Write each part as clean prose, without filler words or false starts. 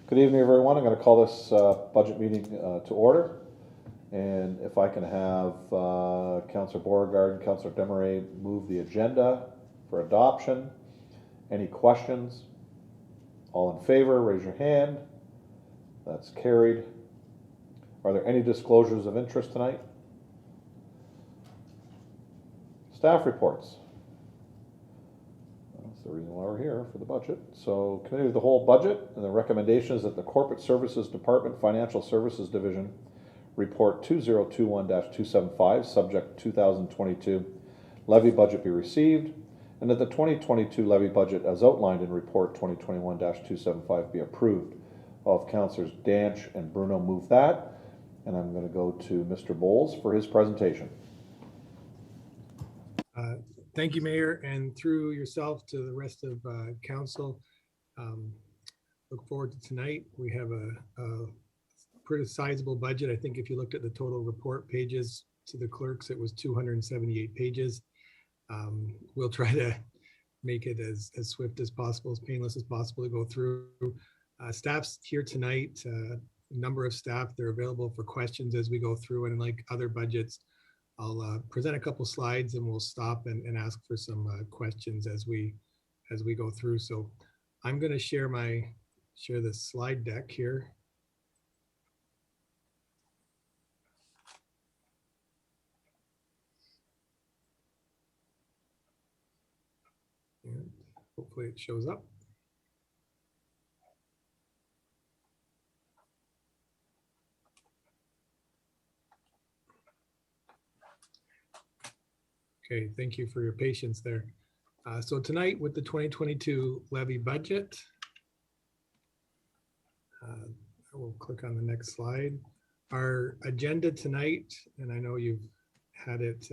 Good evening, everyone. I'm going to call this budget meeting to order. And if I can have Councillor Beauregard and Councillor Desmarais move the agenda for adoption. Any questions? All in favor, raise your hand. That's carried. Are there any disclosures of interest tonight? Staff reports. That's the reason why we're here, for the budget. So, Committee of the Whole budget, and the recommendation is that the Corporate Services Department Financial Services Division Report 2021-275, subject 2022 levy budget be received, and that the 2022 levy budget as outlined in Report 2021-275 be approved. All of Councillors Danch and Bruno move that, and I'm going to go to Mr. Bowles for his presentation. Thank you, Mayor, and through yourself to the rest of Council. Look forward to tonight. We have a pretty sizable budget. I think if you looked at the total report pages to the clerks, it was 278 pages. We'll try to make it as swift as possible, as painless as possible to go through. Staff's here tonight, a number of staff, they're available for questions as we go through, and like other budgets, I'll present a couple slides and we'll stop and ask for some questions as we go through. So I'm going to share the slide deck here. And hopefully it shows up. Okay, thank you for your patience there. So tonight with the 2022 levy budget, I will click on the next slide. Our agenda tonight, and I know you've had it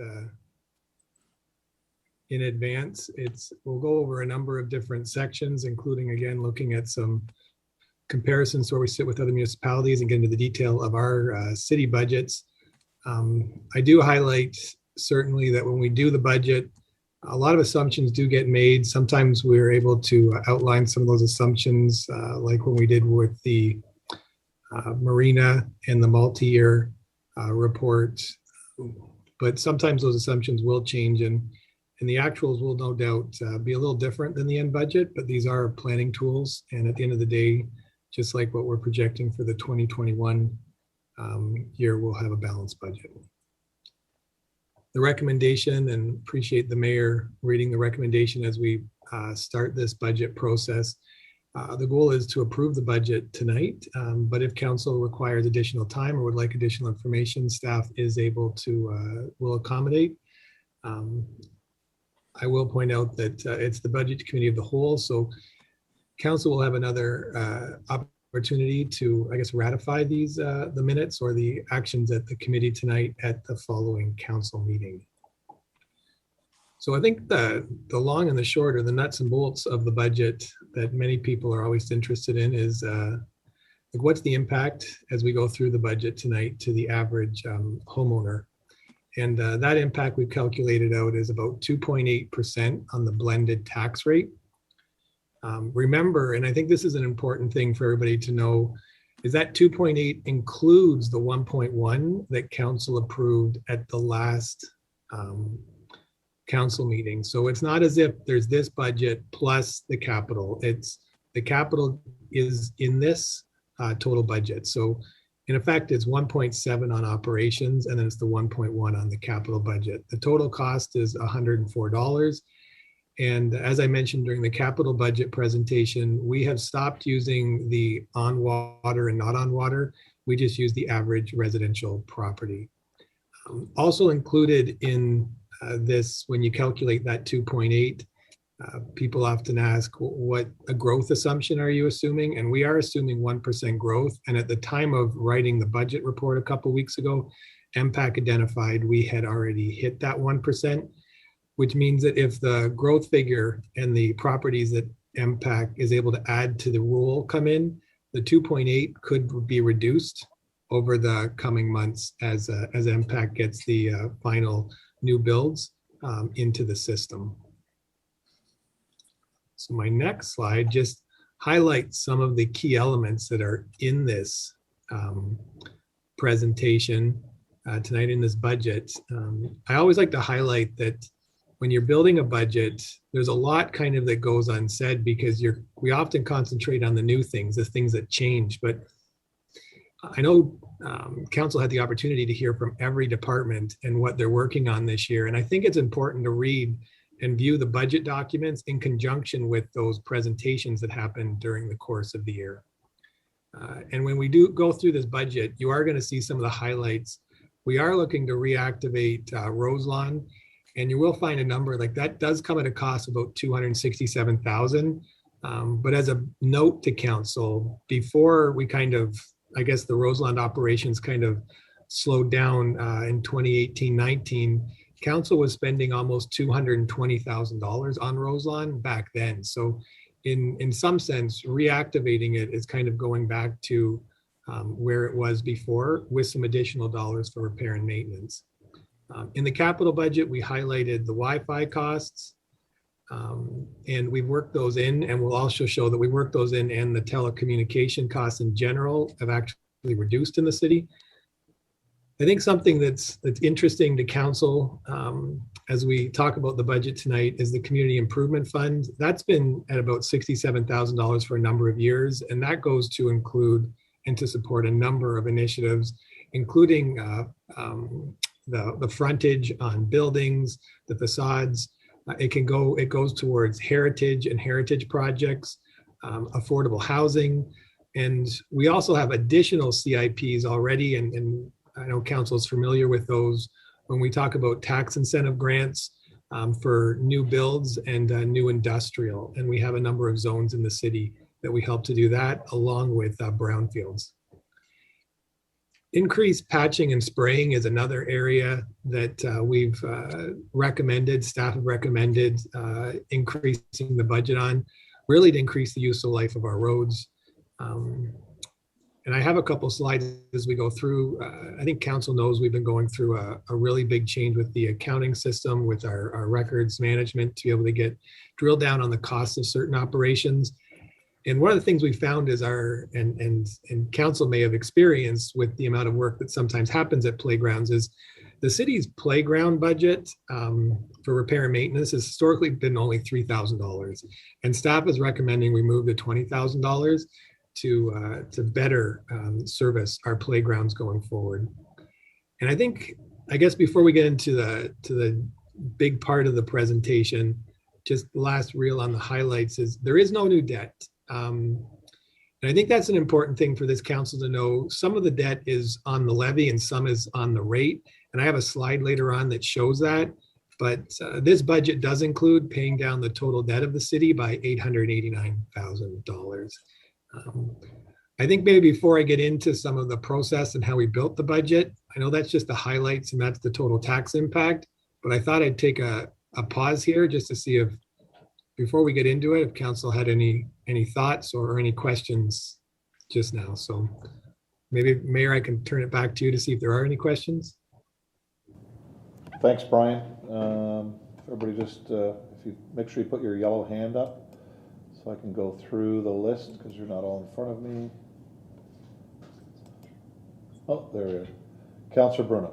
in advance, we'll go over a number of different sections, including again looking at some comparisons where we sit with other municipalities and get into the detail of our city budgets. I do highlight certainly that when we do the budget, a lot of assumptions do get made. Sometimes we're able to outline some of those assumptions, like when we did with the marina and the multi-year report. But sometimes those assumptions will change, and the actuals will no doubt be a little different than the end budget, but these are planning tools. And at the end of the day, just like what we're projecting for the 2021 year, we'll have a balanced budget. The recommendation, and appreciate the mayor reading the recommendation as we start this budget process. The goal is to approve the budget tonight, but if council requires additional time or would like additional information, staff is able to, will accommodate. I will point out that it's the Budget Committee of the Whole, so council will have another opportunity to, I guess, ratify these, the minutes or the actions at the committee tonight at the following council meeting. So I think the long and the short, or the nuts and bolts of the budget that many people are always interested in is like what's the impact as we go through the budget tonight to the average homeowner. And that impact we've calculated out is about 2.8% on the blended tax rate. Remember, and I think this is an important thing for everybody to know, is that 2.8 includes the 1.1 that council approved at the last council meeting. So it's not as if there's this budget plus the capital. It's the capital is in this total budget. So in effect, it's 1.7 on operations, and then it's the 1.1 on the capital budget. The total cost is $104. And as I mentioned during the capital budget presentation, we have stopped using the on water and not on water. We just use the average residential property. Also included in this, when you calculate that 2.8, people often ask, what a growth assumption are you assuming? And we are assuming 1% growth. And at the time of writing the budget report a couple of weeks ago, MPAC identified we had already hit that 1%. Which means that if the growth figure and the properties that MPAC is able to add to the rule come in, the 2.8 could be reduced over the coming months as MPAC gets the final new builds into the system. So my next slide just highlight some of the key elements that are in this presentation tonight in this budget. I always like to highlight that when you're building a budget, there's a lot kind of that goes unsaid because we often concentrate on the new things, the things that change. But I know council had the opportunity to hear from every department and what they're working on this year. And I think it's important to read and view the budget documents in conjunction with those presentations that happen during the course of the year. And when we do go through this budget, you are going to see some of the highlights. We are looking to reactivate Roselawn, and you will find a number like that does come at a cost of about $267,000. But as a note to council, before we kind of, I guess the Roselawn operations kind of slowed down in 2018-19, council was spending almost $220,000 on Roselawn back then. So in some sense, reactivating it is kind of going back to where it was before with some additional dollars for repair and maintenance. In the capital budget, we highlighted the Wi-Fi costs and we worked those in, and we'll also show that we worked those in, and the telecommunication costs in general have actually reduced in the city. I think something that's interesting to council as we talk about the budget tonight is the community improvement fund. That's been at about $67,000 for a number of years, and that goes to include and to support a number of initiatives, including the frontage on buildings, the facades. It goes towards heritage and heritage projects, affordable housing, and we also have additional CIPs already, and I know council is familiar with those when we talk about tax incentive grants for new builds and new industrial. And we have a number of zones in the city that we help to do that along with brownfields. Increased patching and spraying is another area that we've recommended, staff have recommended increasing the budget on, really to increase the useful life of our roads. And I have a couple slides as we go through. I think council knows we've been going through a really big change with the accounting system, with our records management, to be able to drill down on the costs of certain operations. And one of the things we found is and council may have experienced with the amount of work that sometimes happens at playgrounds, is the city's playground budget for repair and maintenance has historically been only $3,000. And staff is recommending we move to $20,000 to better service our playgrounds going forward. And I guess before we get into the big part of the presentation, just the last reel on the highlights is there is no new debt. And I think that's an important thing for this council to know. Some of the debt is on the levy and some is on the rate. And I have a slide later on that shows that. But this budget does include paying down the total debt of the city by $889,000. I think maybe before I get into some of the process and how we built the budget, I know that's just the highlights and that's the total tax impact, but I thought I'd take a pause here just to see if, before we get into it, if council had any thoughts or any questions just now. So maybe Mayor, I can turn it back to you to see if there are any questions. Thanks, Brian. Everybody just, if you make sure you put your yellow hand up so I can go through the list because you're not all in front of me. Oh, there we are. Councillor Bruno.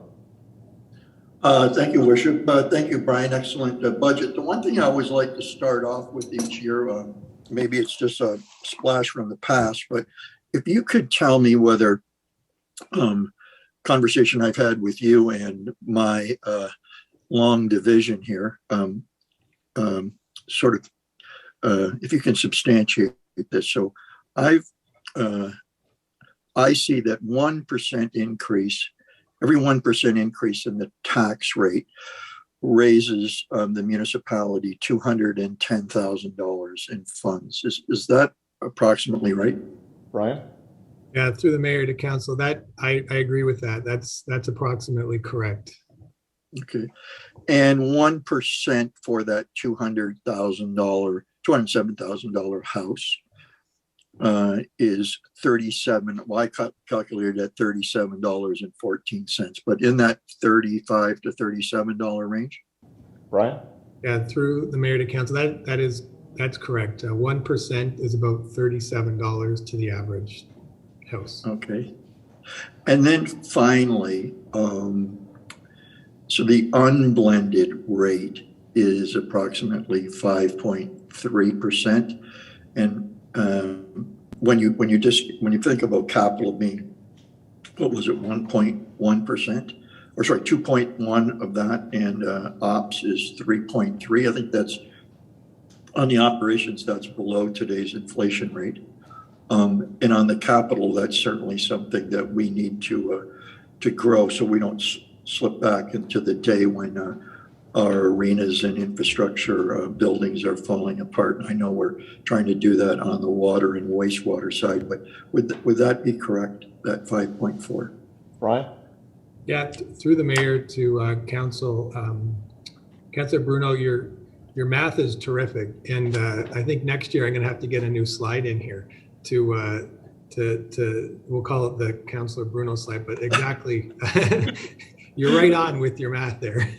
Thank you, Worship. Thank you, Brian. Excellent budget. The one thing I always like to start off with each year, maybe it's just a splash from the past, but if you could tell me whether conversation I've had with you and my long division here, sort of, if you can substantiate this. So I see that 1% increase, every 1% increase in the tax rate raises the municipality $210,000 in funds. Is that approximately right? Brian? Yeah, through the mayor to council, that I agree with that. That's approximately correct. Okay. And 1% for that $207,000 house is 37. Well, I calculated at $37.14, but in that $35 to $37 range. Brian? Yeah, through the mayor to council, that is That's correct. 1% is about $37 to the average house. Okay. And then finally, so the unblended rate is approximately 5.3%. And when you think about capital being, what was it, 1.1%? Or sorry, 2.1 of that, and ops is 3.3. I think that's on the operations, that's below today's inflation rate. And on the capital, that's certainly something that we need to grow so we don't slip back into the day when our arenas and infrastructure buildings are falling apart. And I know we're trying to do that on the water and wastewater side, but would that be correct, that 5.4? Brian? Yeah, through the mayor to council, Councilor Bruno, your math is terrific, and I think next year I'm going to have to get a new slide in here to we'll call it the Councilor Bruno slide, but exactly, you're right on with your math there.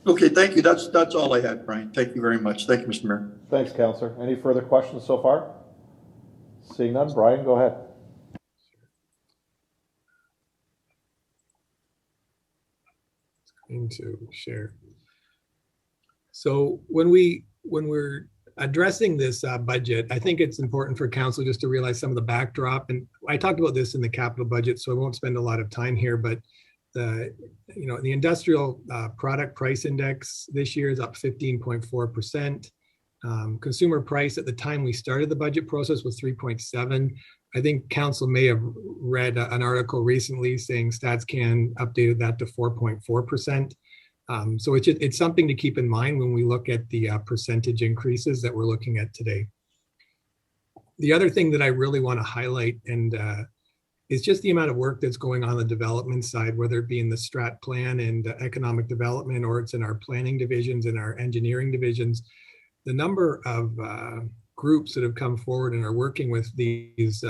Okay, thank you. That's all I had, Brian. Thank you very much. Thank you, Mr. Mayor. Thanks, Councillor. Any further questions so far? Seeing none, Brian, go ahead. To share. So when we're addressing this budget, I think it's important for council just to realize some of the backdrop. And I talked about this in the capital budget, so I won't spend a lot of time here. But the industrial product price index this year is up 15.4%. Consumer price at the time we started the budget process was 3.7. I think council may have read an article recently saying StatsCan updated that to 4.4%. So it's something to keep in mind when we look at the percentage increases that we're looking at today. The other thing that I really want to highlight and is just the amount of work that's going on the development side, whether it be in the strat plan and economic development, or it's in our planning divisions and our engineering divisions. The number of groups that have come forward and are working with these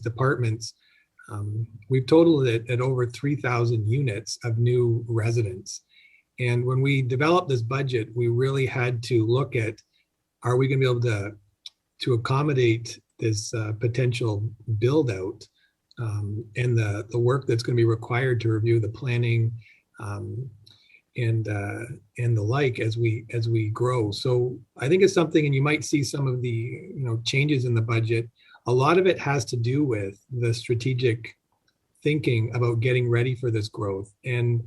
departments, we've totaled it at over 3,000 units of new residents. And when we developed this budget, we really had to look at, are we going to be able to accommodate this potential build out and the work that's going to be required to review the planning and the like as we grow. So I think it's something, and you might see some of the changes in the budget. A lot of it has to do with the strategic thinking about getting ready for this growth. And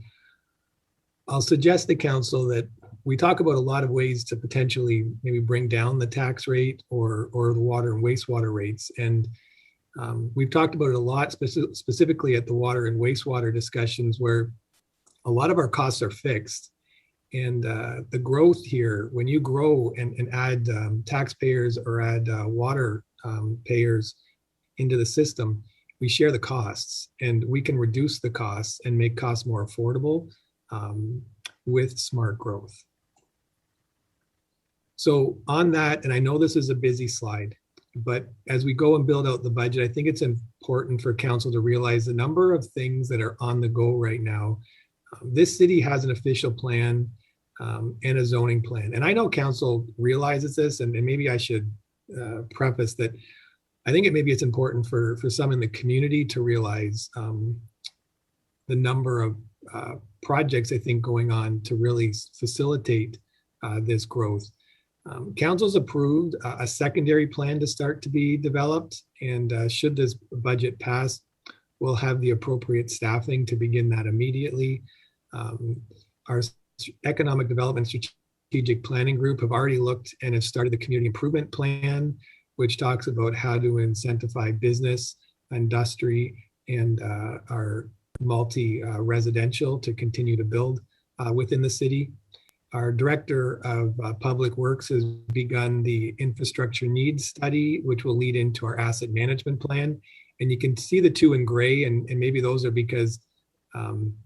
I'll suggest to council that we talk about a lot of ways to potentially maybe bring down the tax rate or the water and wastewater rates. And we've talked about it a lot, specifically at the water and wastewater discussions, where a lot of our costs are fixed. And the growth here, when you grow and add taxpayers or add water payers into the system, we share the costs, and we can reduce the costs and make costs more affordable with smart growth. So on that, and I know this is a busy slide, but as we go and build out the budget, I think it's important for council to realize the number of things that are on the go right now. This city has an official plan and a zoning plan. And I know council realizes this, and maybe I should preface that I think maybe it's important for some in the community to realize the number of projects, I think, going on to really facilitate this growth. Council's approved a secondary plan to start to be developed, and should this budget pass, we'll have the appropriate staffing to begin that immediately. Our economic development strategic planning group have already looked and have started the community improvement plan, which talks about how to incentivize business, industry, and our multi-residential to continue to build within the city. Our director of public works has begun the infrastructure needs study, which will lead into our asset management plan. And you can see the two in gray, and maybe those are because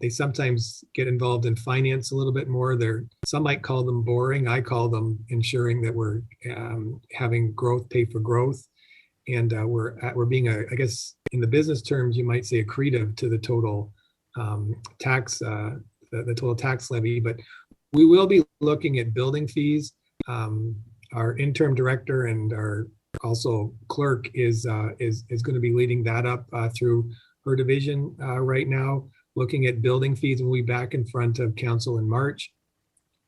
they sometimes get involved in finance a little bit more. Some might call them boring. I call them ensuring that we're having growth pay for growth. And we're being, I guess, in the business terms, you might say accretive to the total tax, the total tax levy. But we will be looking at building fees. our interim director and our also clerk is going to be leading that up through her division right now, looking at building fees. We'll be back in front of council in March.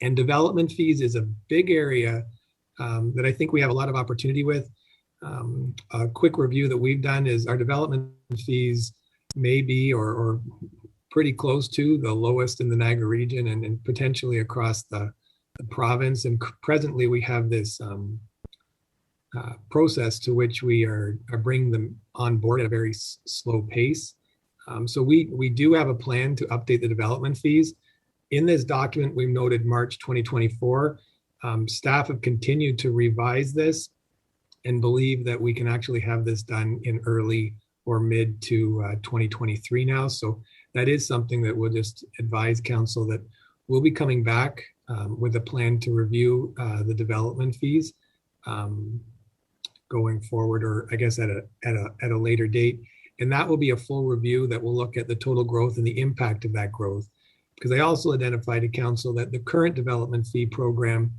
And development fees is a big area that I think we have a lot of opportunity with. A quick review that we've done is our development fees may be or pretty close to the lowest in the Niagara region and potentially across the province. And presently we have this process to which we are bringing them on board at a very slow pace. So we do have a plan to update the development fees. In this document, we've noted March 2024. Staff have continued to revise this and believe that we can actually have this done in early or mid to 2023 now. So that is something that we'll just advise council that we'll be coming back with a plan to review the development fees going forward, or I guess at a later date. And that will be a full review that will look at the total growth and the impact of that growth. Because I also identified to council that the current development fee program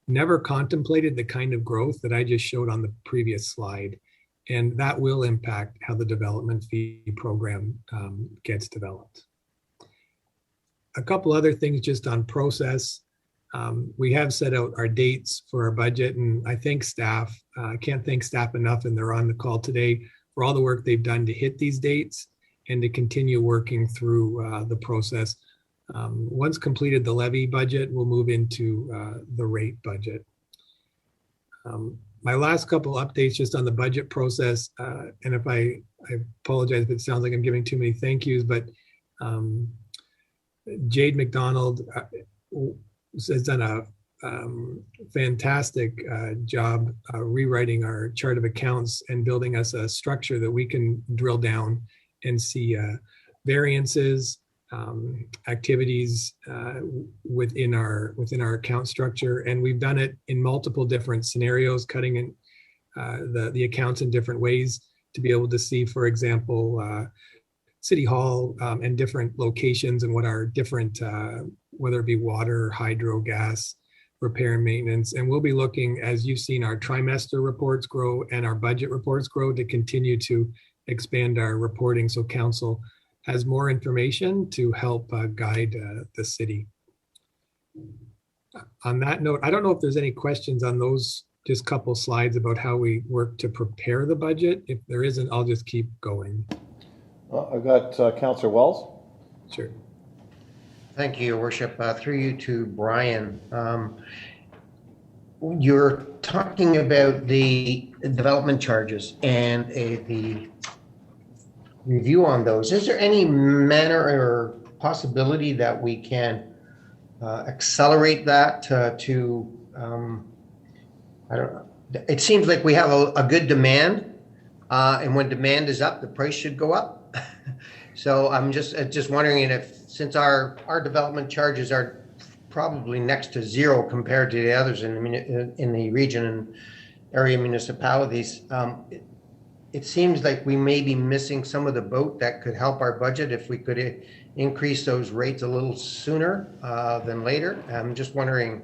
never contemplated the kind of growth that I just showed on the previous slide. And that will impact how the development fee program gets developed. A couple other things just on process. We have set out our dates for our budget, and I thank staff. I can't thank staff enough, and they're on the call today, for all the work they've done to hit these dates and to continue working through the process. Once completed the levy budget, we'll move into the rate budget. My last couple updates just on the budget process, and if I apologize if it sounds like I'm giving too many thank yous, but Jade McDonald has done a fantastic job rewriting our chart of accounts and building us a structure that we can drill down and see variances, activities within our account structure. And we've done it in multiple different scenarios, cutting in the accounts in different ways to be able to see, for example, City Hall and different locations and what are different, whether it be water, hydro, gas, repair and maintenance. And we'll be looking, as you've seen our trimester reports grow and our budget reports grow, to continue to expand our reporting so council has more information to help guide the city. On that note, I don't know if there's any questions on those just couple slides about how we work to prepare the budget. If there isn't, I'll just keep going. Well, I've got Councillor Wells. Sure. Thank you, Your Worship. Through you to Brian. You're talking about the development charges and the review on those. Is there any manner or possibility that we can accelerate that to I don't know. It seems like we have a good demand, and when demand is up, the price should go up. So I'm just wondering if, since our development charges are probably next to zero compared to the others in the region and area municipalities, it seems like we may be missing some of the boat that could help our budget if we could increase those rates a little sooner than later. I'm just wondering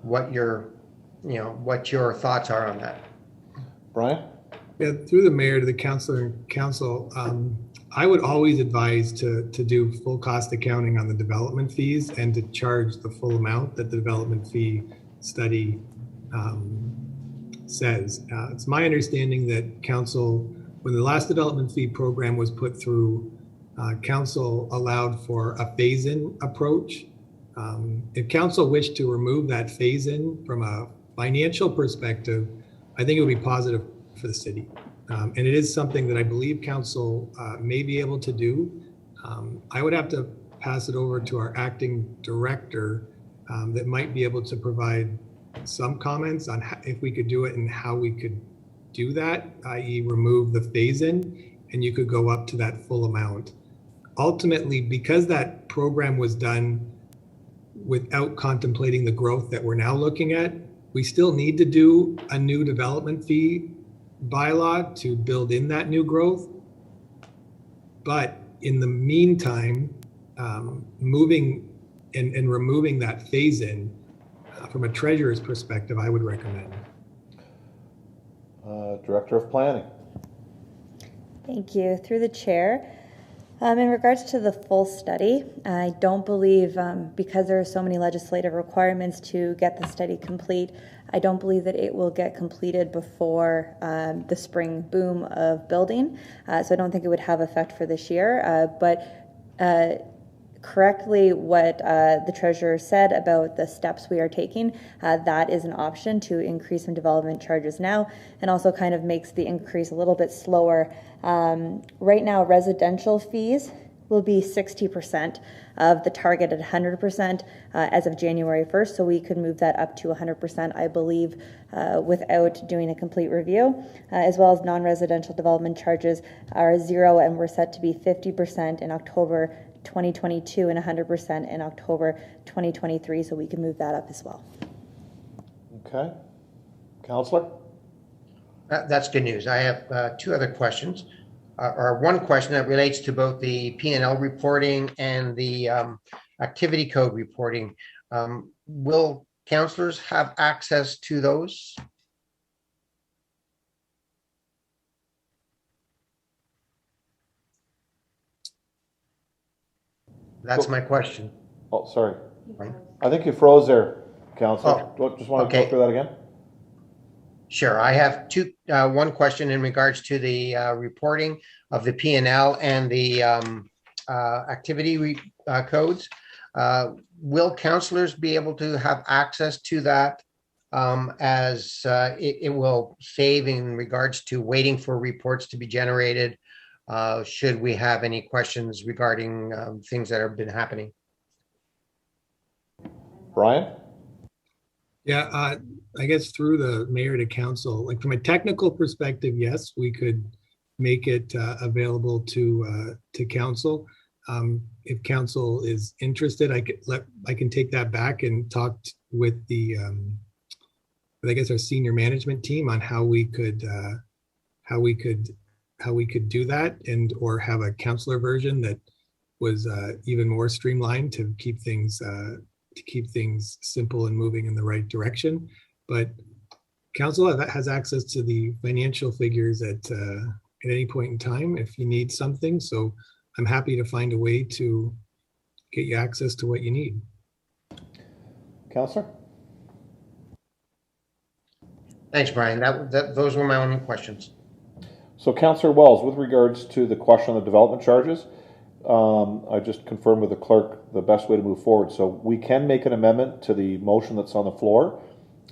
what your thoughts are on that. Brian? Yeah, through the mayor to the councillor and council, I would always advise to do full cost accounting on the development fees and to charge the full amount that the development fee study says. It's my understanding that council, when the last development fee program was put through, council allowed for a phase-in approach. If council wished to remove that phase-in from a financial perspective, I think it would be positive for the city. And it is something that I believe council may be able to do. I would have to pass it over to our acting director that might be able to provide some comments on if we could do it and how we could do that, i.e. remove the phase-in, and you could go up to that full amount. Ultimately, because that program was done without contemplating the growth that we're now looking at, we still need to do a new development fee bylaw to build in that new growth. But in the meantime, moving and removing that phase-in from a treasurer's perspective, I would recommend. Director of Planning. Thank you. Through the chair, in regards to the full study, I don't believe, because there are so many legislative requirements to get the study complete, I don't believe that it will get completed before the spring boom of building. So I don't think it would have effect for this year. But correctly what the treasurer said about the steps we are taking, that is an option to increase some development charges now, and also kind of makes the increase a little bit slower. Right now, residential fees will be 60% of the targeted 100% as of January 1st, so we could move that up to 100%, I believe, without doing a complete review, as well as non-residential development charges are zero, and we're set to be 50% in October 2022 and 100% in October 2023, so we can move that up as well. Okay. Councillor? That's good news. I have two other questions, or one question that relates to both the P&L reporting and the activity code reporting. Will councillors have access to those? That's my question. Oh, sorry. Right. I think you froze there, Councillor. Just want to okay. go through that again? Sure. I have one question in regards to the reporting of the P&L and the activity codes. Will councillors be able to have access to that as it will save in regards to waiting for reports to be generated? Should we have any questions regarding things that have been happening? Brian? Yeah, I guess through the mayor to council, like from a technical perspective, yes, we could make it available to council. If council is interested, I can take that back and talk with the, I guess our senior management team on how we could do that, and or have a councillor version that was even more streamlined to keep things simple and moving in the right direction. But council has access to the financial figures at any point in time if you need something. So I'm happy to find a way to get you access to what you need. Councillor? Thanks, Brian. Those were my only questions. So Councillor Wells, with regards to the question on the development charges, I just confirmed with the clerk the best way to move forward. So we can make an amendment to the motion that's on the floor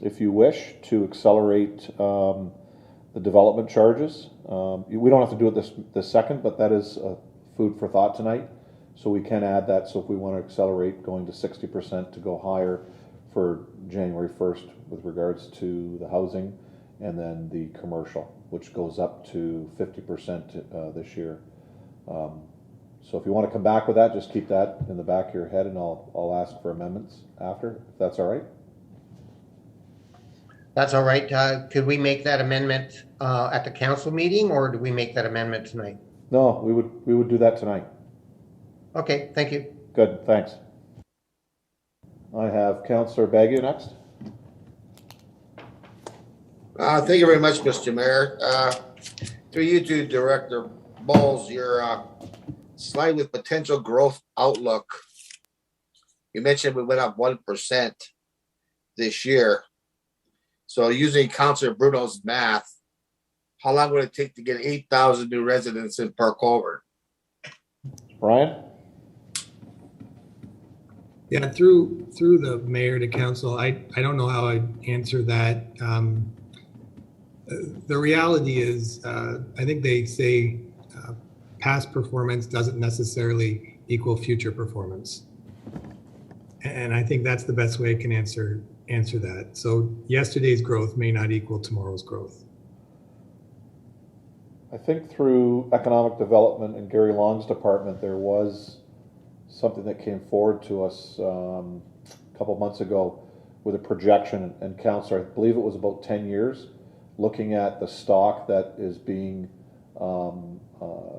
if you wish to accelerate the development charges. We don't have to do it this second, but that is food for thought tonight. So we can add that. So if we want to accelerate going to 60% to go higher for January 1st with regards to the housing, and then the commercial, which goes up to 50% this year. So if you want to come back with that, just keep that in the back of your head, and I'll ask for amendments after, if that's all right. That's all right. Could we make that amendment at the council meeting, or do we make that amendment tonight? No, we would do that tonight. Okay, thank you. Good, thanks. I have Councillor Bagu next. Thank you very much, Mr. Mayor. Through you to Director Bowles, your slide with potential growth outlook. You mentioned we went up 1% this year. So using Councillor Bruno's math, how long would it take to get 8,000 new residents in Park Colborne? Brian? Yeah, through the mayor to council, I don't know how I'd answer that. The reality is, I think they say past performance doesn't necessarily equal future performance. And I think that's the best way I can answer that. So yesterday's growth may not equal tomorrow's growth. I think through economic development in Gary Long's department, there was something that came forward to us a couple of months ago with a projection, and Councillor, I believe it was about 10 years, looking at the stock that is being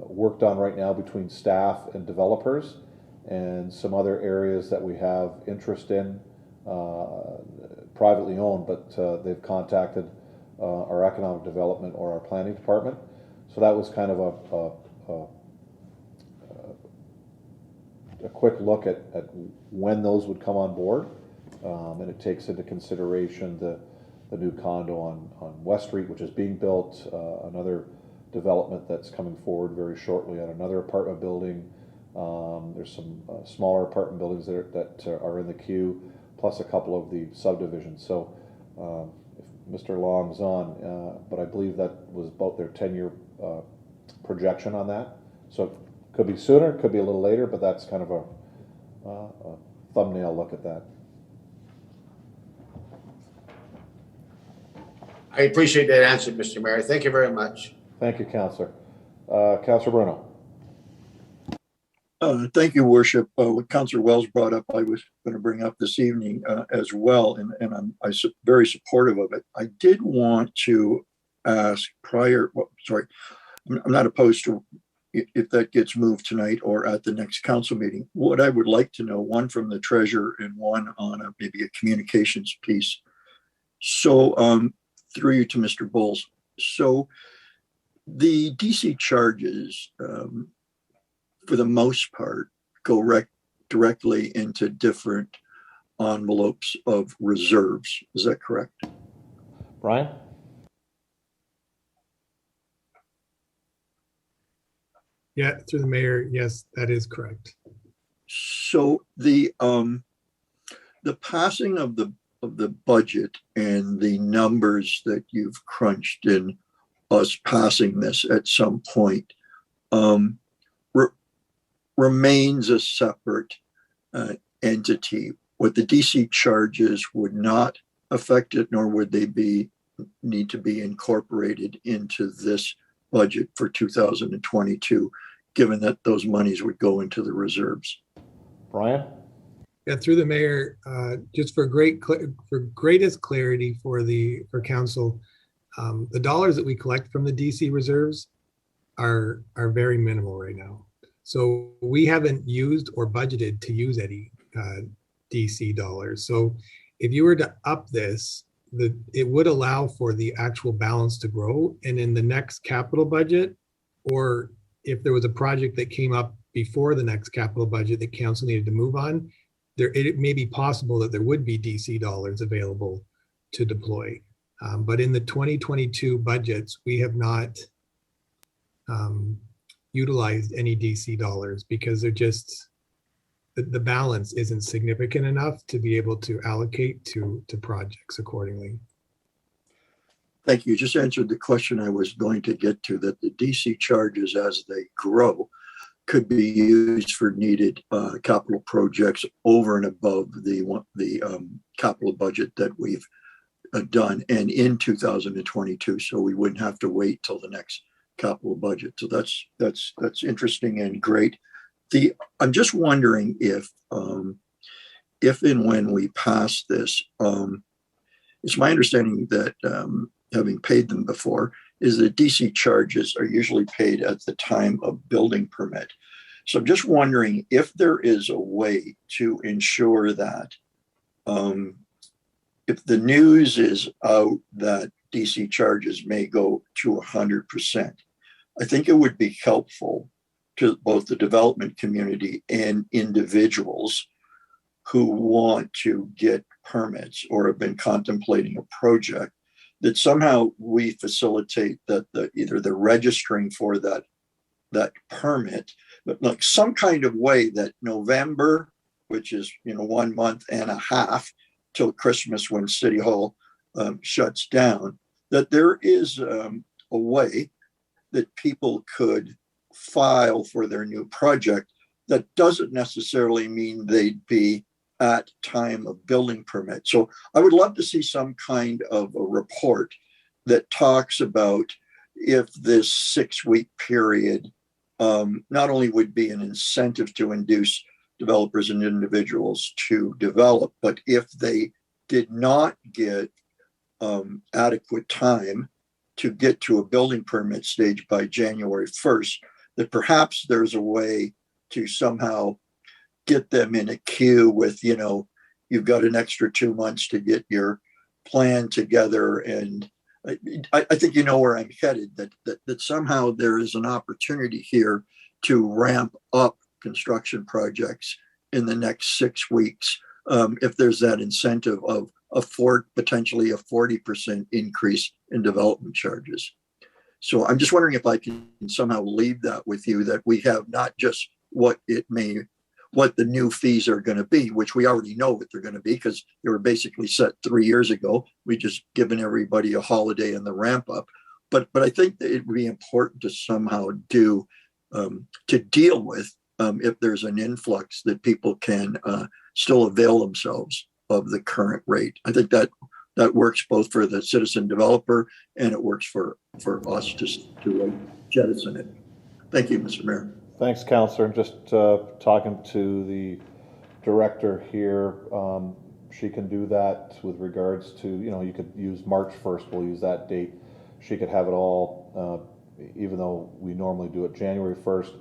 worked on right now between staff and developers, and some other areas that we have interest in, privately owned, but they've contacted our economic development or our planning department. So that was kind of a quick look at when those would come on board. And it takes into consideration the new condo on West Street, which is being built, another development that's coming forward very shortly at another apartment building. There's some smaller apartment buildings that are in the queue, plus a couple of the subdivisions. So if Mr. Long's on, but I believe that was about their 10-year projection on that. So it could be sooner, it could be a little later, but that's kind of a thumbnail look at that. I appreciate that answer, Mr. Mayor. Thank you very much. Thank you, Councillor. Councillor Bruno. Thank you, Worship. What Councillor Wells brought up, I was going to bring up this evening as well, and I'm very supportive of it. I did want to ask I'm not opposed to if that gets moved tonight or at the next council meeting. What I would like to know, one from the treasurer and one on maybe a communications piece. So through you to Mr. Bowles. So the DC charges, for the most part, go directly into different envelopes of reserves. Is that correct? Brian? Yeah, through the mayor, yes, that is correct. So the passing of the budget and the numbers that you've crunched in us passing this at some point remains a separate entity. What the DC charges would not affect it, nor would they need to be incorporated into this budget for 2022, given that those monies would go into the reserves. Brian? Yeah, through the mayor, just for greatest clarity for council, the dollars that we collect from the DC reserves are very minimal right now. So we haven't used or budgeted to use any DC dollars. So if you were to up this, it would allow for the actual balance to grow. And in the next capital budget, or if there was a project that came up before the next capital budget that council needed to move on, it may be possible that there would be DC dollars available to deploy. But in the 2022 budgets, we have not utilized any DC dollars because they're just, the balance isn't significant enough to be able to allocate to projects accordingly. Thank you. You just answered the question I was going to get to, that the DC charges as they grow could be used for needed capital projects over and above the capital budget that we've done and in 2022. So we wouldn't have to wait till the next capital budget. So that's interesting and great. I'm just wondering if and when we pass this, it's my understanding that having paid them before, is that DC charges are usually paid at the time of building permit. So I'm just wondering if there is a way to ensure that if the news is out that DC charges may go to 100%, I think it would be helpful to both the development community and individuals who want to get permits or have been contemplating a project, that somehow we facilitate that either the registering for that permit, but like some kind of way that November, which is 1 month and a half till Christmas when City Hall shuts down, that there is a way that people could file for their new project. That doesn't necessarily mean they'd be at time of building permit. So I would love to see some kind of a report that talks about if this 6-week period not only would be an incentive to induce developers and individuals to develop, but if they did not get adequate time to get to a building permit stage by January 1st, that perhaps there's a way to somehow get them in a queue with, you've got an extra 2 months to get your plan together and I think you know where I'm headed, that somehow there is an opportunity here to ramp up construction projects in the next 6 weeks, if there's that incentive of potentially a 40% increase in development charges. So I'm just wondering if I can somehow leave that with you, that we have not just what the new fees are going to be, which we already know what they're going to be because they were basically set 3 years ago. We just given everybody a holiday in the ramp up. But I think that it would be important to somehow to deal with if there's an influx, that people can still avail themselves of the current rate. I think that works both for the citizen developer and it works for us to jettison it. Thank you, Mr. Mayor. Thanks, Councillor. Just talking to the director here, she can do that with regards to, you could use March 1st, we'll use that date. She could have it all, even though we normally do it January 1st.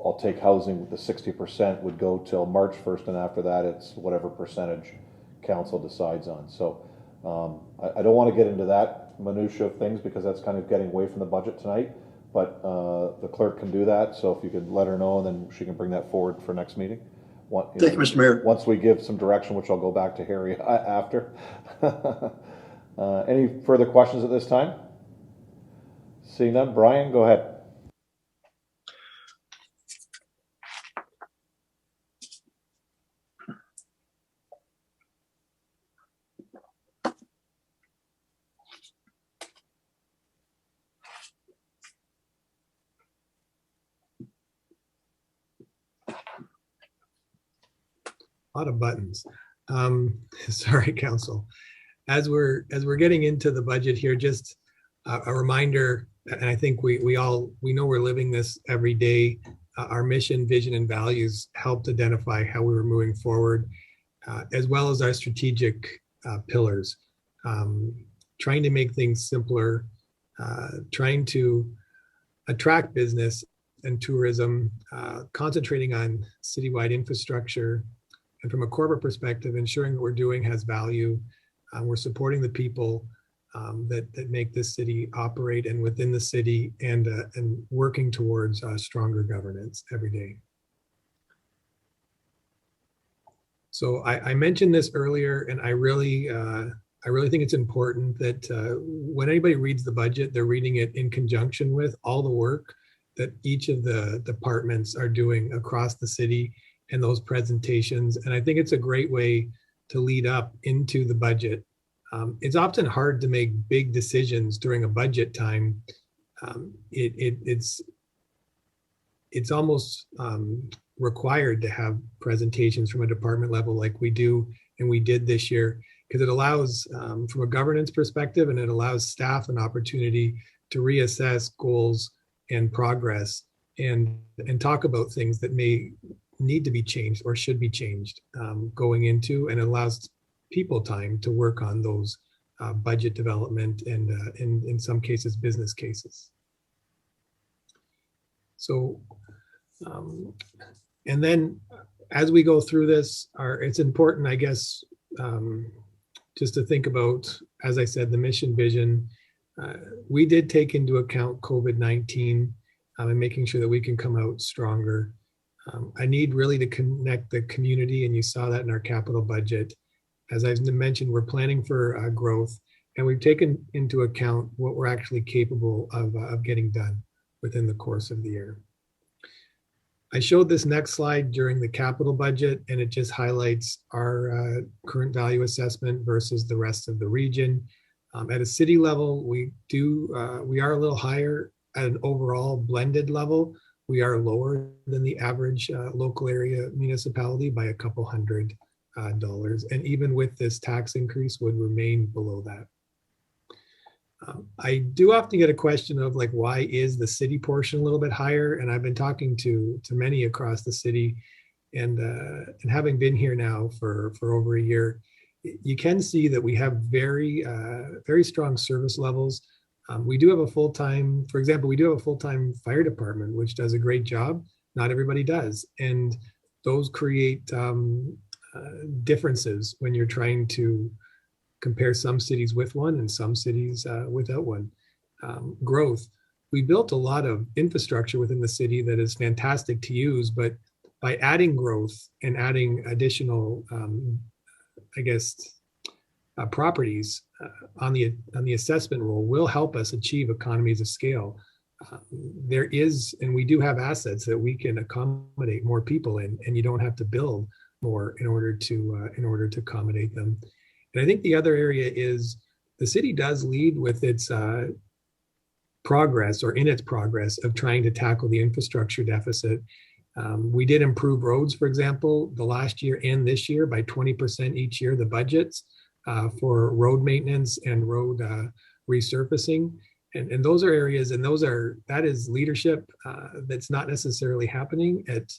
I'll take housing with the 60% would go till March 1st, and after that it's whatever percentage council decides on. So I don't want to get into that minutia of things because that's kind of getting away from the budget tonight, but the clerk can do that. So if you could let her know, and then she can bring that forward for next meeting. Thank you, Mr. Mayor. Once we give some direction, which I'll go back to Harry after. Any further questions at this time? Seeing none, Brian, go ahead. A lot of buttons. Sorry, Council. As we're getting into the budget here, just a reminder, and I think we know we're living this every day. Our mission, vision, and values helped identify how we were moving forward, as well as our strategic pillars. Trying to make things simpler, trying to attract business and tourism, concentrating on citywide infrastructure, and from a corporate perspective, ensuring what we're doing has value. We're supporting the people that make this city operate and within the city, and working towards stronger governance every day. So I mentioned this earlier, and I really think it's important that when anybody reads the budget, they're reading it in conjunction with all the work that each of the departments are doing across the city and those presentations. And I think it's a great way to lead up into the budget. It's often hard to make big decisions during a budget time. It's almost required to have presentations from a department level like we do and we did this year, because it allows, from a governance perspective, and it allows staff an opportunity to reassess goals and progress and talk about things that may need to be changed or should be changed going into, and it allows people time to work on those budget development and in some cases business cases. So and then as we go through this, it's important, I guess, just to think about, as I said, the mission vision. We did take into account COVID-19 and making sure that we can come out stronger. I need really to connect the community, and you saw that in our capital budget. As I mentioned, we're planning for growth, and we've taken into account what we're actually capable of getting done within the course of the year. I showed this next slide during the capital budget, and it just highlights our current value assessment versus the rest of the region. At a city level, we are a little higher at an overall blended level. We are lower than the average local area municipality by a couple $100, and even with this tax increase would remain below that. I do often get a question of like, why is the city portion a little bit higher? And I've been talking to many across the city, and having been here now for over a year, you can see that we have very strong service levels. We do have a full-time, for example, we do have a full-time fire department, which does a great job. Not everybody does. And those create differences when you're trying to compare some cities with one and some cities without one. Growth. We built a lot of infrastructure within the city that is fantastic to use, but by adding growth and adding additional, properties on the assessment roll will help us achieve economies of scale. There is, and we do have assets that we can accommodate more people in, and you don't have to build more in order to accommodate them. And I think the other area is the city does lead with its progress of trying to tackle the infrastructure deficit. We did improve roads, for example, the last year and this year by 20% each year, the budgets for road maintenance and road resurfacing. And those are areas, and that is leadership that's not necessarily happening at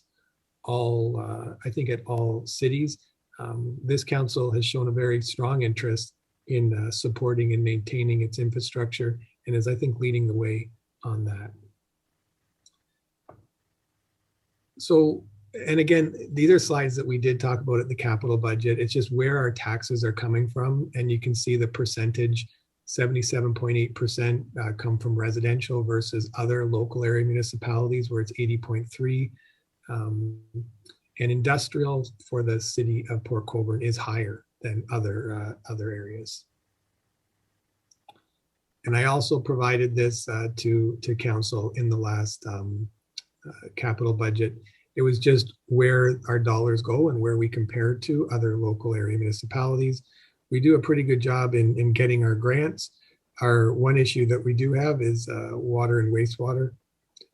all, I think at all cities. This council has shown a very strong interest in supporting and maintaining its infrastructure, and is, I think, leading the way on that. So, and again, these are slides that we did talk about at the capital budget. It's just where our taxes are coming from, and you can see the percentage, 77.8% come from residential versus other local area municipalities where it's 80.3%. And industrial for the city of Port Colborne is higher than other areas. And I also provided this to council in the last capital budget. It was just where our dollars go and where we compare to other local area municipalities. We do a pretty good job in getting our grants. Our one issue that we do have is water and wastewater.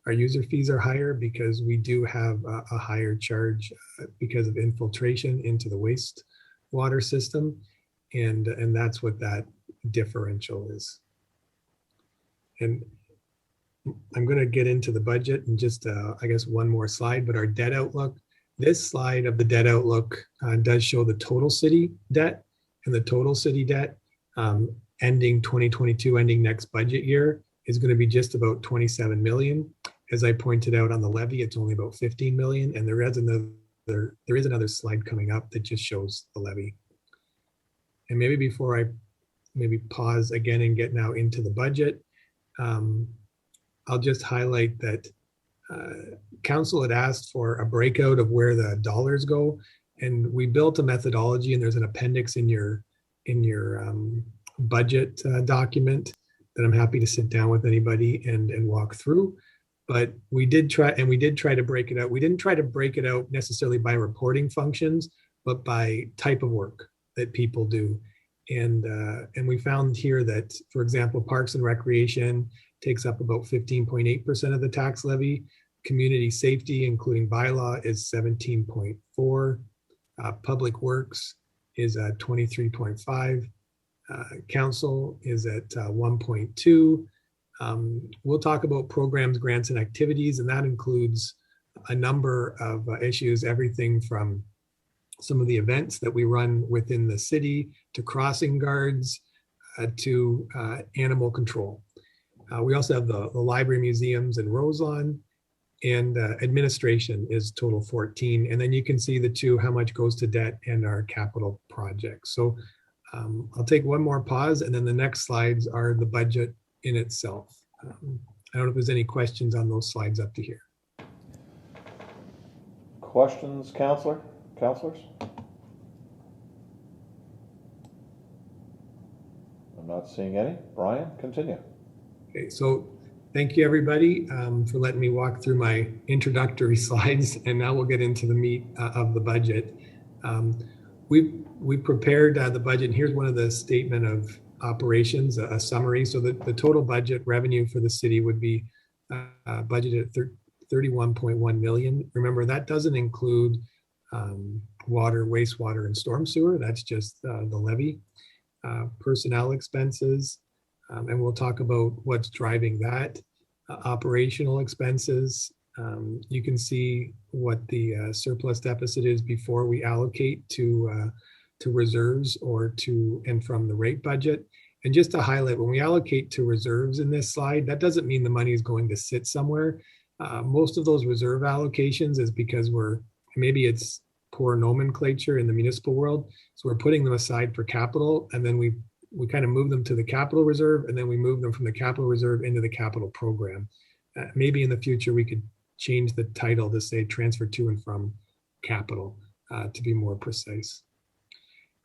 Our user fees are higher because we do have a higher charge because of infiltration into the wastewater system. And that's what that differential is. And I'm going to get into the budget in just, I guess, one more slide, but our debt outlook. This slide of the debt outlook does show the total city debt, and the total city debt ending 2022, ending next budget year, is going to be just about 27 million. As I pointed out on the levy, it's only about 15 million, and there is another slide coming up that just shows the levy. And maybe before I pause again and get now into the budget, I'll just highlight that council had asked for a breakout of where the dollars go, and we built a methodology, and there's an appendix in your budget document that I'm happy to sit down with anybody and walk through. But we did try to break it out. We didn't try to break it out necessarily by reporting functions, but by type of work that people do. And we found here that, for example, Parks and Recreation takes up about 15.8% of the tax levy. Community safety, including bylaw, is 17.4. Public Works is at 23.5. Council is at 1.2. We'll talk about programs, grants, and activities, and that includes a number of issues, everything from some of the events that we run within the city to crossing guards to animal control. We also have the library, museums, and Roselawn, and administration is total 14. And then you can see the two, how much goes to debt and our capital projects. So I'll take one more pause, and then the next slides are the budget in itself. I don't know if there's any questions on those slides up to here. Questions, councillors? I'm not seeing any. Brian, continue. Okay, so thank you everybody for letting me walk through my introductory slides, and now we'll get into the meat of the budget. We prepared the budget, and here's one of the statement of operations, a summary. So the total budget revenue for the city would be budgeted at 31.1 million. Remember, that doesn't include water, wastewater, and storm sewer. That's just the levy. Personnel expenses, and we'll talk about what's driving that. Operational expenses, you can see what the surplus deficit is before we allocate to reserves or to and from the rate budget. And just to highlight, when we allocate to reserves in this slide, that doesn't mean the money is going to sit somewhere. Most of those reserve allocations is because maybe it's poor nomenclature in the municipal world. So we're putting them aside for capital, and then we kind of move them to the capital reserve, and then we move them from the capital reserve into the capital program. Maybe in the future we could change the title to say transfer to and from capital to be more precise.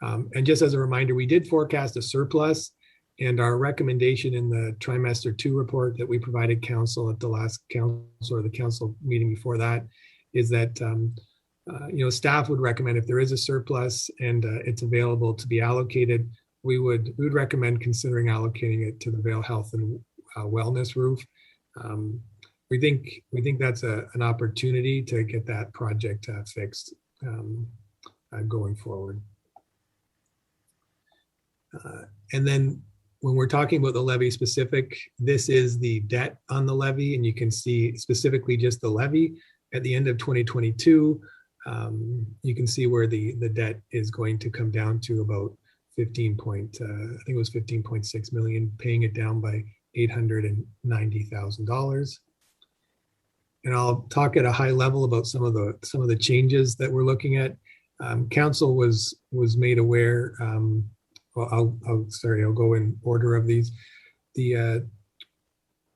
And just as a reminder, we did forecast a surplus, and our recommendation in the trimester 2 report that we provided council at the last council or the council meeting before that is that staff would recommend if there is a surplus and it's available to be allocated, we would recommend considering allocating it to the Vail Health and Wellness roof. We think that's an opportunity to get that project fixed going forward. And then when we're talking about the levy specific, this is the debt on the levy, and you can see specifically just the levy at the end of 2022. You can see where the debt is going to come down to about 15.6 million, paying it down by $890,000. And I'll talk at a high level about some of the changes that we're looking at. Council was made aware. I'll go in order of these. There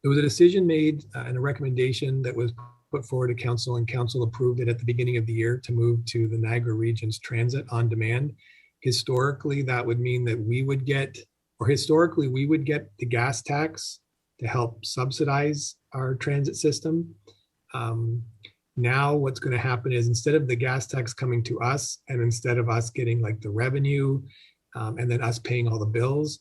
was a decision made and a recommendation that was put forward to council, and council approved it at the beginning of the year to move to the Niagara Region's transit on demand. Historically, that would mean that we would get the gas tax to help subsidize our transit system. Now what's going to happen is instead of the gas tax coming to us, and instead of us getting like the revenue and then us paying all the bills,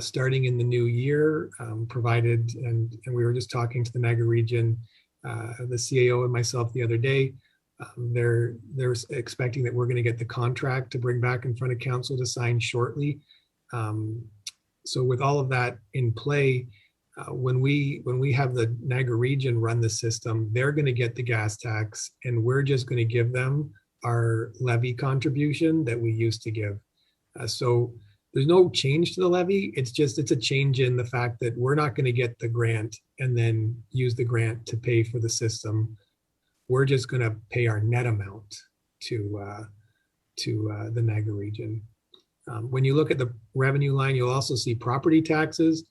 starting in the new year, provided, and we were just talking to the Niagara Region, the CAO and myself the other day, they're expecting that we're going to get the contract to bring back in front of council to sign shortly. So with all of that in play, when we have the Niagara Region run the system, they're going to get the gas tax, and we're just going to give them our levy contribution that we used to give. So there's no change to the levy. It's a change in the fact that we're not going to get the grant and then use the grant to pay for the system. We're just going to pay our net amount to the Niagara Region. When you look at the revenue line, you'll also see property taxes,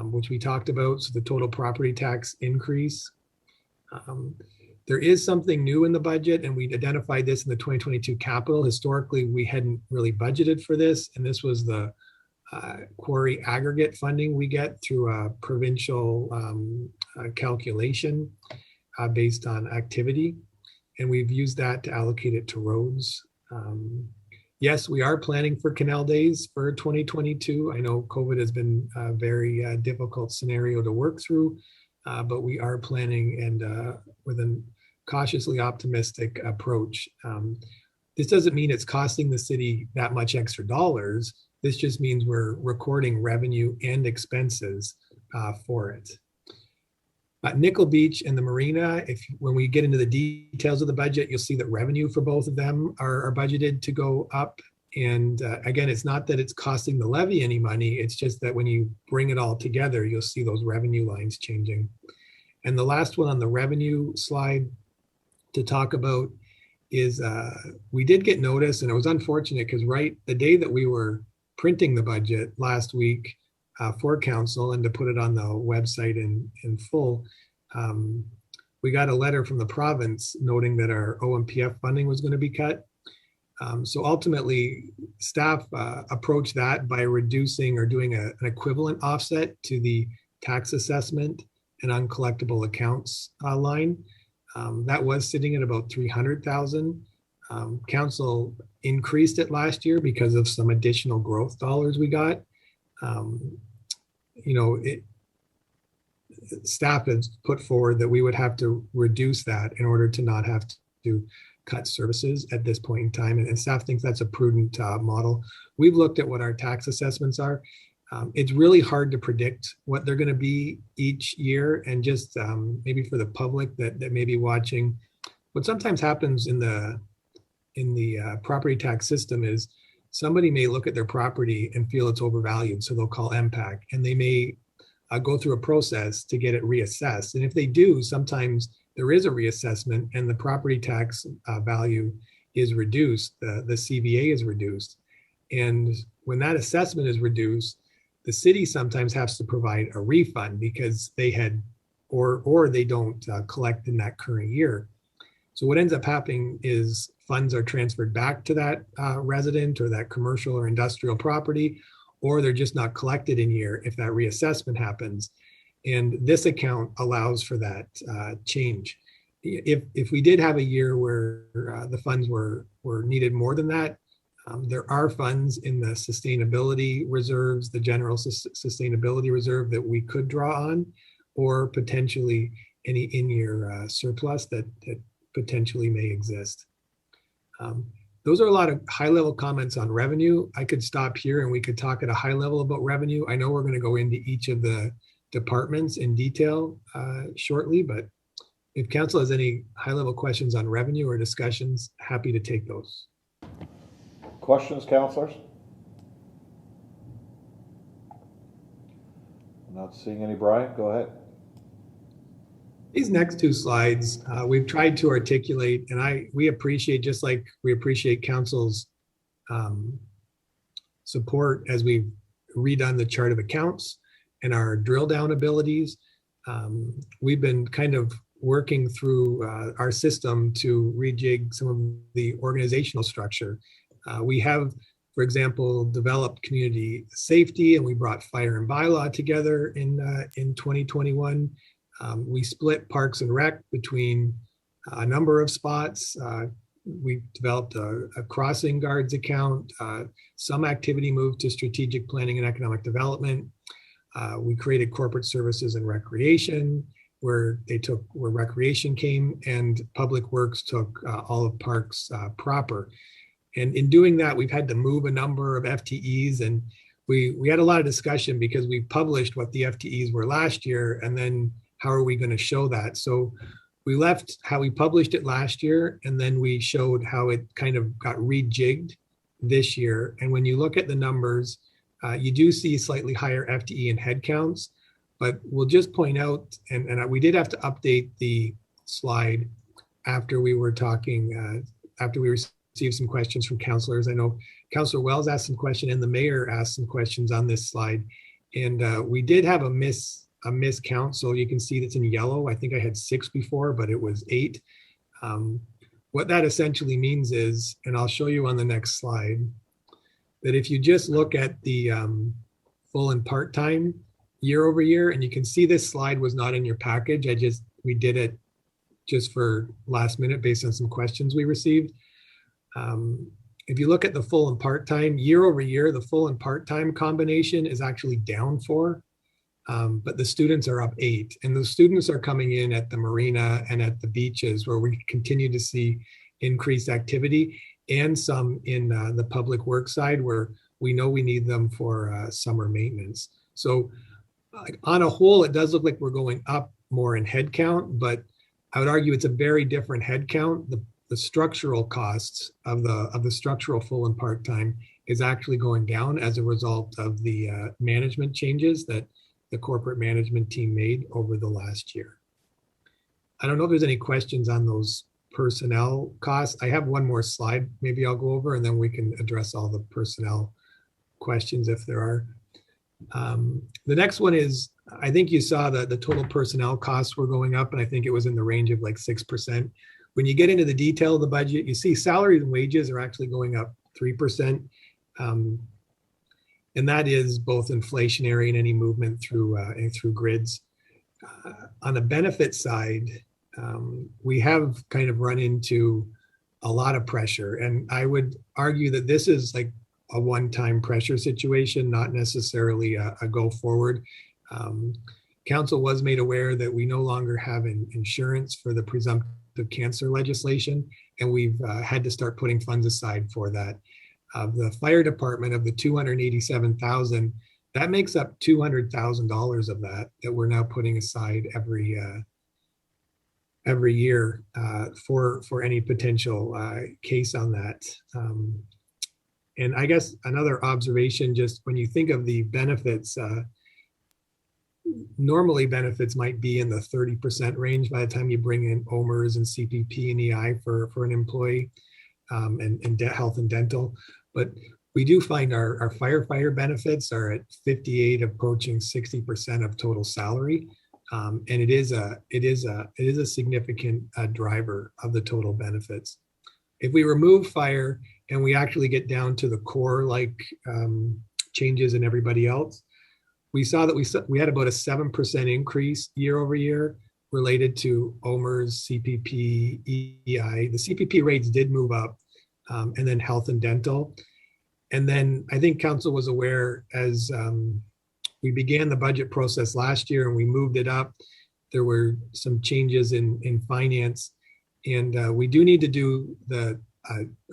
which we talked about. So the total property tax increase. There is something new in the budget, and we identified this in the 2022 capital. Historically, we hadn't really budgeted for this, and this was the quarry aggregate funding we get through a provincial calculation based on activity, and we've used that to allocate it to roads. Yes, we are planning for canal days for 2022. I know COVID has been a very difficult scenario to work through, but we are planning, and with a cautiously optimistic approach. This doesn't mean it's costing the city that much extra dollars. This just means we're recording revenue and expenses for it. Nickel Beach and the marina, when we get into the details of the budget, you'll see that revenue for both of them are budgeted to go up. And again, it's not that it's costing the levy any money. It's just that when you bring it all together, you'll see those revenue lines changing. And the last one on the revenue slide to talk about is we did get notice, and it was unfortunate because right the day that we were printing the budget last week for council and to put it on the website in full, we got a letter from the province noting that our OMPF funding was going to be cut. So ultimately, staff approached that by reducing or doing an equivalent offset to the tax assessment and uncollectible accounts line. That was sitting at about 300,000. Council increased it last year because of some additional growth dollars we got. Staff has put forward that we would have to reduce that in order to not have to cut services at this point in time. And staff thinks that's a prudent model. We've looked at what our tax assessments are. It's really hard to predict what they're going to be each year. And just maybe for the public that may be watching, what sometimes happens in the property tax system is somebody may look at their property and feel it's overvalued. So they'll call MPAC, and they may go through a process to get it reassessed. And if they do, sometimes there is a reassessment and the property tax value is reduced, the CVA is reduced. And when that assessment is reduced, the city sometimes has to provide a refund because they had, or they don't collect in that current year. So what ends up happening is funds are transferred back to that resident or that commercial or industrial property, or they're just not collected in year if that reassessment happens. And this account allows for that change. If we did have a year where the funds were needed more than that, there are funds in the sustainability reserves, the general sustainability reserve that we could draw on, or potentially any in-year surplus that potentially may exist. Those are a lot of high-level comments on revenue. I could stop here and we could talk at a high level about revenue. I know we're going to go into each of the departments in detail shortly, but if council has any high-level questions on revenue or discussions, happy to take those. Questions, councilors? I'm not seeing any. Brian, go ahead. These next two slides, we've tried to articulate, and we appreciate, just like we appreciate council's support as we've redone the chart of accounts and our drill down abilities. We've been kind of working through our system to rejig some of the organizational structure. We have, for example, developed community safety, and we brought fire and bylaw together in 2021. We split Parks and Rec between a number of spots. We developed a crossing guards account. Some activity moved to strategic planning and economic development. We created corporate services and recreation, where recreation came, and public works took all of parks proper. And in doing that, we've had to move a number of FTEs, and we had a lot of discussion because we published what the FTEs were last year, and then how are we going to show that? So we left how we published it last year, and then we showed how it kind of got rejigged this year. And when you look at the numbers, you do see slightly higher FTE and headcounts, but we'll just point out, and we did have to update the slide after we were talking, after we received some questions from councilors. I know Councilor Wells asked some question and the mayor asked some questions on this slide. And we did have a miscount. So you can see that's in yellow. I think I had 6 before, but it was 8. What that essentially means is, and I'll show you on the next slide, that if you just look at the full and part-time year over year, and you can see this slide was not in your package. We did it just for last minute based on some questions we received. If you look at the full and part-time year over year, the full and part-time combination is actually down 4, but the students are up 8, and the students are coming in at the marina and at the beaches, where we continue to see increased activity, and some in the public works side, where we know we need them for summer maintenance. So on a whole, it does look like we're going up more in headcount, but I would argue it's a very different headcount. The structural costs of the structural full and part-time is actually going down as a result of the management changes that the corporate management team made over the last year. I don't know if there's any questions on those personnel costs. I have one more slide maybe I'll go over, and then we can address all the personnel questions if there are. The next one is, I think you saw that the total personnel costs were going up, and I think it was in the range of like 6%. When you get into the detail of the budget, you see salaries and wages are actually going up 3%. And that is both inflationary and any movement through grids. On the benefit side, we have kind of run into a lot of pressure. And I would argue that this is like a one-time pressure situation, not necessarily a go forward. Council was made aware that we no longer have insurance for the presumptive cancer legislation, and we've had to start putting funds aside for that. The fire department, of the $287,000, that makes up $200,000 of that we're now putting aside every year for any potential case on that. And I guess another observation, just when you think of the benefits, normally benefits might be in the 30% range by the time you bring in OMERS and CPP and EI for an employee. health and dental. But we do find our firefighter benefits are at 58, approaching 60% of total salary. And it is a significant driver of the total benefits. If we remove fire and we actually get down to the core changes in everybody else, we saw that we had about a 7% increase year over year related to OMERS, CPP, EI. The CPP rates did move up, and then health and dental. And then I think council was aware as we began the budget process last year and we moved it up, there were some changes in finance. And we do need to do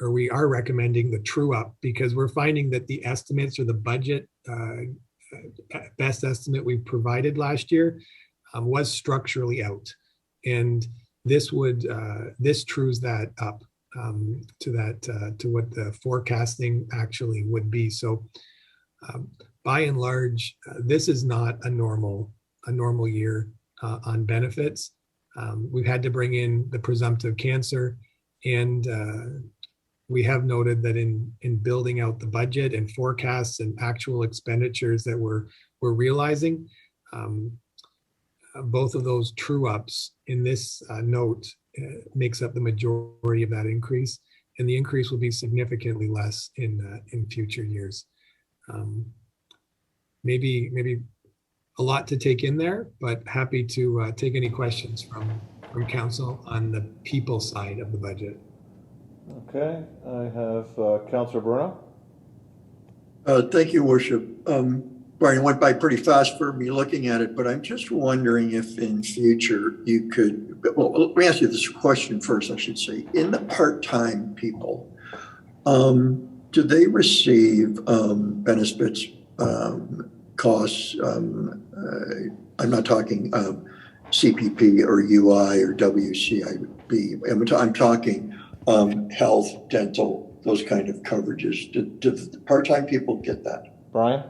or we are recommending the true up, because we're finding that the estimates or the budget best estimate we provided last year was structurally out. And this trues that up to what the forecasting actually would be. So by and large, this is not a normal year on benefits. We've had to bring in the presumptive cancer, and we have noted that in building out the budget and forecasts and actual expenditures that we're realizing, both of those true ups in this note makes up the majority of that increase, and the increase will be significantly less in future years. Maybe a lot to take in there, but happy to take any questions from council on the people side of the budget. Okay, I have Councillor Bruno. Thank you, Worship. Brian, it went by pretty fast for me looking at it, but I'm just wondering if in future you could, well, let me ask you this question first, I should say. In the part-time people, do they receive benefits, costs? I'm not talking CPP or UI or WCIB. I'm talking health, dental, those kind of coverages. Do the part-time people get that? Brian?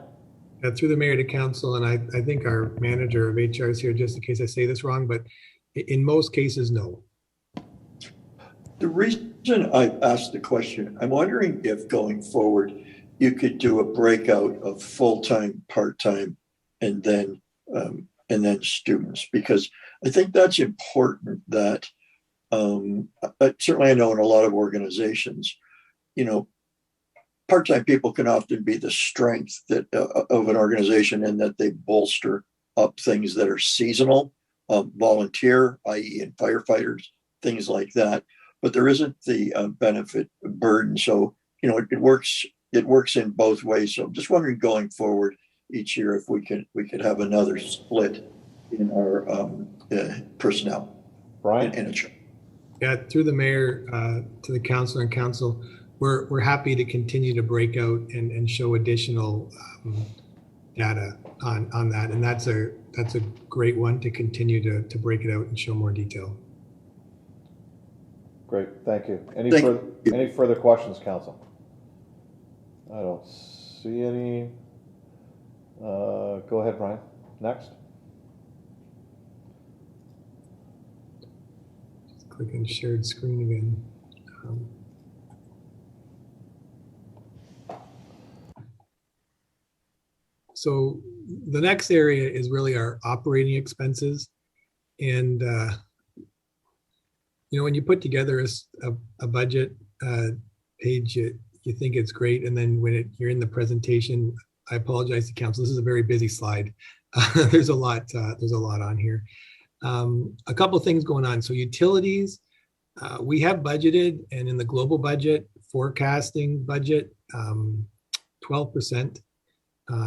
Through the mayor to council, and I think our manager of HR is here just in case I say this wrong, but in most cases, no. The reason I asked the question, I'm wondering if going forward, you could do a breakout of full-time, part-time, and then students, because I think that's important. That certainly I know in a lot of organizations, part-time people can often be the strength that of an organization, in that they bolster up things that are seasonal, volunteer, i.e. in firefighters, things like that. But there isn't the benefit burden. So, it works in both ways. So I'm just wondering going forward each year if we could have another split in our personnel. Brian? Yeah, through the mayor to the council and council, we're happy to continue to break out and show additional data on that, and that's a great one to continue to break it out and show more detail. Great, thank you. Any further questions, council? I don't see any. Go ahead, Brian. Next. Just click on shared screen again. So the next area is really our operating expenses. And, when you put together a budget page, you think it's great. And then when you're in the presentation, I apologize to council, this is a very busy slide. There's a lot on here. A couple of things going on. So utilities, we have budgeted, and in the global budget, forecasting budget, 12%.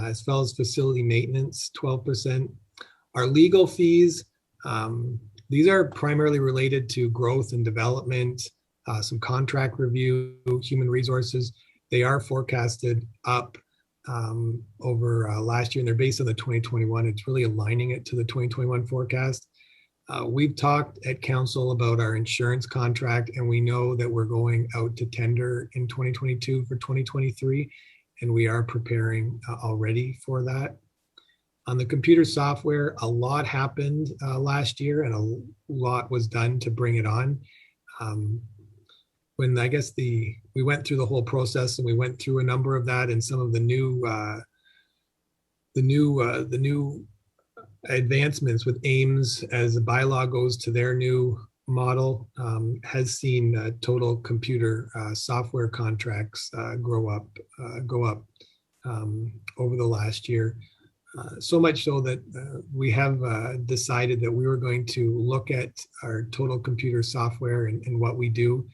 As well as facility maintenance, 12%. Our legal fees, these are primarily related to growth and development, some contract review, human resources. They are forecasted up over last year, and they're based on the 2021. It's really aligning it to the 2021 forecast. We've talked at council about our insurance contract, and we know that we're going out to tender in 2022 for 2023. And we are preparing already for that. On the computer software, a lot happened last year, and a lot was done to bring it on. when I guess we went through the whole process and we went through a number of that and some of the new advancements with Ames as the bylaw goes to their new model, has seen total computer software contracts go up over the last year. So much so that we have decided that we were going to look at our total computer software and what we do,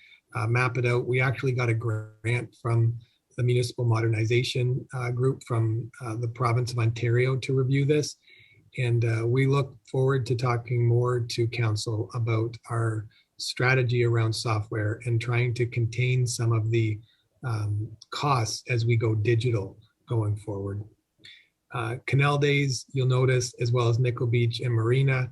map it out. We actually got a grant from the Municipal Modernization Group from the province of Ontario to review this. And we look forward to talking more to council about our strategy around software and trying to contain some of the costs as we go digital going forward. Canal Days, you'll notice, as well as Nickel Beach and Marina,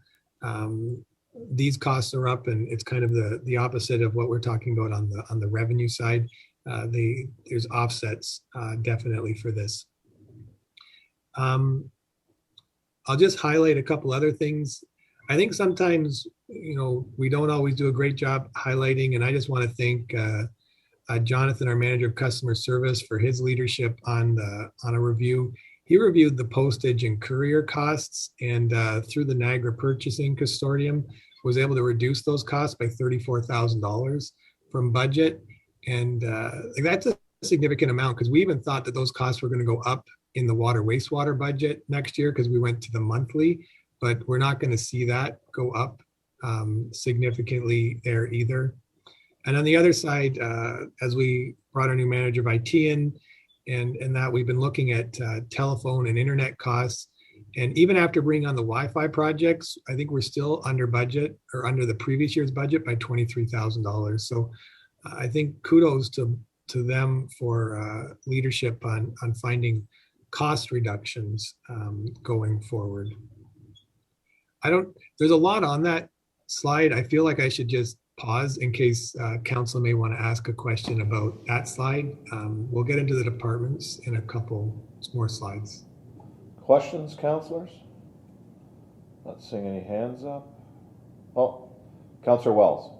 these costs are up, and it's kind of the opposite of what we're talking about on the revenue side. There's offsets definitely for this. I'll just highlight a couple other things. I think sometimes, we don't always do a great job highlighting, and I just want to thank Jonathan, our manager of customer service, for his leadership on a review. He reviewed the postage and courier costs, and through the Niagara Purchasing Consortium was able to reduce those costs by $34,000 from budget. And that's a significant amount, because we even thought that those costs were going to go up in the water wastewater budget next year because we went to the monthly, but we're not going to see that go up significantly there either. And on the other side, as we brought our new manager of IT in, and that we've been looking at telephone and internet costs. And even after bringing on the Wi-Fi projects, I think we're still under budget, or under the previous year's budget, by $23,000. So I think kudos to them for leadership on finding cost reductions going forward. There's a lot on that slide. I feel like I should just pause in case council may want to ask a question about that slide. We'll get into the departments in a couple more slides. Questions, councillors? Not seeing any hands up. Oh, Councillor Wells.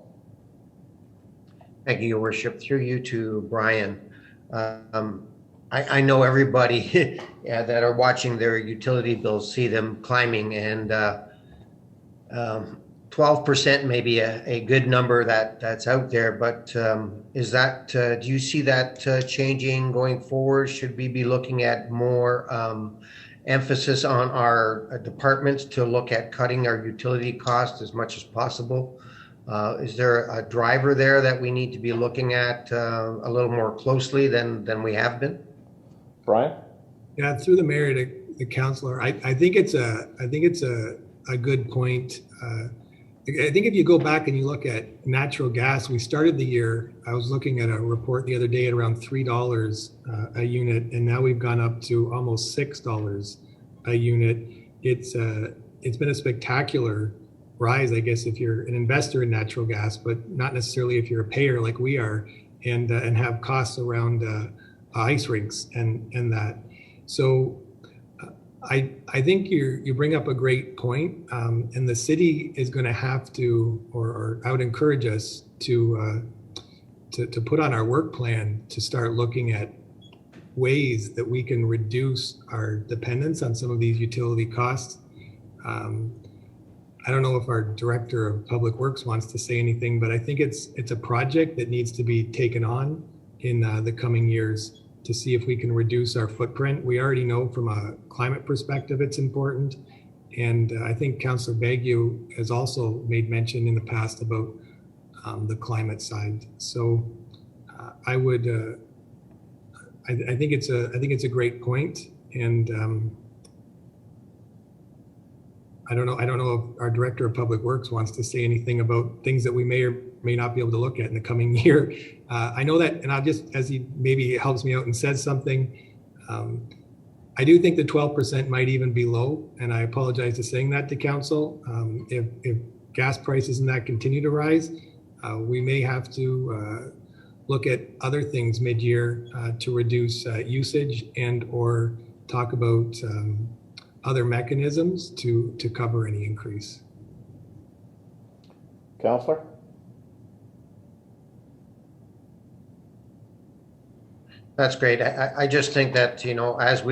Thank you, Your Worship. Through you to Brian. I know everybody that are watching their utility bills see them climbing, and 12% may be a good number that's out there, but is that, do you see that changing going forward? Should we be looking at more emphasis on our departments to look at cutting our utility costs as much as possible? Is there a driver there that we need to be looking at a little more closely than we have been? Brian? Yeah, through the mayor to the councillor, I think it's a good point. I think if you go back and you look at natural gas, we started the year, I was looking at a report the other day at around $3 a unit, and now we've gone up to almost $6 a unit. It's been a spectacular rise, I guess, if you're an investor in natural gas, but not necessarily if you're a payer like we are, and have costs around ice rinks and that. So I think you bring up a great point, and the city is going to have to, or I would encourage us to put on our work plan to start looking at ways that we can reduce our dependence on some of these utility costs. I don't know if our director of public works wants to say anything, but I think it's a project that needs to be taken on in the coming years to see if we can reduce our footprint. We already know from a climate perspective it's important. And I think Councillor Bagu has also made mention in the past about the climate side. So I think it's a great point. And I don't know if our director of public works wants to say anything about things that we may or may not be able to look at in the coming year. I know that, and I'll just, as he maybe helps me out and says something, I do think the 12% might even be low, and I apologize for saying that to council. If gas prices and that continue to rise, we may have to look at other things mid-year to reduce usage and or talk about other mechanisms to cover any increase. Councillor? That's great. I just think that, as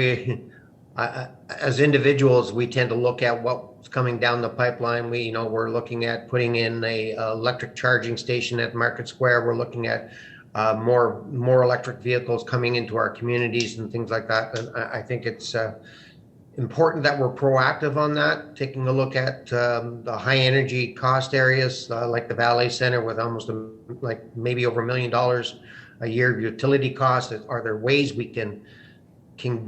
as individuals, we tend to look at what's coming down the pipeline. We're looking at putting in a electric charging station at Market Square. We're looking at more electric vehicles coming into our communities and things like that. And I think it's important that we're proactive on that, taking a look at the high energy cost areas like the Valley Center with almost like maybe over $1 million a year of utility costs. Are there ways we can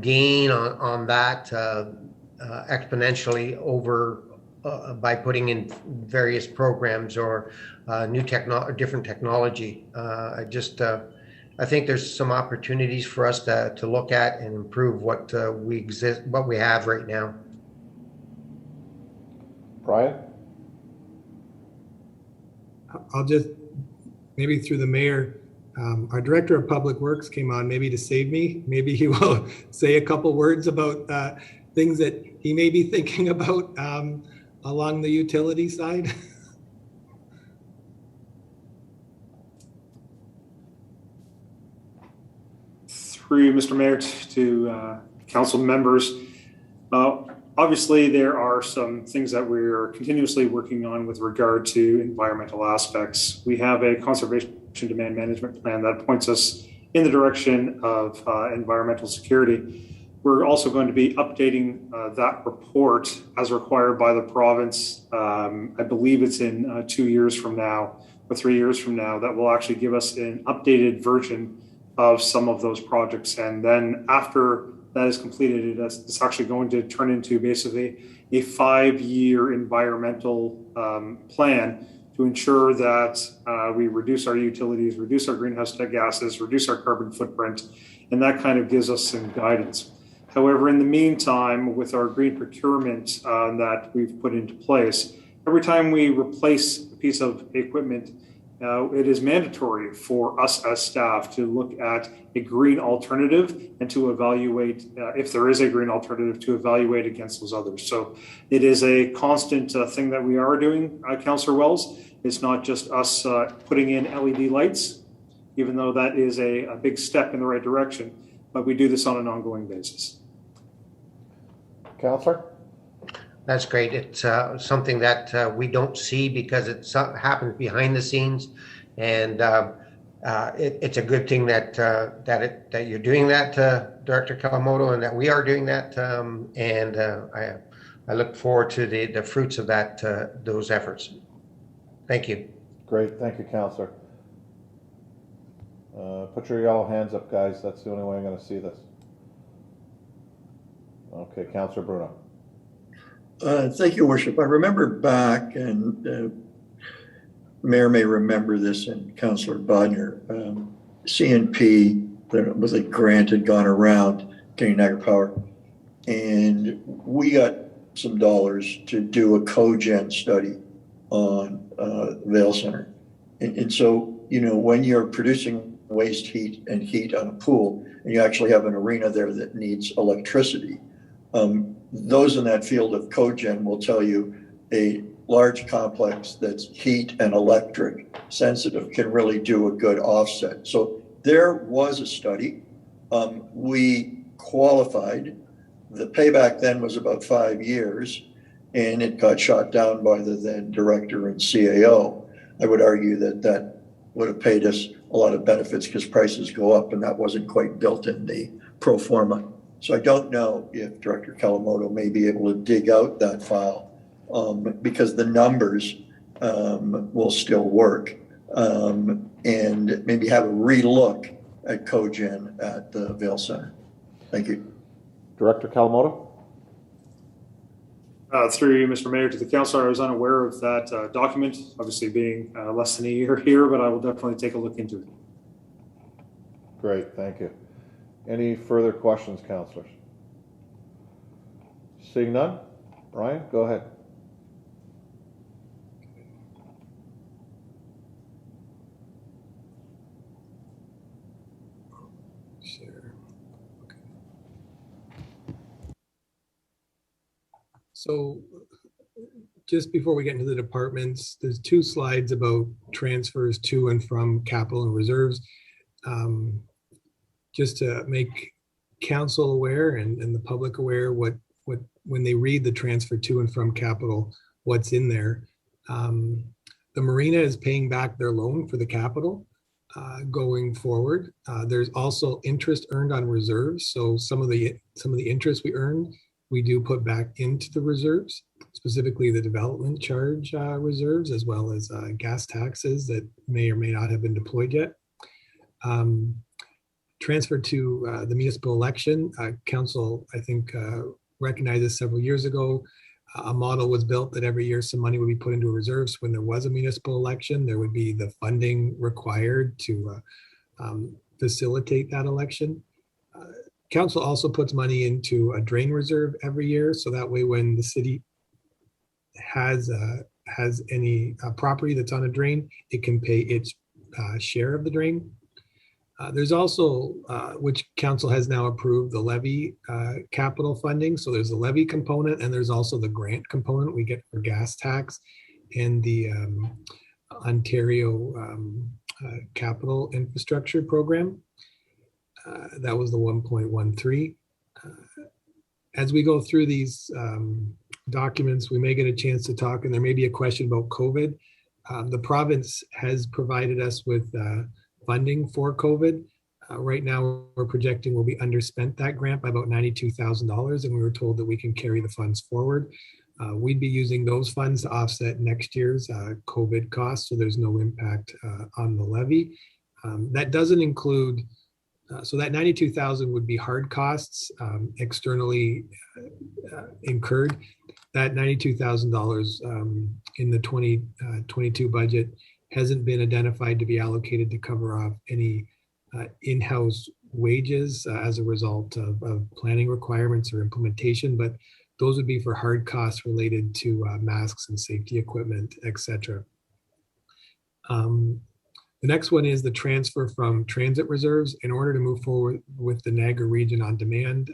gain on that exponentially over by putting in various programs or different technology? I think there's some opportunities for us to look at and improve what we have right now. Brian? I'll just, maybe through the mayor, our Director of Public Works came on maybe to save me. Maybe he will say a couple words about things that he may be thinking about along the utility side. Through Mr. Mayor to council members, obviously there are some things that we're continuously working on with regard to environmental aspects. We have a conservation demand management plan that points us in the direction of environmental security. We're also going to be updating that report as required by the province. I believe it's in 2 years from now or 3 years from now, that will actually give us an updated version of some of those projects. And then after that is completed, it's actually going to turn into basically a 5-year environmental plan to ensure that we reduce our utilities, reduce our greenhouse gases, reduce our carbon footprint, and that kind of gives us some guidance. However, in the meantime, with our green procurement that we've put into place, every time we replace a piece of equipment, it is mandatory for us as staff to look at a green alternative and to evaluate, if there is a green alternative, to evaluate against those others. So it is a constant thing that we are doing, Councillor Wells. It's not just us putting in LED lights, even though that is a big step in the right direction, but we do this on an ongoing basis. Councillor? That's great. It's something that we don't see because it happens behind the scenes, and it's a good thing that you're doing that, Director Kawamoto, and that we are doing that. I look forward to the fruits of those efforts. Thank you. Great, thank you, Councillor. Put your yellow hands up, guys. That's the only way I'm going to see this. Okay, Councillor Bruno. Thank you, Worship. I remember back, and Mayor may remember this, and Councillor Bodner, CNP, there was a grant had gone around getting Niagara Power, and we got some dollars to do a cogen study on Vale Center. And so, when you're producing waste heat and heat on a pool, and you actually have an arena there that needs electricity, those in that field of cogen will tell you a large complex that's heat and electric sensitive can really do a good offset. So there was a study. We qualified. The payback then was about 5 years, and it got shot down by the then director and CAO. I would argue that would have paid us a lot of benefits because prices go up, and that wasn't quite built in the pro forma. So I don't know if Director Kawamoto may be able to dig out that file because the numbers will still work, and maybe have a relook at cogen at the Vale Center. Thank you. Director Kawamoto? Through you, Mr. Mayor, to the councillor, I was unaware of that document, obviously being less than a year here, but I will definitely take a look into it. Great, thank you. Any further questions, councillors? Seeing none? Brian, go ahead. Share. Okay. So just before we get into the departments, there's 2 slides about transfers to and from capital and reserves. just to make council aware and the public aware what when they read the transfer to and from capital, what's in there. The marina is paying back their loan for the capital going forward. There's also interest earned on reserves. So some of the interest we earned, we do put back into the reserves, specifically the development charge reserves, as well as gas taxes that may or may not have been deployed yet. Transfer to the municipal election. Council, I think, recognized this several years ago. A model was built that every year some money would be put into reserves. When there was a municipal election, there would be the funding required to facilitate that election. Council also puts money into a drain reserve every year, so that way when the city has any property that's on a drain, it can pay its share of the drain. There's also, which council has now approved, the levy capital funding. So there's the levy component and there's also the grant component we get for gas tax and the Ontario capital infrastructure program. That was the 1.13. As we go through these documents, we may get a chance to talk, and there may be a question about COVID. The province has provided us with funding for COVID. Right now, we're projecting we'll be underspent that grant by about $92,000, and we were told that we can carry the funds forward. We'd be using those funds to offset next year's COVID costs, so there's no impact on the levy. That doesn't include, so that $92,000 would be hard costs externally incurred. That $92,000 in the 2022 budget hasn't been identified to be allocated to cover off any in-house wages as a result of planning requirements or implementation, but those would be for hard costs related to masks and safety equipment, etc. The next one is the transfer from transit reserves. In order to move forward with the Niagara region on demand,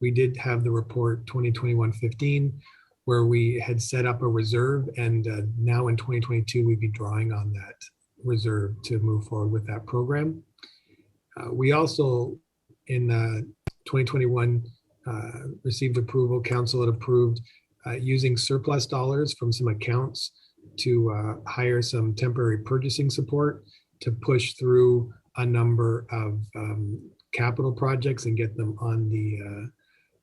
we did have the report 2021-15, where we had set up a reserve, and now in 2022, we'd be drawing on that reserve to move forward with that program. We also, in 2021, received approval, council had approved using surplus dollars from some accounts to hire some temporary purchasing support to push through a number of capital projects and get them on the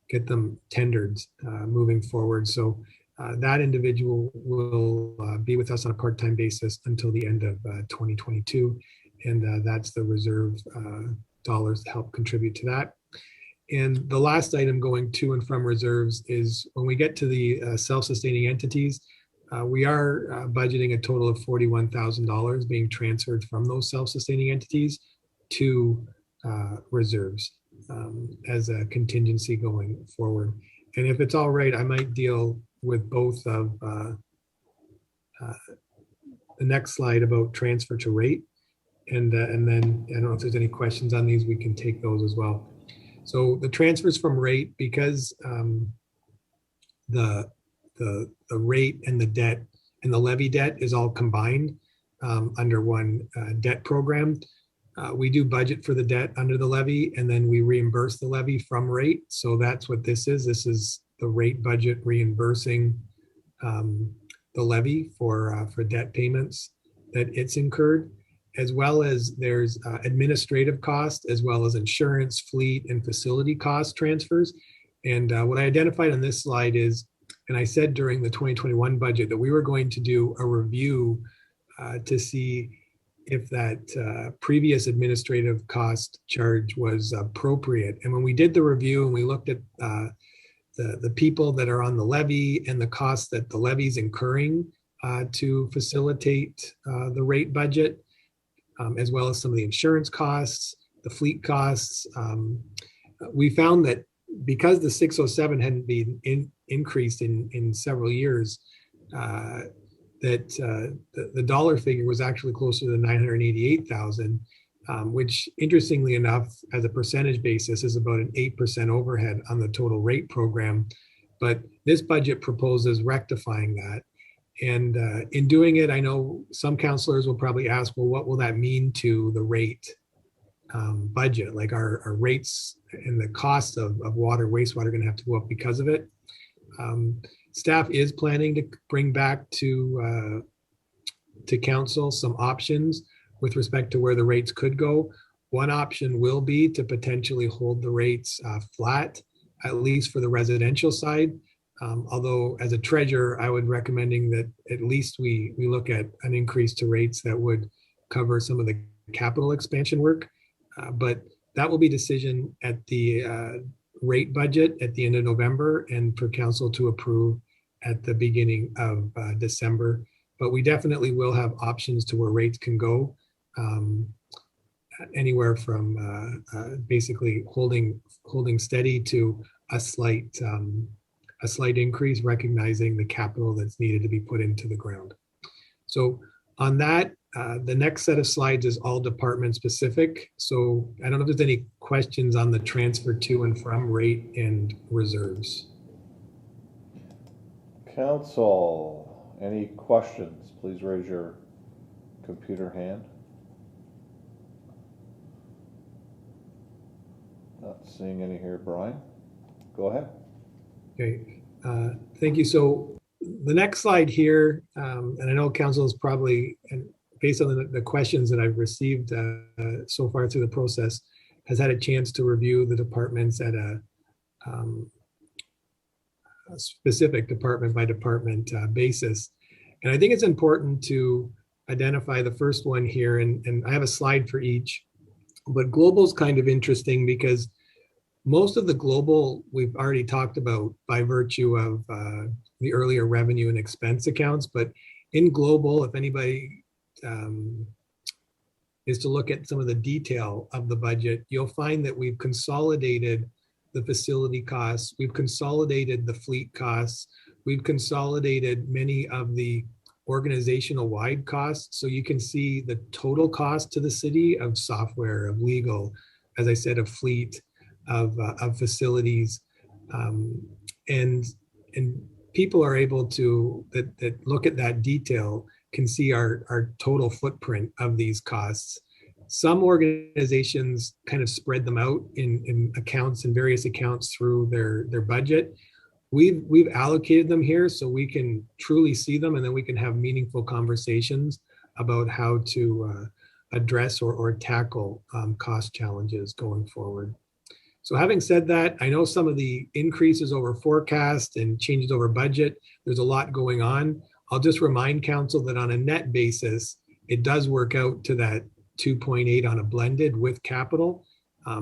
get them tendered moving forward. So that individual will be with us on a part-time basis until the end of 2022. And that's the reserve dollars to help contribute to that. And the last item going to and from reserves is when we get to the self-sustaining entities, we are budgeting a total of $41,000 being transferred from those self-sustaining entities to reserves as a contingency going forward. And if it's all right, I might deal with both of the next slide about transfer to rate. And then I don't know if there's any questions on these, we can take those as well. So the transfers from rate, because the rate and the debt and the levy debt is all combined under one debt program. We do budget for the debt under the levy, and then we reimburse the levy from rate. So that's what this is. This is the rate budget reimbursing the levy for debt payments that it's incurred, as well as there's administrative costs, as well as insurance, fleet, and facility cost transfers. And what I identified on this slide is, and I said during the 2021 budget that we were going to do a review to see if that previous administrative cost charge was appropriate. And when we did the review and we looked at the people that are on the levy and the costs that the levy is incurring to facilitate the rate budget, as well as some of the insurance costs, the fleet costs, we found that because the 607 hadn't been increased in several years, that the dollar figure was actually closer to 988,000, which interestingly enough, as a percentage basis, is about an 8% overhead on the total rate program. But this budget proposes rectifying that. And in doing it, I know some councillors will probably ask, well, what will that mean to the rate budget, like our rates and the cost of water, wastewater are going to have to go up because of it. Staff is planning to bring back to council some options with respect to where the rates could go. One option will be to potentially hold the rates flat, at least for the residential side. Although as a treasurer, I would recommending that at least we look at an increase to rates that would cover some of the capital expansion work. But that will be decision at the rate budget at the end of November and for council to approve at the beginning of December. But we definitely will have options to where rates can go anywhere from basically holding steady to a slight increase, recognizing the capital that's needed to be put into the ground. So on that, the next set of slides is all department specific. So I don't know if there's any questions on the transfer to and from rate and reserves. Council, any questions? Please raise your computer hand. Not seeing any here, Brian. Go ahead. Okay, thank you. So the next slide here, and I know council is probably, and based on the questions that I've received so far through the process, has had a chance to review the departments at a specific department by department basis. And I think it's important to identify the first one here, and I have a slide for each, but global is kind of interesting because most of the global we've already talked about by virtue of the earlier revenue and expense accounts. But in global, if anybody is to look at some of the detail of the budget, you'll find that we've consolidated the facility costs, we've consolidated the fleet costs, we've consolidated many of the organizational wide costs. So you can see the total cost to the city of software, of legal, as I said, of fleet, of facilities, and people are able to that look at that detail can see our total footprint of these costs. Some organizations kind of spread them out in accounts and various accounts through their budget. We've allocated them here so we can truly see them, and then we can have meaningful conversations about how to address or tackle cost challenges going forward. So having said that, I know some of the increases over forecast and changes over budget, there's a lot going on. I'll just remind council that on a net basis, it does work out to that 2.8 on a blended with capital.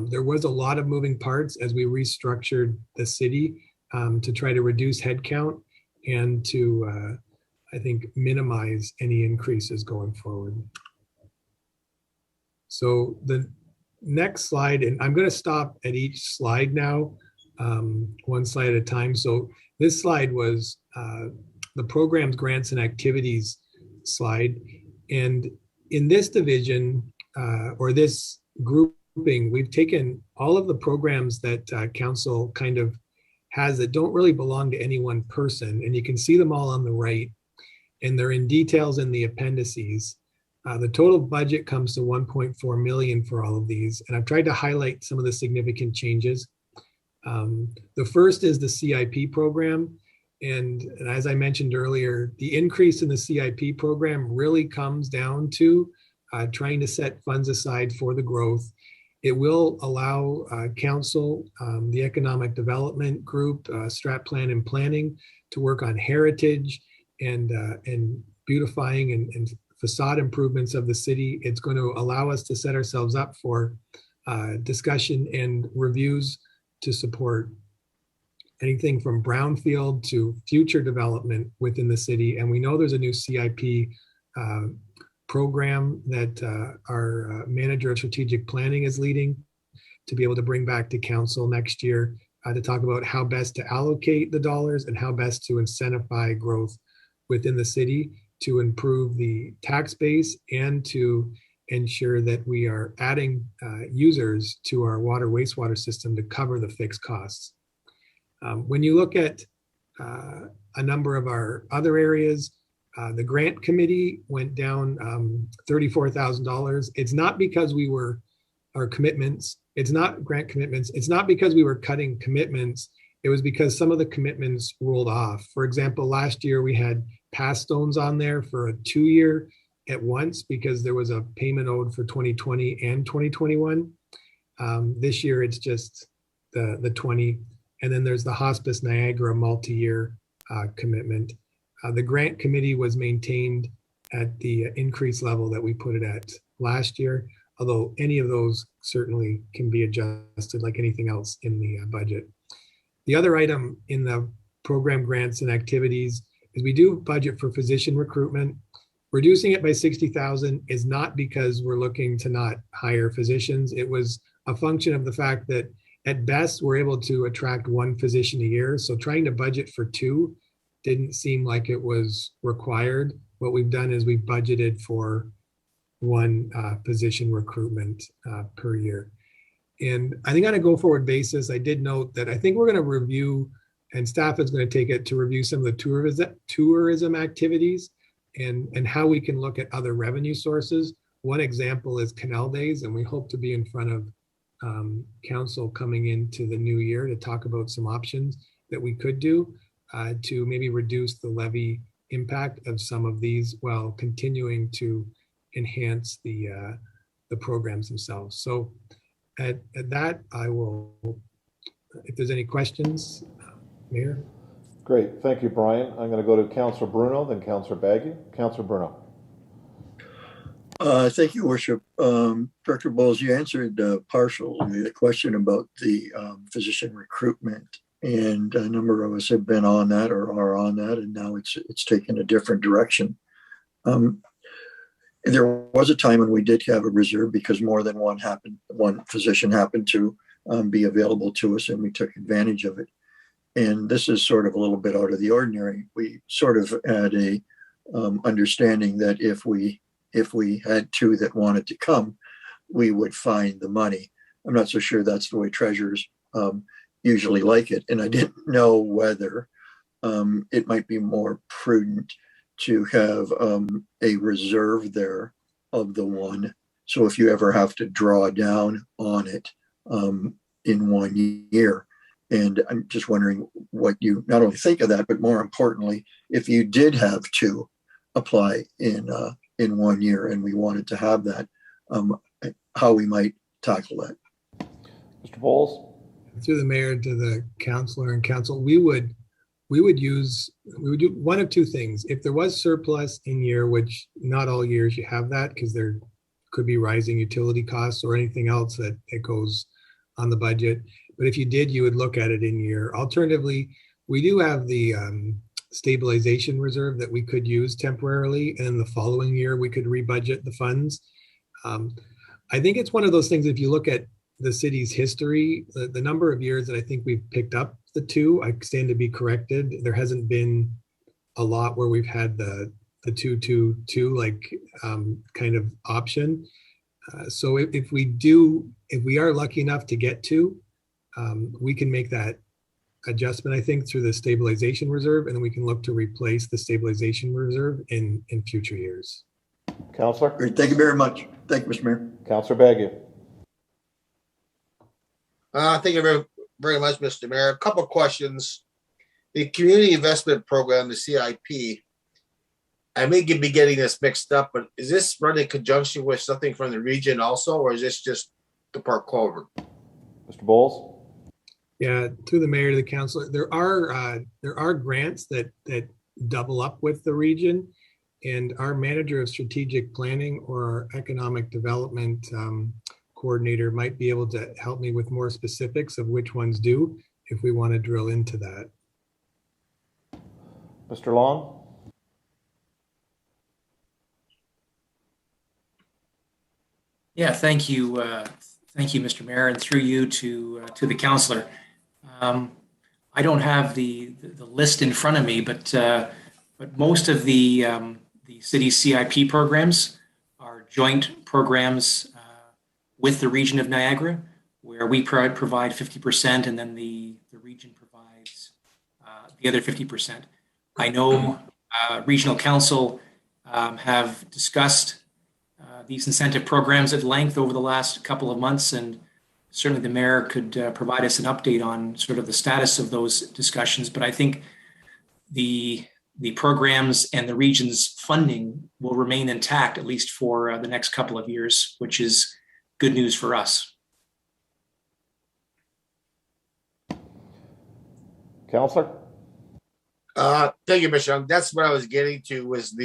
There was a lot of moving parts as we restructured the city to try to reduce headcount and to, I think, minimize any increases going forward. So the next slide, and I'm going to stop at each slide now, one slide at a time. So this slide was the programs, grants, and activities slide. And in this division, or this grouping, we've taken all of the programs that council kind of has that don't really belong to any one person. And you can see them all on the right, and they're in details in the appendices. The total budget comes to 1.4 million for all of these. And I've tried to highlight some of the significant changes. The first is the CIP program. And as I mentioned earlier, the increase in the CIP program really comes down to trying to set funds aside for the growth. It will allow council, the economic development group, strat plan and planning to work on heritage and beautifying and facade improvements of the city. It's going to allow us to set ourselves up for discussion and reviews to support anything from brownfield to future development within the city. And we know there's a new CIP program that our manager of strategic planning is leading to be able to bring back to council next year to talk about how best to allocate the dollars and how best to incentivize growth within the city to improve the tax base and to ensure that we are adding users to our water wastewater system to cover the fixed costs. When you look at a number of our other areas, the grant committee went down $34,000. It's not because we were our commitments. It's not grant commitments. It's not because we were cutting commitments. It was because some of the commitments rolled off. For example, last year we had pass stones on there for a 2-year at once because there was a payment owed for 2020 and 2021. This year it's just the 20. And then there's the Hospice Niagara multi-year commitment. The grant committee was maintained at the increased level that we put it at last year, although any of those certainly can be adjusted like anything else in the budget. The other item in the program grants and activities is we do budget for physician recruitment. Reducing it by 60,000 is not because we're looking to not hire physicians. It was a function of the fact that at best we're able to attract 1 physician a year. So trying to budget for 2 didn't seem like it was required. What we've done is we've budgeted for 1 physician recruitment per year. And I think on a go-forward basis, I did note that I think we're going to review, and staff is going to take it to review some of the tourism activities and how we can look at other revenue sources. One example is Canal Days, and we hope to be in front of council coming into the new year to talk about some options that we could do to maybe reduce the levy impact of some of these while continuing to enhance the programs themselves. So at that, I will, if there's any questions, Mayor. Great, thank you, Brian. I'm going to go to Councillor Bruno, then Councillor Baggy. Councillor Bruno. Thank you, Worship. Director Bowles, you answered partially the question about the physician recruitment, and a number of us have been on that or are on that, and now it's taken a different direction. There was a time when we did have a reserve because more than one physician happened to be available to us, and we took advantage of it. And this is sort of a little bit out of the ordinary. We sort of had a understanding that if we had 2 that wanted to come, we would find the money. I'm not so sure that's the way treasurers usually like it. And I didn't know whether it might be more prudent to have a reserve there of the 1. So if you ever have to draw down on it in 1 year. And I'm just wondering what you not only think of that, but more importantly, if you did have 2 apply in 1 year and we wanted to have that, how we might tackle that. Mr. Bowles? Through the mayor to the councillor and council, we would do 1 of 2 things. If there was surplus in year, which not all years you have that because there could be rising utility costs or anything else that goes on the budget. But if you did, you would look at it in year. Alternatively, we do have the stabilization reserve that we could use temporarily, and the following year we could rebudget the funds. I think it's one of those things, if you look at the city's history, the number of years that I think we've picked up the 2, I stand to be corrected. There hasn't been a lot where we've had the 2-2-2 like kind of option. So if we are lucky enough to get 2, we can make that adjustment, I think, through the stabilization reserve, and then we can look to replace the stabilization reserve in future years. Councillor? Great. Thank you very much. Thank you, Mr. Mayor. Councillor Baggy. Thank you very, very much, Mr. Mayor. A couple of questions. The Community Investment Program, the CIP, I may be getting this mixed up, but is this run in conjunction with something from the region also, or is this just the Park Colborne? Mr. Bowles? Yeah, through the mayor to the council, there are grants that double up with the region, and our manager of strategic planning or our economic development coordinator might be able to help me with more specifics of which ones do, if we want to drill into that. Mr. Long? Yeah, thank you, Mr. Mayor, and through you to the councillor. I don't have the list in front of me, but most of the city's CIP programs are joint programs with the region of Niagara, where we provide 50% and then the region provides the other 50%. I know regional council have discussed these incentive programs at length over the last couple of months, and certainly the mayor could provide us an update on sort of the status of those discussions. But I think the programs and the region's funding will remain intact, at least for the next couple of years, which is good news for us. Counselor? Thank you, Mr. Young. That's what I was getting to was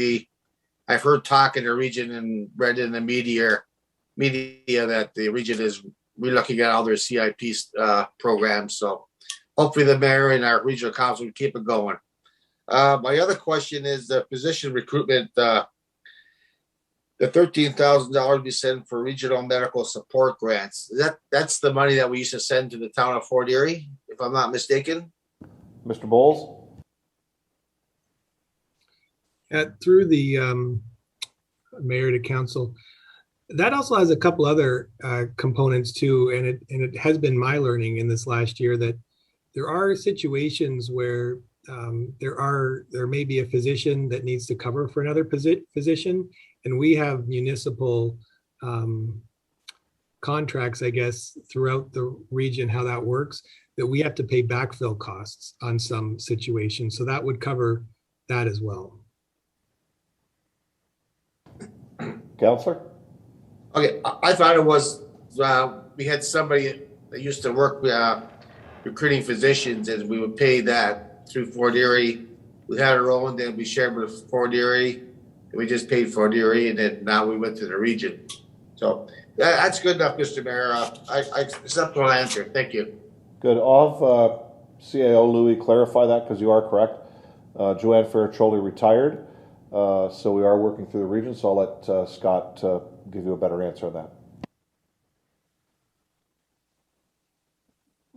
I've heard talk in the region and read in the media that the region is relooking at all their CIP programs. So hopefully the mayor and our regional council will keep it going. My other question is the position recruitment, the $13,000 we send for regional medical support grants. That's the money that we used to send to the town of Fort Erie, if I'm not mistaken. Mr. Bowles? Through the mayor to council, that also has a couple other components too, and it has been my learning in this last year that there are situations where there may be a physician that needs to cover for another physician, and we have municipal contracts, I guess, throughout the region, how that works, that we have to pay backfill costs on some situations. So that would cover that as well. Counselor? Okay, I thought it was, we had somebody that used to work recruiting physicians, and we would pay that through Fort Erie. We had our own, then we shared with Fort Erie, and we just paid Fort Erie, and then now we went to the region. So that's good enough, Mr. Mayor. I accept my answer. Thank you. Good. I'll have CAO Louis clarify that, because you are correct. Joanne Faircholi retired, so we are working through the region, so I'll let Scott give you a better answer on that.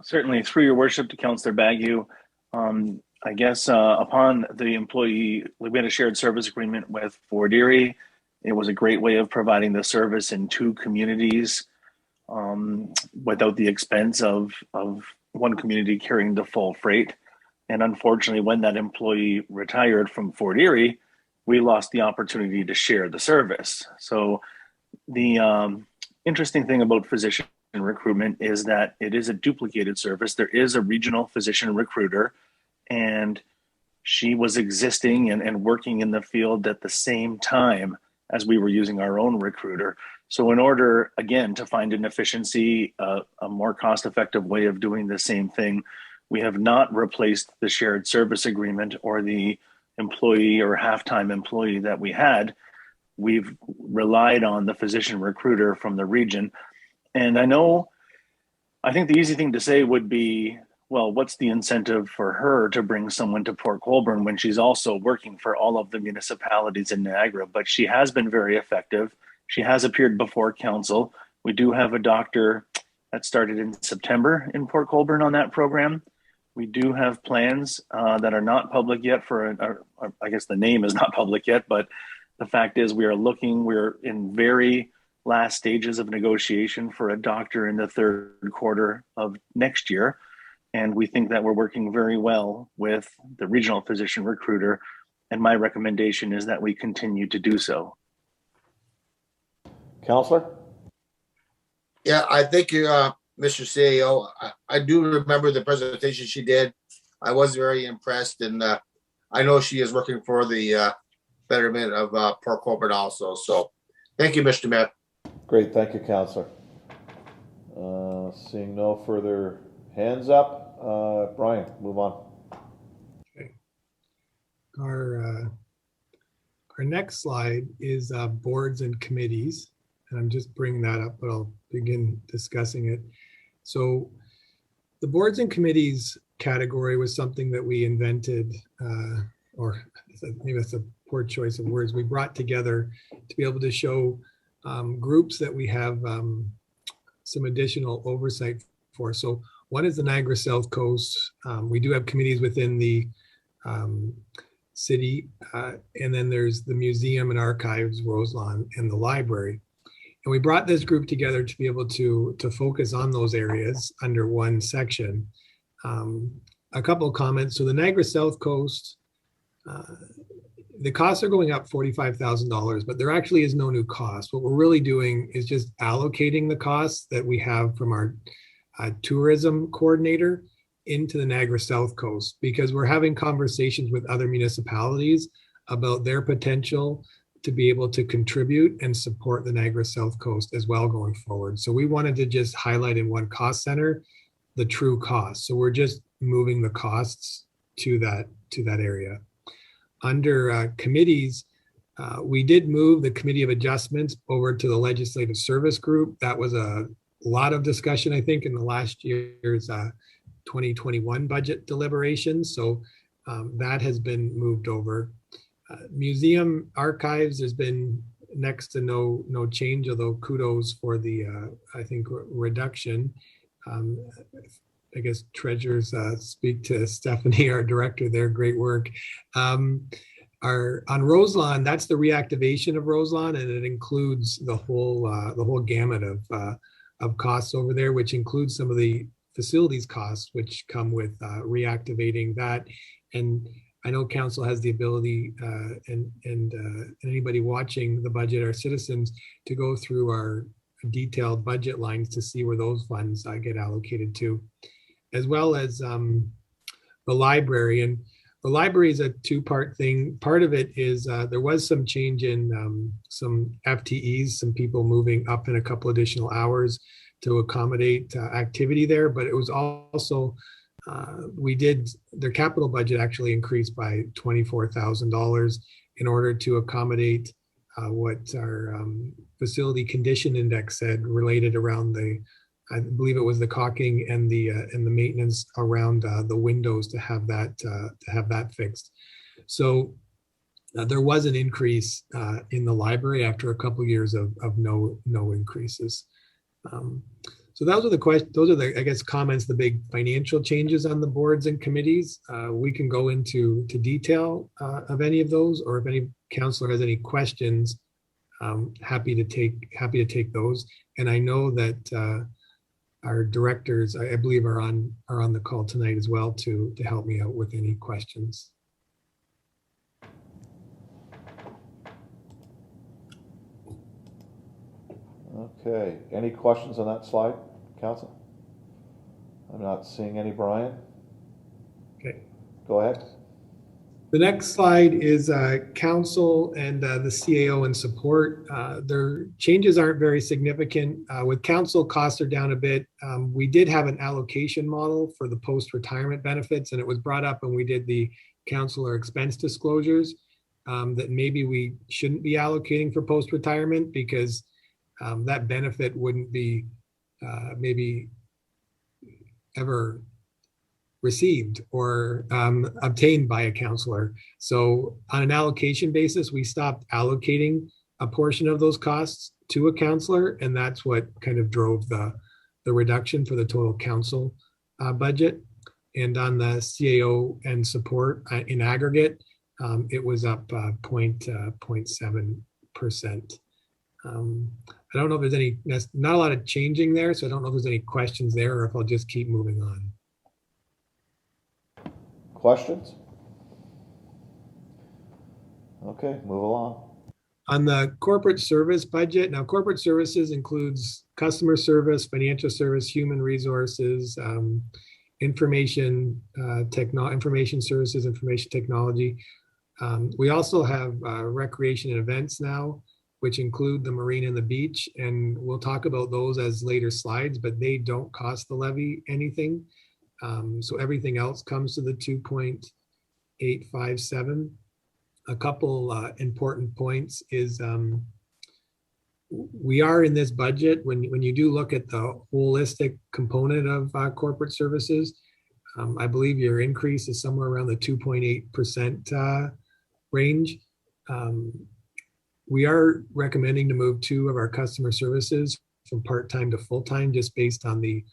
Certainly, through your worship to Councillor Bagu, I guess upon the employee, we had a shared service agreement with Fort Erie. It was a great way of providing the service in two communities without the expense of one community carrying the full freight. And unfortunately, when that employee retired from Fort Erie, we lost the opportunity to share the service. So the interesting thing about physician recruitment is that it is a duplicated service. There is a regional physician recruiter, and she was existing and working in the field at the same time as we were using our own recruiter. So in order, again, to find an efficiency, a more cost-effective way of doing the same thing, we have not replaced the shared service agreement or the employee or half-time employee that we had. We've relied on the physician recruiter from the region. And I think the easy thing to say would be, well, what's the incentive for her to bring someone to Port Colborne when she's also working for all of the municipalities in Niagara? But she has been very effective. She has appeared before council. We do have a doctor that started in September in Port Colborne on that program. We do have plans that are not public yet I guess the name is not public yet, but the fact is we're in very last stages of negotiation for a doctor in the third quarter of next year. And we think that we're working very well with the regional physician recruiter. And my recommendation is that we continue to do so. Counselor? Yeah, I think Mr. CAO, I do remember the presentation she did. I was very impressed, and I know she is working for the betterment of Port Colborne also. So thank you, Mr. Mayor. Great, thank you, Counselor. Seeing no further hands up, Brian, move on. Okay. Our next slide is boards and committees, and I'm just bringing that up, but I'll begin discussing it. So the boards and committees category was something that we invented, or maybe that's a poor choice of words. We brought together to be able to show groups that we have some additional oversight for. So one is the Niagara South Coast. We do have committees within the city, and then there's the museum and archives, Roselawn, and the library. And we brought this group together to be able to focus on those areas under one section. A couple of comments. So the Niagara South Coast, the costs are going up $45,000, but there actually is no new cost. What we're really doing is just allocating the costs that we have from our tourism coordinator into the Niagara South Coast, because we're having conversations with other municipalities about their potential to be able to contribute and support the Niagara South Coast as well going forward. So we wanted to just highlight in one cost center the true cost. So we're just moving the costs to that area. Under committees, we did move the Committee of Adjustments over to the Legislative Service Group. That was a lot of discussion, I think, in the last year's 2021 budget deliberations. So that has been moved over. Museum archives, there's been next to no change, although kudos for the, I think, reduction. I guess treasurers speak to Stephanie, our director there, great work. On Roselawn, that's the reactivation of Roselawn, and it includes the whole gamut of costs over there, which includes some of the facilities costs, which come with reactivating that. And I know council has the ability and anybody watching the budget, our citizens, to go through our detailed budget lines to see where those funds get allocated to, as well as the library. And the library is a two-part thing. Part of it is there was some change in some FTEs, some people moving up in a couple additional hours to accommodate activity there, but it was also their capital budget actually increased by $24,000 in order to accommodate what our facility condition index said, related around I believe it was the caulking and the maintenance around the windows to have that fixed. So there was an increase in the library after a couple of years of no increases. So those are the I guess comments, the big financial changes on the boards and committees. We can go into detail of any of those, or if any councillor has any questions, happy to take those. And I know that our directors, I believe, are on the call tonight as well to help me out with any questions. Okay, any questions on that slide, council? I'm not seeing any, Brian. Okay. Go ahead. The next slide is council and the CAO and support. Their changes aren't very significant. With council, costs are down a bit. We did have an allocation model for the post-retirement benefits, and it was brought up when we did the councillor expense disclosures that maybe we shouldn't be allocating for post-retirement, because that benefit wouldn't be maybe ever received or obtained by a councillor. So on an allocation basis, we stopped allocating a portion of those costs to a councillor, and that's what kind of drove the reduction for the total council budget. And on the CAO and support in aggregate, it was up 0.7%. I don't know if there's any, not a lot of changing there, so I don't know if there's any questions there, or if I'll just keep moving on. Questions? Okay, move along. On the corporate service budget, now corporate services includes customer service, financial service, human resources, information services, information technology. We also have recreation and events now, which include the marine and the beach, and we'll talk about those as later slides, but they don't cost the levy anything. So everything else comes to the 2.857. A couple important points is we are in this budget, when you do look at the holistic component of corporate services, I believe your increase is somewhere around the 2.8% range. We are recommending to move 2 of our customer services from part-time to full-time, just based on the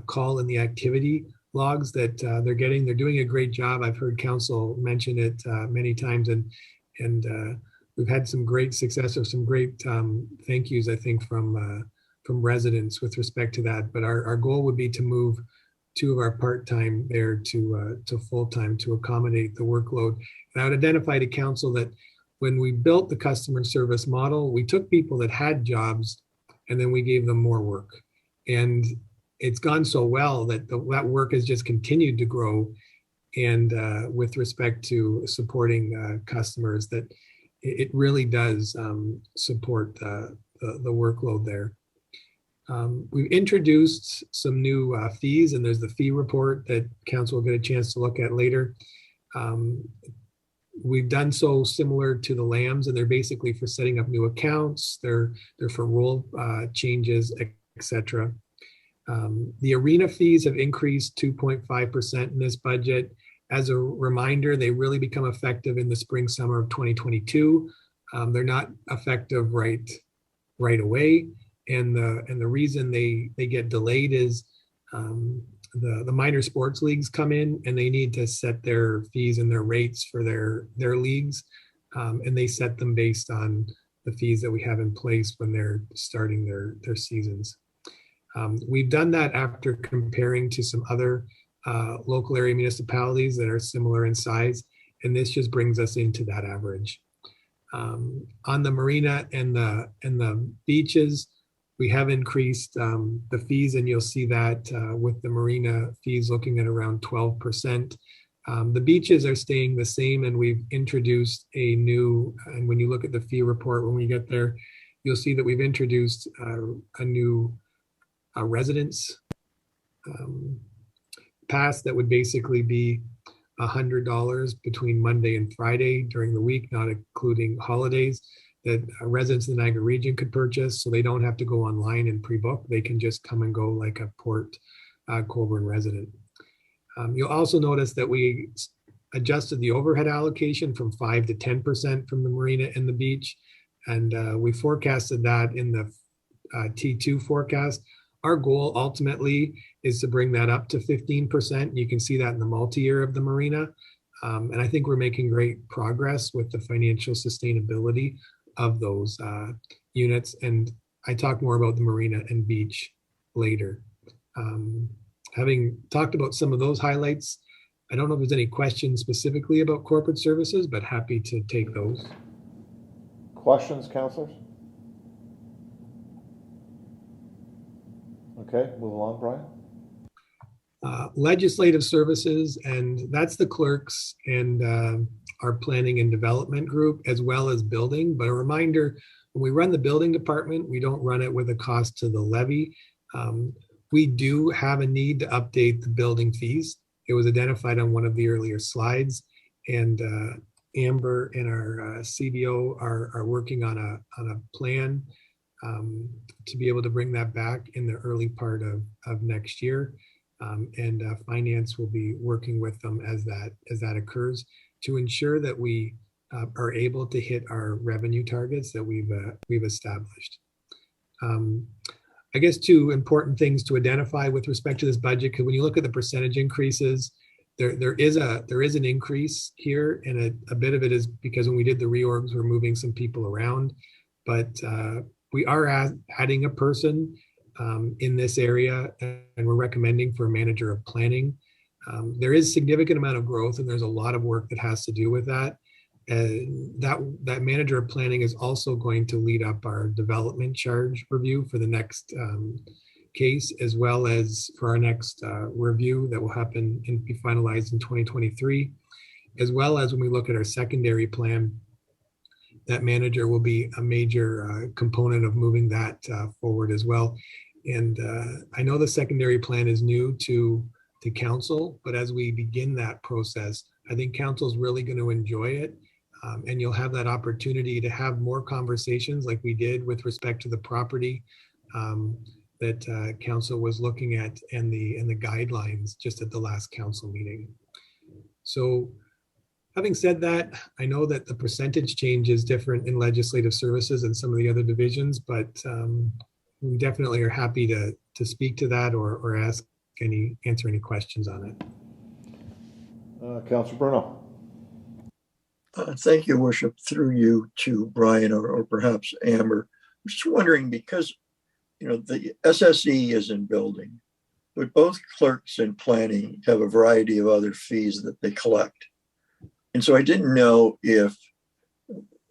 call and the activity logs that they're getting. They're doing a great job. I've heard council mention it many times, and we've had some great success, or some great thank yous, I think, from residents with respect to that. But our goal would be to move two of our part-time there to full-time to accommodate the workload. And I would identify to council that when we built the customer service model, we took people that had jobs and then we gave them more work. And it's gone so well that that work has just continued to grow. And with respect to supporting customers, that it really does support the workload there. We've introduced some new fees, and there's the fee report that council will get a chance to look at later. We've done so similar to the LAMs, and they're basically for setting up new accounts. They're for role changes, etc. The arena fees have increased 2.5% in this budget. As a reminder, they really become effective in the spring, summer of 2022. They're not effective right away. And the reason they get delayed is the minor sports leagues come in and they need to set their fees and their rates for their leagues. And they set them based on the fees that we have in place when they're starting their seasons. We've done that after comparing to some other local area municipalities that are similar in size. And this just brings us into that average. On the marina and the beaches, we have increased the fees, and you'll see that with the marina fees looking at around 12%. The beaches are staying the same, and we've introduced a new, and when you look at the fee report, when we get there, you'll see that we've introduced a new residence pass that would basically be $100 between Monday and Friday during the week, not including holidays, that residents in the Niagara region could purchase, so they don't have to go online and pre-book. They can just come and go like a Port Colborne resident. You'll also notice that we adjusted the overhead allocation from 5 to 10% from the marina and the beach, and we forecasted that in the T2 forecast. Our goal ultimately is to bring that up to 15%. You can see that in the multi-year of the marina. And I think we're making great progress with the financial sustainability of those units. And I talk more about the marina and beach later. Having talked about some of those highlights, I don't know if there's any questions specifically about corporate services, but happy to take those. Questions, councilors? Okay, move along, Brian. Legislative services, and that's the clerks and our planning and development group, as well as building. But a reminder, when we run the building department, we don't run it with a cost to the levy. We do have a need to update the building fees. It was identified on one of the earlier slides, and Amber and our CBO are working on a plan to be able to bring that back in the early part of next year. And finance will be working with them as that occurs to ensure that we are able to hit our revenue targets that we've established. I guess two important things to identify with respect to this budget, because when you look at the percentage increases, there is an increase here, and a bit of it is because when we did the reorgs, we're moving some people around, but we are adding a person in this area, and we're recommending for a manager of planning. There is significant amount of growth, and there's a lot of work that has to do with that. And that manager of planning is also going to lead up our development charge review for the next case, as well as for our next review that will happen and be finalized in 2023, as well as when we look at our secondary plan. That manager will be a major component of moving that forward as well. And I know the secondary plan is new to council, but as we begin that process, I think council is really going to enjoy it. And you'll have that opportunity to have more conversations like we did with respect to the property that council was looking at and the guidelines just at the last council meeting. So having said that, I know that the percentage change is different in legislative services and some of the other divisions, but we definitely are happy to speak to that or answer any questions on it. Councilor Bruno. Thank you, Worship. Through you to Brian or perhaps Amber. I'm just wondering, because the SSE is in building, but both clerks and planning have a variety of other fees that they collect. And so I didn't know if,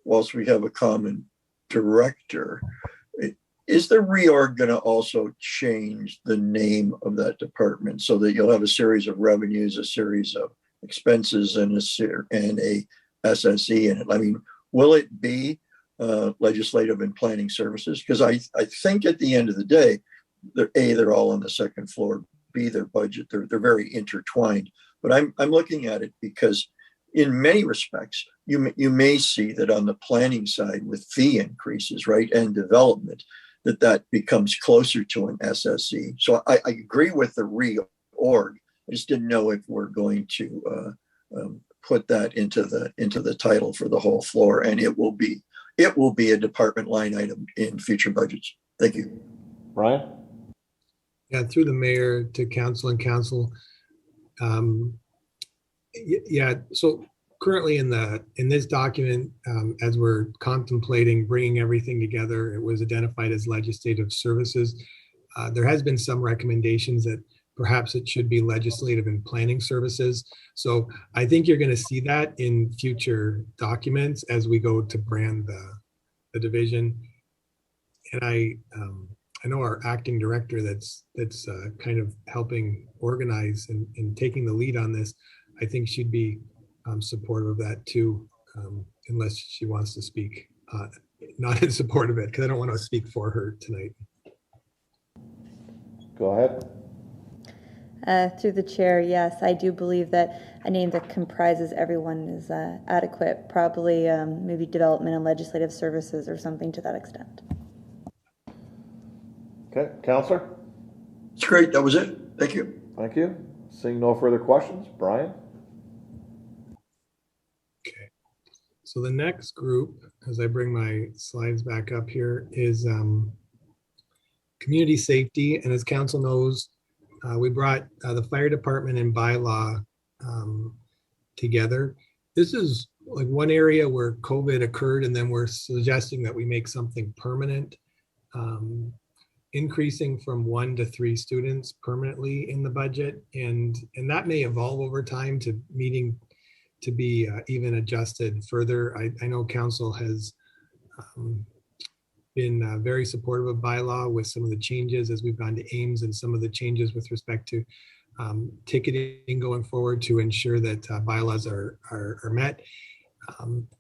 whilst we have a common director, is the reorg going to also change the name of that department so that you'll have a series of revenues, a series of expenses, and a SSE in it? I mean, will it be legislative and planning services? Because I think at the end of the day, they're all on the second floor. B, their budget, they're very intertwined. But I'm looking at it because in many respects, you may see that on the planning side with fee increases, right, and development, that becomes closer to an SSE. So I agree with the reorg. I just didn't know if we're going to put that into the title for the whole floor, and it will be a department line item in future budgets. Thank you. Brian? Yeah, through the mayor to council and council. Yeah, so currently in this document, as we're contemplating bringing everything together, it was identified as legislative services. There has been some recommendations that perhaps it should be legislative and planning services. So I think you're going to see that in future documents as we go to brand the division. And I know our acting director that's kind of helping organize and taking the lead on this. I think she'd be supportive of that too, unless she wants to speak not in support of it, because I don't want to speak for her tonight. Go ahead. Through the chair, yes, I do believe that a name that comprises everyone is adequate, probably maybe development and legislative services or something to that extent. Okay, Counselor? It's great. That was it. Thank you. Thank you. Seeing no further questions, Brian? Okay, so the next group, as I bring my slides back up here, is community safety. And as council knows, we brought the fire department and bylaw together. This is like one area where COVID occurred, and then we're suggesting that we make something permanent, increasing from 1 to 3 students permanently in the budget. And that may evolve over time to needing to be even adjusted further. I know council has been very supportive of bylaw with some of the changes as we've gone to Ames, and some of the changes with respect to ticketing going forward to ensure that bylaws are met.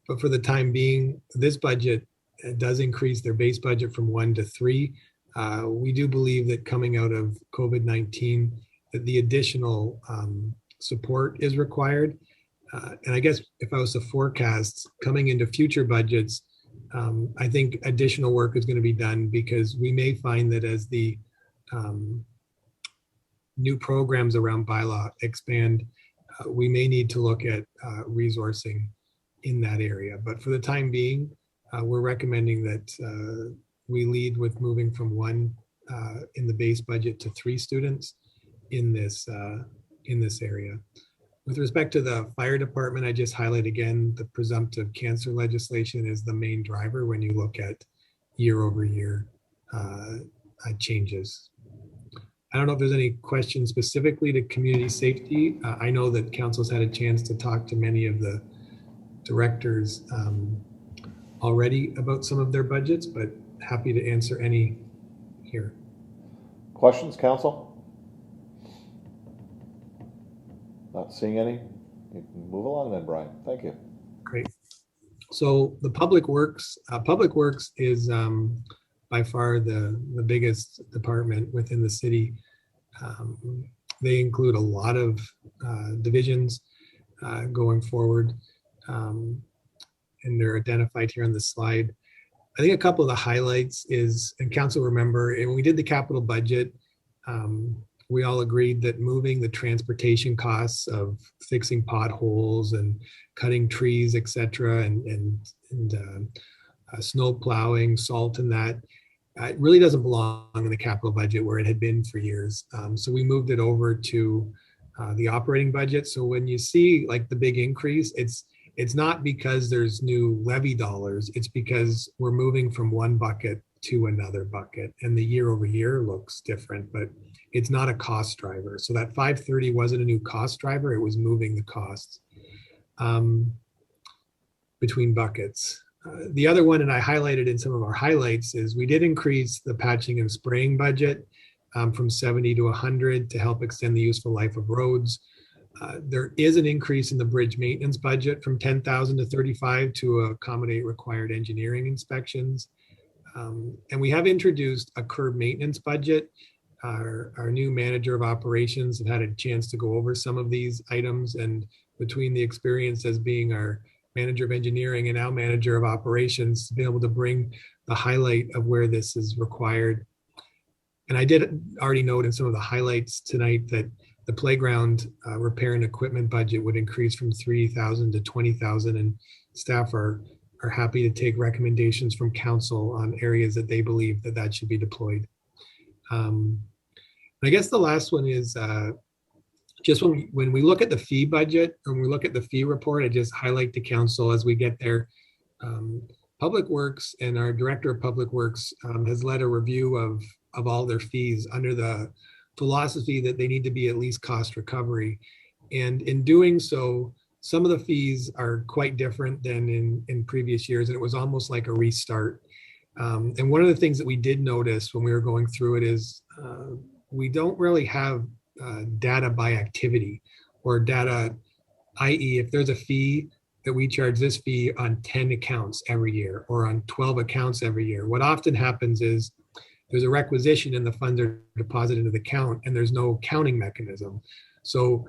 But for the time being, this budget does increase their base budget from 1 to 3. We do believe that coming out of COVID-19, that the additional support is required. And I guess if I was to forecast coming into future budgets, I think additional work is going to be done, because we may find that as the new programs around bylaw expand, we may need to look at resourcing in that area. But for the time being, we're recommending that we lead with moving from 1 in the base budget to 3 students in this area. With respect to the fire department, I just highlight again, the presumptive cancer legislation is the main driver when you look at year over year changes. I don't know if there's any questions specifically to community safety. I know that council's had a chance to talk to many of the directors already about some of their budgets, but happy to answer any here. Questions, council? Not seeing any. You can move along then, Brian. Thank you. Great. So the public works is by far the biggest department within the city. They include a lot of divisions going forward, and they're identified here on the slide. I think a couple of the highlights is, and council remember, when we did the capital budget, we all agreed that moving the transportation costs of fixing potholes and cutting trees, et cetera, and snow plowing, salt, and that, it really doesn't belong in the capital budget where it had been for years. So we moved it over to the operating budget. So when you see like the big increase, it's not because there's new levy dollars. It's because we're moving from one bucket to another bucket, and the year over year looks different, but it's not a cost driver. So that 530 wasn't a new cost driver, it was moving the costs between buckets. The other one, and I highlighted in some of our highlights, is we did increase the patching and spraying budget from 70 to 100 to help extend the useful life of roads. There is an increase in the bridge maintenance budget from 10,000 to 35 to accommodate required engineering inspections. And we have introduced a curb maintenance budget. Our new manager of operations have had a chance to go over some of these items, and between the experience as being our manager of engineering and now manager of operations, to be able to bring the highlight of where this is required. And I did already note in some of the highlights tonight that the playground repair and equipment budget would increase from 3,000 to 20,000, and staff are happy to take recommendations from council on areas that they believe that should be deployed. I guess the last one is just when we look at the fee budget and we look at the fee report, I just highlight to council as we get there. Public Works and our Director of Public Works has led a review of all their fees under the philosophy that they need to be at least cost recovery. And in doing so, some of the fees are quite different than in previous years, and it was almost like a restart. And one of the things that we did notice when we were going through it is we don't really have data by activity, or data, i.e. if there's a fee that we charge this fee on 10 accounts every year or on 12 accounts every year. What often happens is there's a requisition and the funds are deposited into the account and there's no counting mechanism. So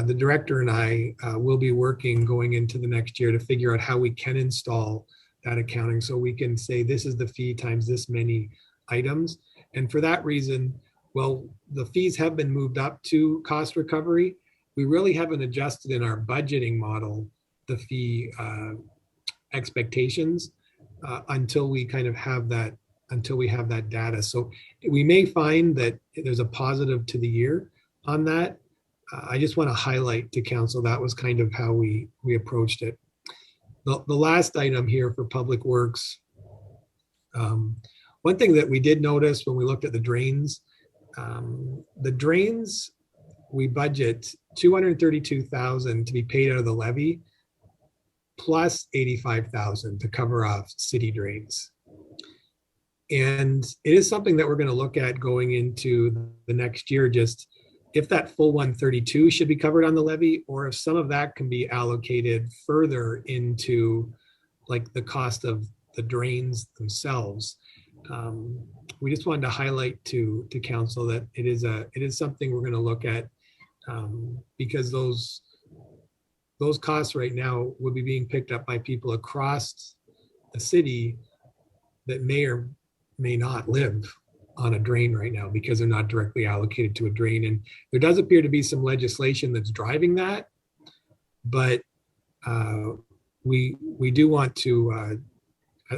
the director and I will be working going into the next year to figure out how we can install that accounting so we can say this is the fee times this many items. And for that reason, well, the fees have been moved up to cost recovery. We really haven't adjusted in our budgeting model the fee expectations until we kind of have that, until we have that data. So we may find that there's a positive to the year on that. I just want to highlight to council that was kind of how we approached it. The last item here for Public Works, one thing that we did notice when we looked at the drains, we budget $232,000 to be paid out of the levy, plus $85,000 to cover off city drains. And it is something that we're going to look at going into the next year, just if that full 132 should be covered on the levy, or if some of that can be allocated further into like the cost of the drains themselves. We just wanted to highlight to council that it is something we're going to look at because those costs right now will be being picked up by people across the city that may or may not live on a drain right now because they're not directly allocated to a drain. And there does appear to be some legislation that's driving that, but we do want to,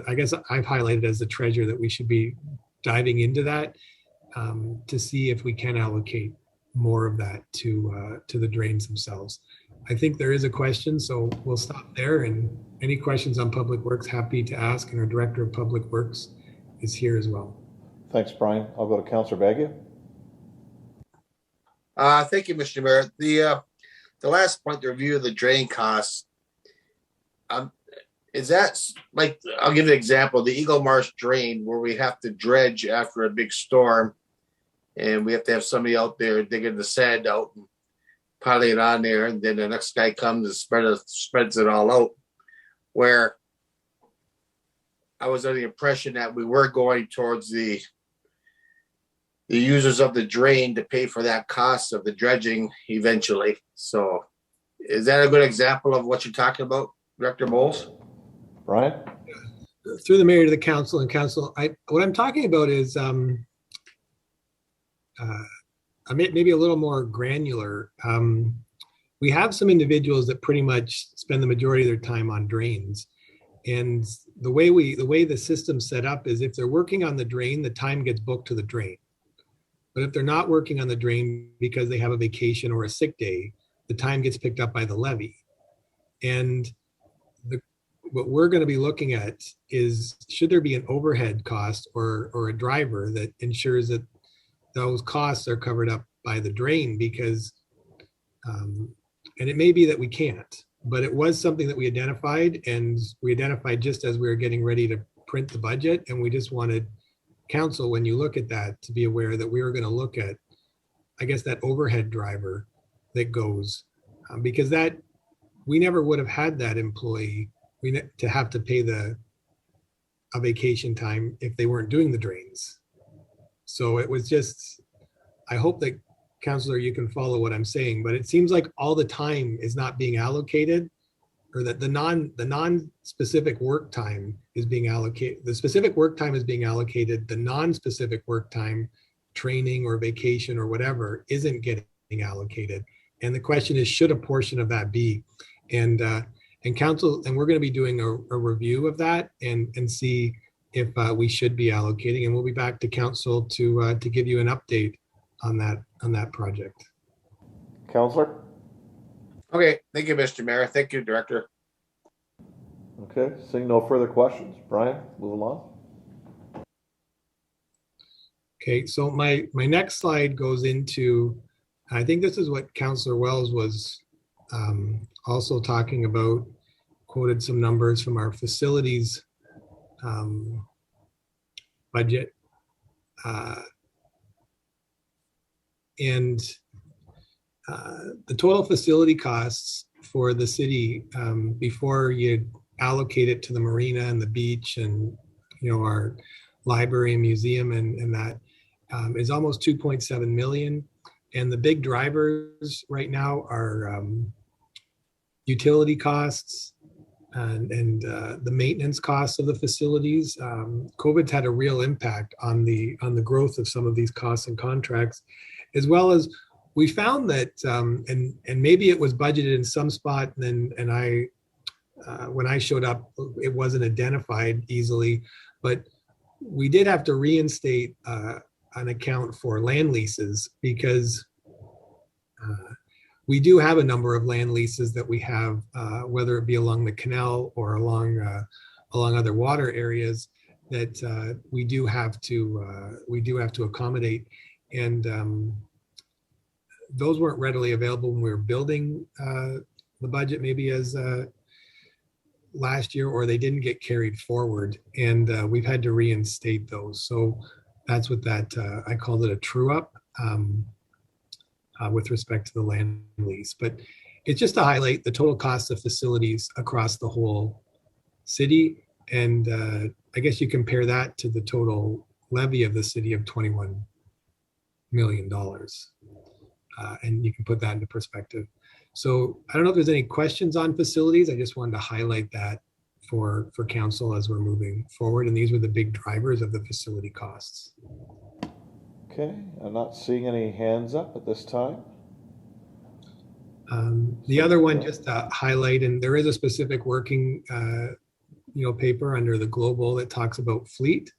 I guess I've highlighted as the treasurer that we should be diving into that to see if we can allocate more of that to the drains themselves. I think there is a question, so we'll stop there, and any questions on Public Works, happy to ask, and our Director of Public Works is here as well. Thanks, Brian. I'll go to Councillor Bagu. Thank you, Mr. Mayor. The last point, the review of the drain costs, is that like, I'll give you an example, the Eagle Marsh drain where we have to dredge after a big storm and we have to have somebody out there digging the sand out and piling it on there, and then the next guy comes and spreads it all out, where I was under the impression that we were going towards the users of the drain to pay for that cost of the dredging eventually. So is that a good example of what you're talking about, Director Bowles? Brian? Through the mayor to the council and council, what I'm talking about is maybe a little more granular. We have some individuals that pretty much spend the majority of their time on drains. And the way the system's set up is if they're working on the drain, the time gets booked to the drain. But if they're not working on the drain because they have a vacation or a sick day, the time gets picked up by the levy. And what we're going to be looking at is, should there be an overhead cost or a driver that ensures that those costs are covered up by the drain? Because, and it may be that we can't, but it was something that we identified, and we identified just as we were getting ready to print the budget. And we just wanted council, when you look at that, to be aware that we were going to look at, I guess, that overhead driver that goes, because that, we never would have had that employee to have to pay a vacation time if they weren't doing the drains. So it was just, I hope that, Councillor, you can follow what I'm saying, but it seems like all the time is not being allocated, or that the non-specific work time is being allocated. The specific work time is being allocated. The non-specific work time, training or vacation or whatever, isn't getting allocated. And the question is, should a portion of that be? And council, and we're going to be doing a review of that and see if we should be allocating. And we'll be back to council to give you an update on that project. Counselor? Okay, thank you, Mr. Mayor. Thank you, Director. Okay, seeing no further questions. Brian, move along. Okay, so my next slide goes into, I think this is what Councillor Wells was also talking about, quoted some numbers from our facilities budget. And the total facility costs for the city, before you allocate it to the marina and the beach and, our library and museum and that, is almost 2.7 million. And the big drivers right now are utility costs and the maintenance costs of the facilities. COVID's had a real impact on the growth of some of these costs and contracts, as well as we found that, and maybe it was budgeted in some spot, and I, when I showed up, it wasn't identified easily, but we did have to reinstate an account for land leases, because we do have a number of land leases that we have, whether it be along the canal or along other water areas, that we do have to accommodate. And those weren't readily available when we were building the budget, maybe as last year, or they didn't get carried forward, and we've had to reinstate those. So that's what that, I called it a true up with respect to the land lease. But it's just to highlight the total cost of facilities across the whole city. And I guess you compare that to the total levy of the city of $21 million. And you can put that into perspective. So I don't know if there's any questions on facilities. I just wanted to highlight that for council as we're moving forward. And these were the big drivers of the facility costs. Okay, I'm not seeing any hands up at this time. The other one, just to highlight, and there is a specific working paper under the global that talks about fleet.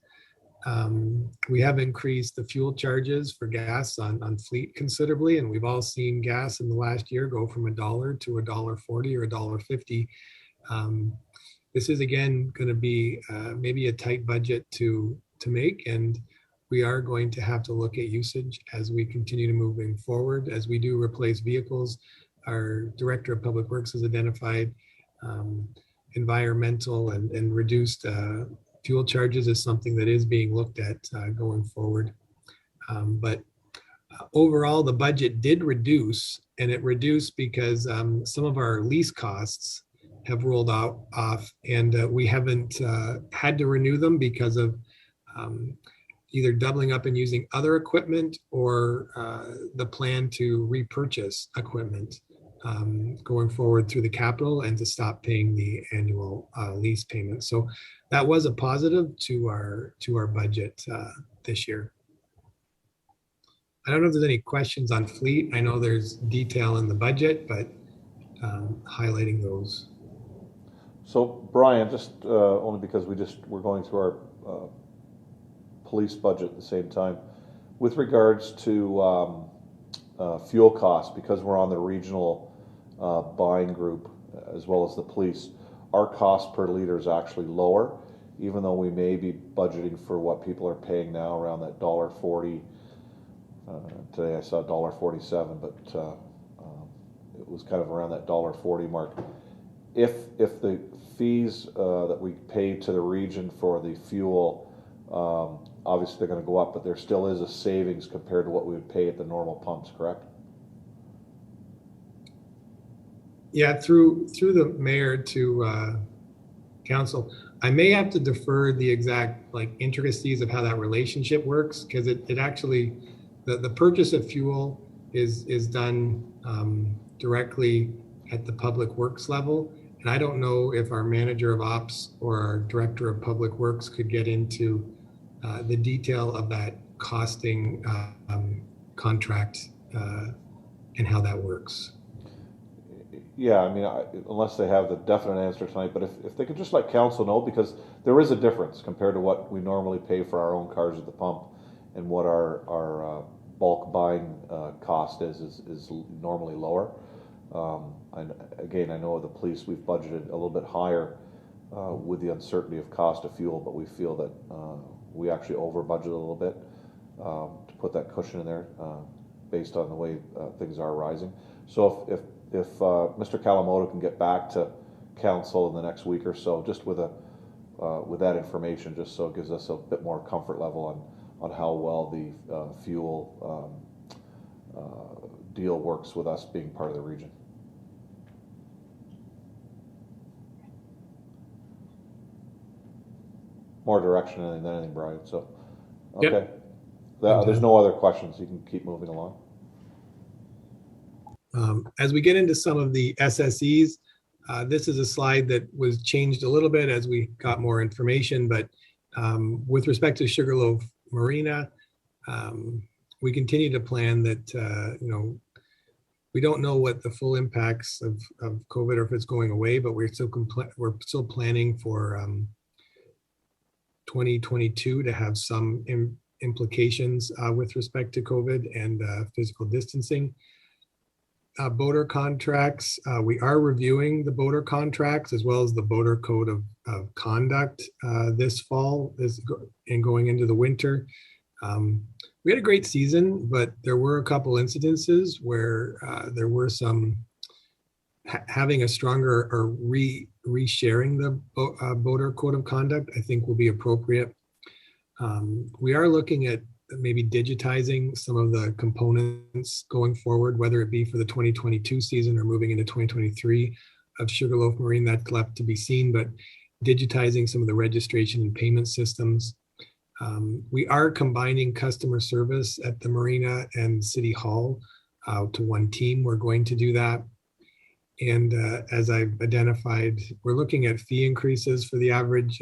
We have increased the fuel charges for gas on fleet considerably, and we've all seen gas in the last year go from $1 to $1.40 or $1.50. This is again going to be maybe a tight budget to make, and we are going to have to look at usage as we continue to moving forward. As we do replace vehicles, our Director of Public Works has identified environmental and reduced fuel charges is something that is being looked at going forward. But overall, the budget did reduce, and it reduced because some of our lease costs have rolled off, and we haven't had to renew them because of either doubling up and using other equipment or the plan to repurchase equipment going forward through the capital and to stop paying the annual lease payment. So that was a positive to our budget this year. I don't know if there's any questions on fleet. I know there's detail in the budget, but highlighting those. So Brian, just only because we're going through our police budget at the same time, with regards to fuel costs, because we're on the regional buying group as well as the police, our cost per liter is actually lower, even though we may be budgeting for what people are paying now around that $1.40. Today I saw $1.47, but it was kind of around that $1.40 mark. If the fees that we pay to the region for the fuel, obviously they're going to go up, but there still is a savings compared to what we would pay at the normal pumps, correct? Yeah, through the mayor to council, I may have to defer the exact like intricacies of how that relationship works, because it actually, the purchase of fuel is done directly at the public works level. And I don't know if our manager of ops or our director of public works could get into the detail of that costing contract and how that works. Yeah, I mean, unless they have the definite answer tonight, but if they could just let council know, because there is a difference compared to what we normally pay for our own cars at the pump and what our bulk buying cost is normally lower. And again, I know the police, we've budgeted a little bit higher with the uncertainty of cost of fuel, but we feel that we actually over budget a little bit to put that cushion in there based on the way things are rising. So if Mr. Kawamoto can get back to council in the next week or so, just with that information, just so it gives us a bit more comfort level on how well the fuel deal works with us being part of the region. More direction than anything, Brian. So, okay. Yep. There's no other questions. You can keep moving along. As we get into some of the SSEs, this is a slide that was changed a little bit as we got more information, but with respect to Sugarloaf Marina, we continue to plan that, we don't know what the full impacts of COVID or if it's going away, but we're still planning for 2022 to have some implications with respect to COVID and physical distancing. Boater contracts, we are reviewing the boater contracts as well as the boater code of conduct this fall and going into the winter. We had a great season, but there were a couple incidences where there were some having a stronger or resharing the boater code of conduct, I think will be appropriate. We are looking at maybe digitizing some of the components going forward, whether it be for the 2022 season or moving into 2023 of Sugarloaf Marine. That's left to be seen, but digitizing some of the registration and payment systems. We are combining customer service at the marina and City Hall to one team. We're going to do that. And as I've identified, we're looking at fee increases for the average,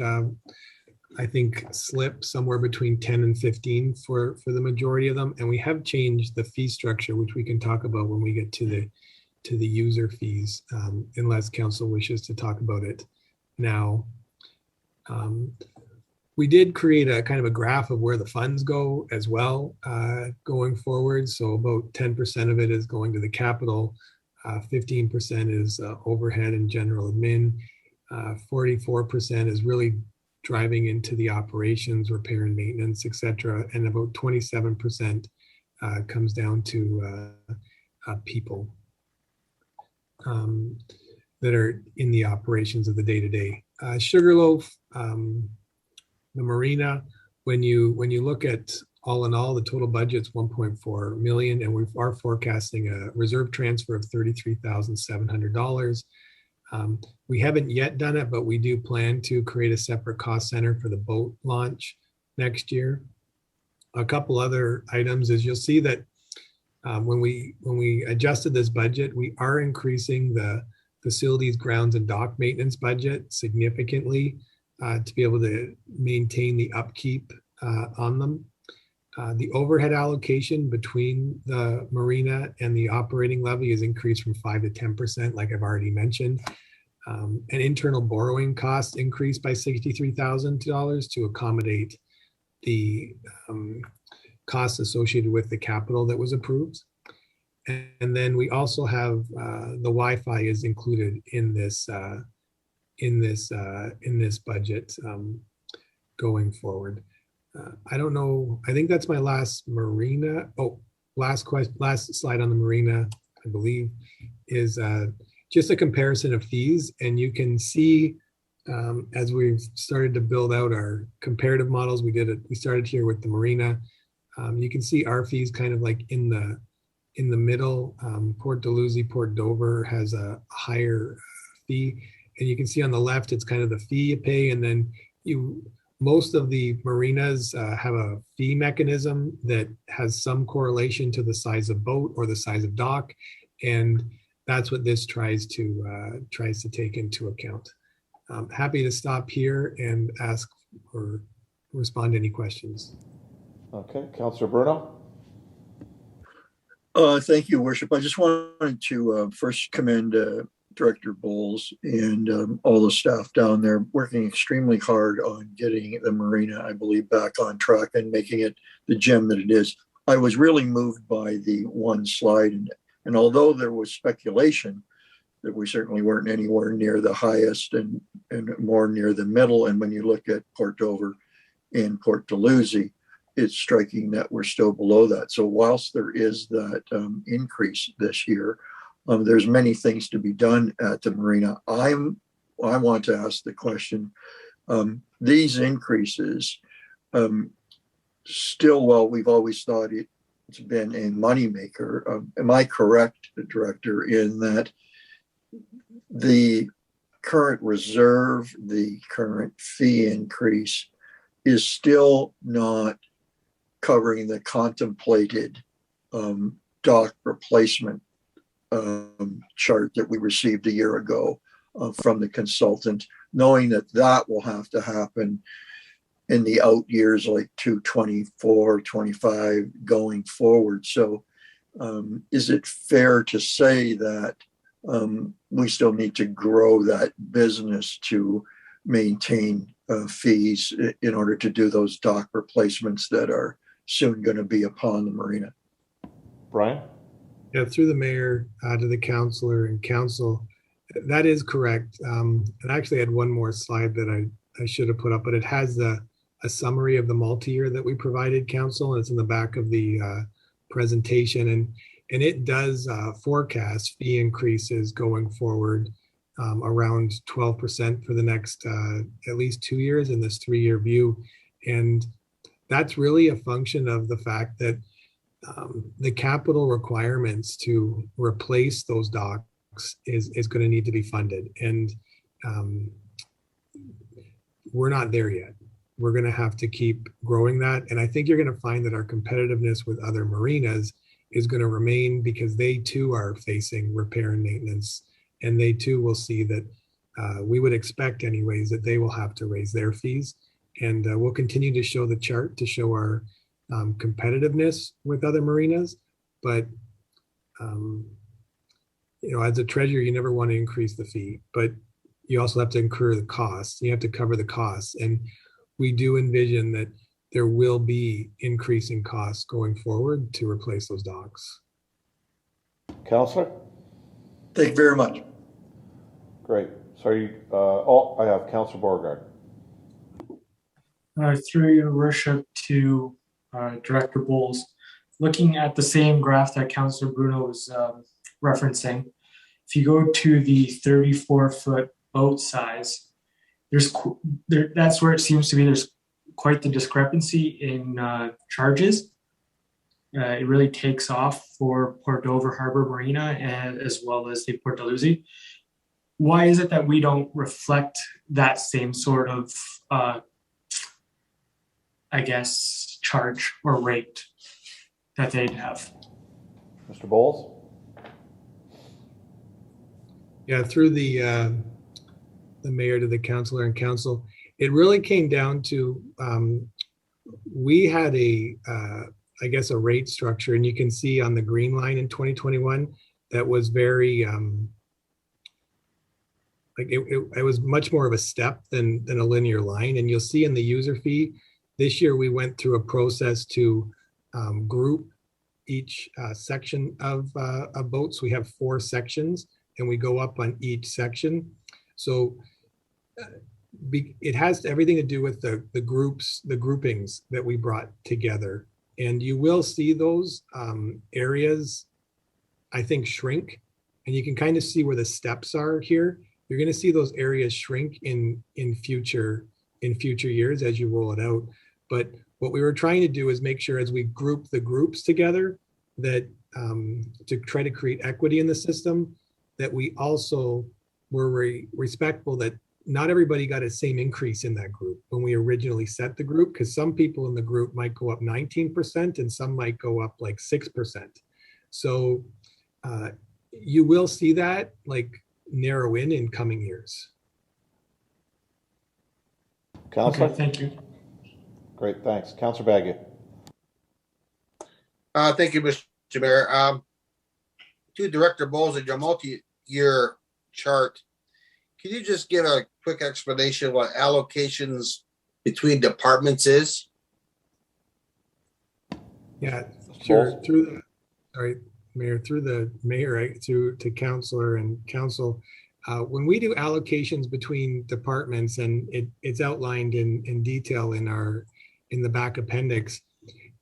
I think, slip somewhere between 10 and 15 for the majority of them. And we have changed the fee structure, which we can talk about when we get to the user fees, unless council wishes to talk about it now. We did create a kind of a graph of where the funds go as well going forward. So about 10% of it is going to the capital, 15% is overhead and general admin, 44% is really driving into the operations, repair and maintenance, etc. And about 27% comes down to people that are in the operations of the day-to-day. Sugarloaf, the marina, when you look at all in all, the total budget's 1.4 million, and we are forecasting a reserve transfer of $33,700. We haven't yet done it, but we do plan to create a separate cost center for the boat launch next year. A couple other items is you'll see that when we adjusted this budget, we are increasing the facilities, grounds, and dock maintenance budget significantly to be able to maintain the upkeep on them. The overhead allocation between the marina and the operating levy is increased from 5 to 10%, like I've already mentioned. An internal borrowing cost increased by $63,000 to accommodate the costs associated with the capital that was approved. And then we also have the Wi-Fi is included in this in this budget going forward. I don't know. I think that's my last marina. Oh, last slide on the marina, I believe, is just a comparison of fees. And you can see as we've started to build out our comparative models, we started here with the marina. You can see our fees kind of like in the middle. Port Dalhousie, Port Dover has a higher fee. And you can see on the left, it's kind of the fee you pay. And then most of the marinas have a fee mechanism that has some correlation to the size of boat or the size of dock. And that's what this tries to take into account. I'm happy to stop here and ask or respond to any questions. Okay, Councillor Bruno. Thank you, Worship. I just wanted to first commend Director Bowles and all the staff down there working extremely hard on getting the marina, I believe, back on track and making it the gem that it is. I was really moved by the one slide, and although there was speculation that we certainly weren't anywhere near the highest and more near the middle, and when you look at Port Dover and Port Dalhousie, it's striking that we're still below that. So whilst there is that increase this year, there's many things to be done at the marina. I want to ask the question, these increases, still, while we've always thought it's been a moneymaker, am I correct, Director, in that the current reserve, the current fee increase is still not covering the contemplated dock replacement chart that we received a year ago from the consultant, knowing that will have to happen in the out years, like 2024, 25 going forward. So is it fair to say that we still need to grow that business to maintain fees in order to do those dock replacements that are soon going to be upon the marina? Brian? Yeah, through the mayor to the councillor and council, that is correct. And I actually had one more slide that I should have put up, but it has a summary of the multi-year that we provided council, and it's in the back of the presentation. And it does forecast fee increases going forward around 12% for the next at least 2 years in this 3-year view. And that's really a function of the fact that the capital requirements to replace those docks is going to need to be funded. And we're not there yet. We're going to have to keep growing that. And I think you're going to find that our competitiveness with other marinas is going to remain, because they too are facing repair and maintenance. And they too will see that we would expect anyways that they will have to raise their fees. And we'll continue to show the chart to show our competitiveness with other marinas. But, as a treasurer, you never want to increase the fee, but you also have to incur the costs. You have to cover the costs. And we do envision that there will be increasing costs going forward to replace those docks. Councillor? Thank you very much. Great. Sorry, I have Councillor Beauregard. Through your worship to Director Bowles, looking at the same graph that Councillor Bruno was referencing, if you go to the 34-foot boat size, that's where it seems to be there's quite the discrepancy in charges. It really takes off for Port Dover Harbor Marina as well as the Port Dalhousie. Why is it that we don't reflect that same sort of charge or rate that they'd have? Mr. Bowles? Yeah, through the mayor to the councillor and council, it really came down to we had a rate structure, and you can see on the green line in 2021 that was very it was much more of a step than a linear line. And you'll see in the user fee this year we went through a process to group each section of boats. We have 4 sections, and we go up on each section. So it has everything to do with the groups, the groupings that we brought together. And you will see those areas, I think, shrink. And you can kind of see where the steps are here. You're going to see those areas shrink in future years as you roll it out. But what we were trying to do is make sure as we group the groups together that to try to create equity in the system, that we also were respectful that not everybody got a same increase in that group when we originally set the group, because some people in the group might go up 19% and some might go up like 6%. So you will see that like narrow in coming years. Councillor? Okay, thank you. Great, thanks. Councillor Bagu. Thank you, Mr. Mayor. To Director Bowles, in your multi-year chart, can you just give a quick explanation of what allocations between departments is? Yeah, sure. Bowles? Through the, sorry, Mayor, through the mayor, right, to councillor and council, when we do allocations between departments, and it's outlined in detail in the back appendix,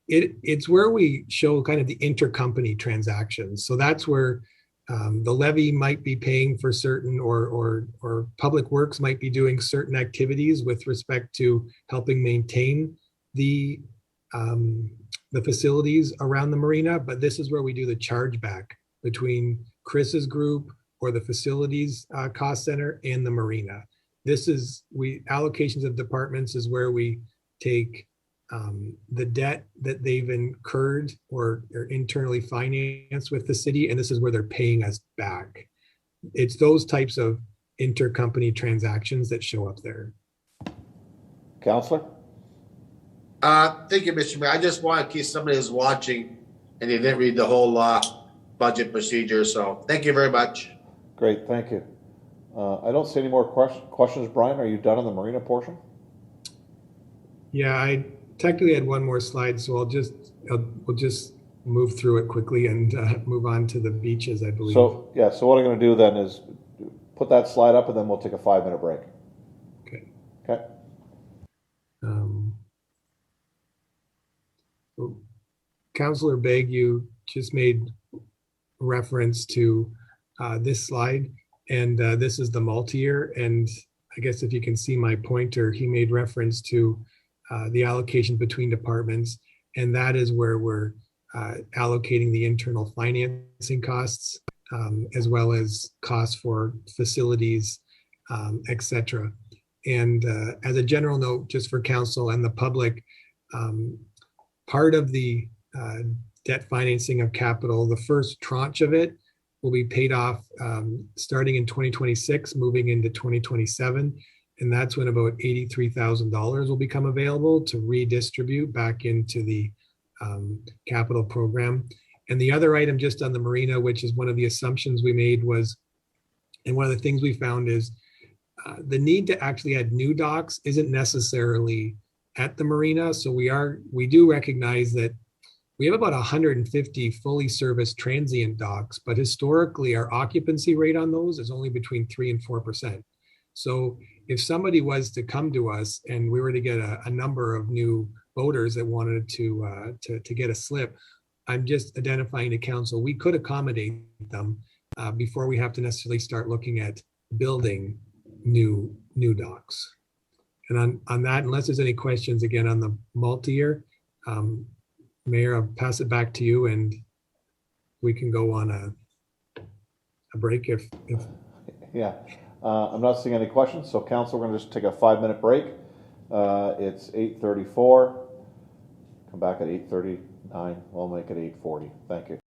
it's where we show kind of the intercompany transactions. So that's where the levy might be paying for certain, or public works might be doing certain activities with respect to helping maintain the facilities around the marina. But this is where we do the chargeback between Chris's group or the facilities cost center and the marina. This is allocations of departments is where we take the debt that they've incurred or internally financed with the city, and this is where they're paying us back. It's those types of intercompany transactions that show up there. Councillor? Thank you, Mr. Mayor. I just want in case somebody is watching and they didn't read the whole budget procedure. So thank you very much. Great, thank you. I don't see any more questions. Brian, are you done on the marina portion? Yeah, I technically had one more slide, so we'll just move through it quickly and move on to the beaches, I believe. So, yeah, so what I'm going to do then is put that slide up and then we'll take a 5-minute break. Okay. Okay. Councillor Begg, you just made reference to this slide, and this is the multi-year. And I guess if you can see my pointer, he made reference to the allocation between departments, and that is where we're allocating the internal financing costs, as well as costs for facilities, etc. And as a general note, just for council and the public, part of the debt financing of capital, the first tranche of it will be paid off starting in 2026, moving into 2027. And that's when about $83,000 will become available to redistribute back into the capital program. And the other item just on the marina, which is one of the assumptions we made was, and one of the things we found is the need to actually add new docks isn't necessarily at the marina. So we do recognize that we have about 150 fully serviced transient docks, but historically our occupancy rate on those is only between 3 and 4%. So if somebody was to come to us and we were to get a number of new boaters that wanted to get a slip, I'm just identifying to council, we could accommodate them before we have to necessarily start looking at building new docks. And on that, unless there's any questions again on the multi-year, Mayor, I'll pass it back to you and we can go on a break if. Yeah, I'm not seeing any questions. So council, we're going to just take a 5-minute break. It's 8:34. Come back at 8:39. We'll make it 8:40. Thank you.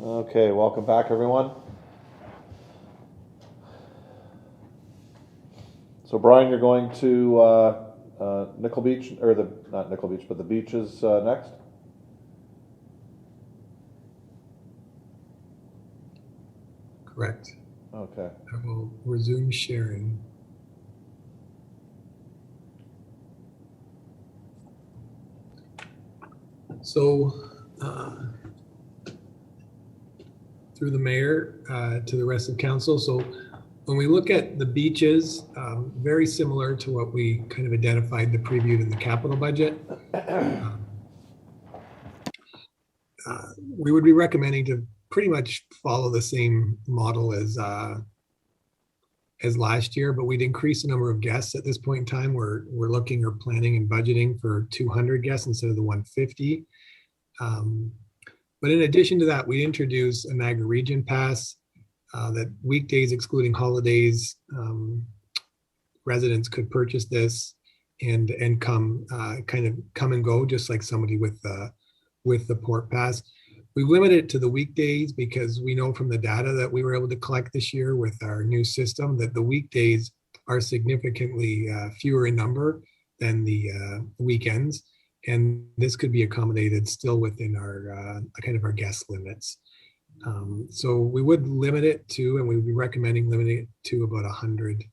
Okay, welcome back, everyone. So Brian, you're going to Nickel Beach, or not Nickel Beach, but the beaches next? Correct. Okay. I will resume sharing. So, through the mayor to the rest of council. So when we look at the beaches, very similar to what we kind of identified the previewed in the capital budget. We would be recommending to pretty much follow the same model as last year, but we'd increase the number of guests at this point in time. We're looking or planning and budgeting for 200 guests instead of the 150. But in addition to that, we introduced a Niagara Region Pass that weekdays excluding holidays, residents could purchase this and come kind of come and go just like somebody with the Port Pass. We limit it to the weekdays because we know from the data that we were able to collect this year with our new system that the weekdays are significantly fewer in number than the weekends. And this could be accommodated still within our kind of our guest limits. So we would limit it to, and we would be recommending limiting it to about 100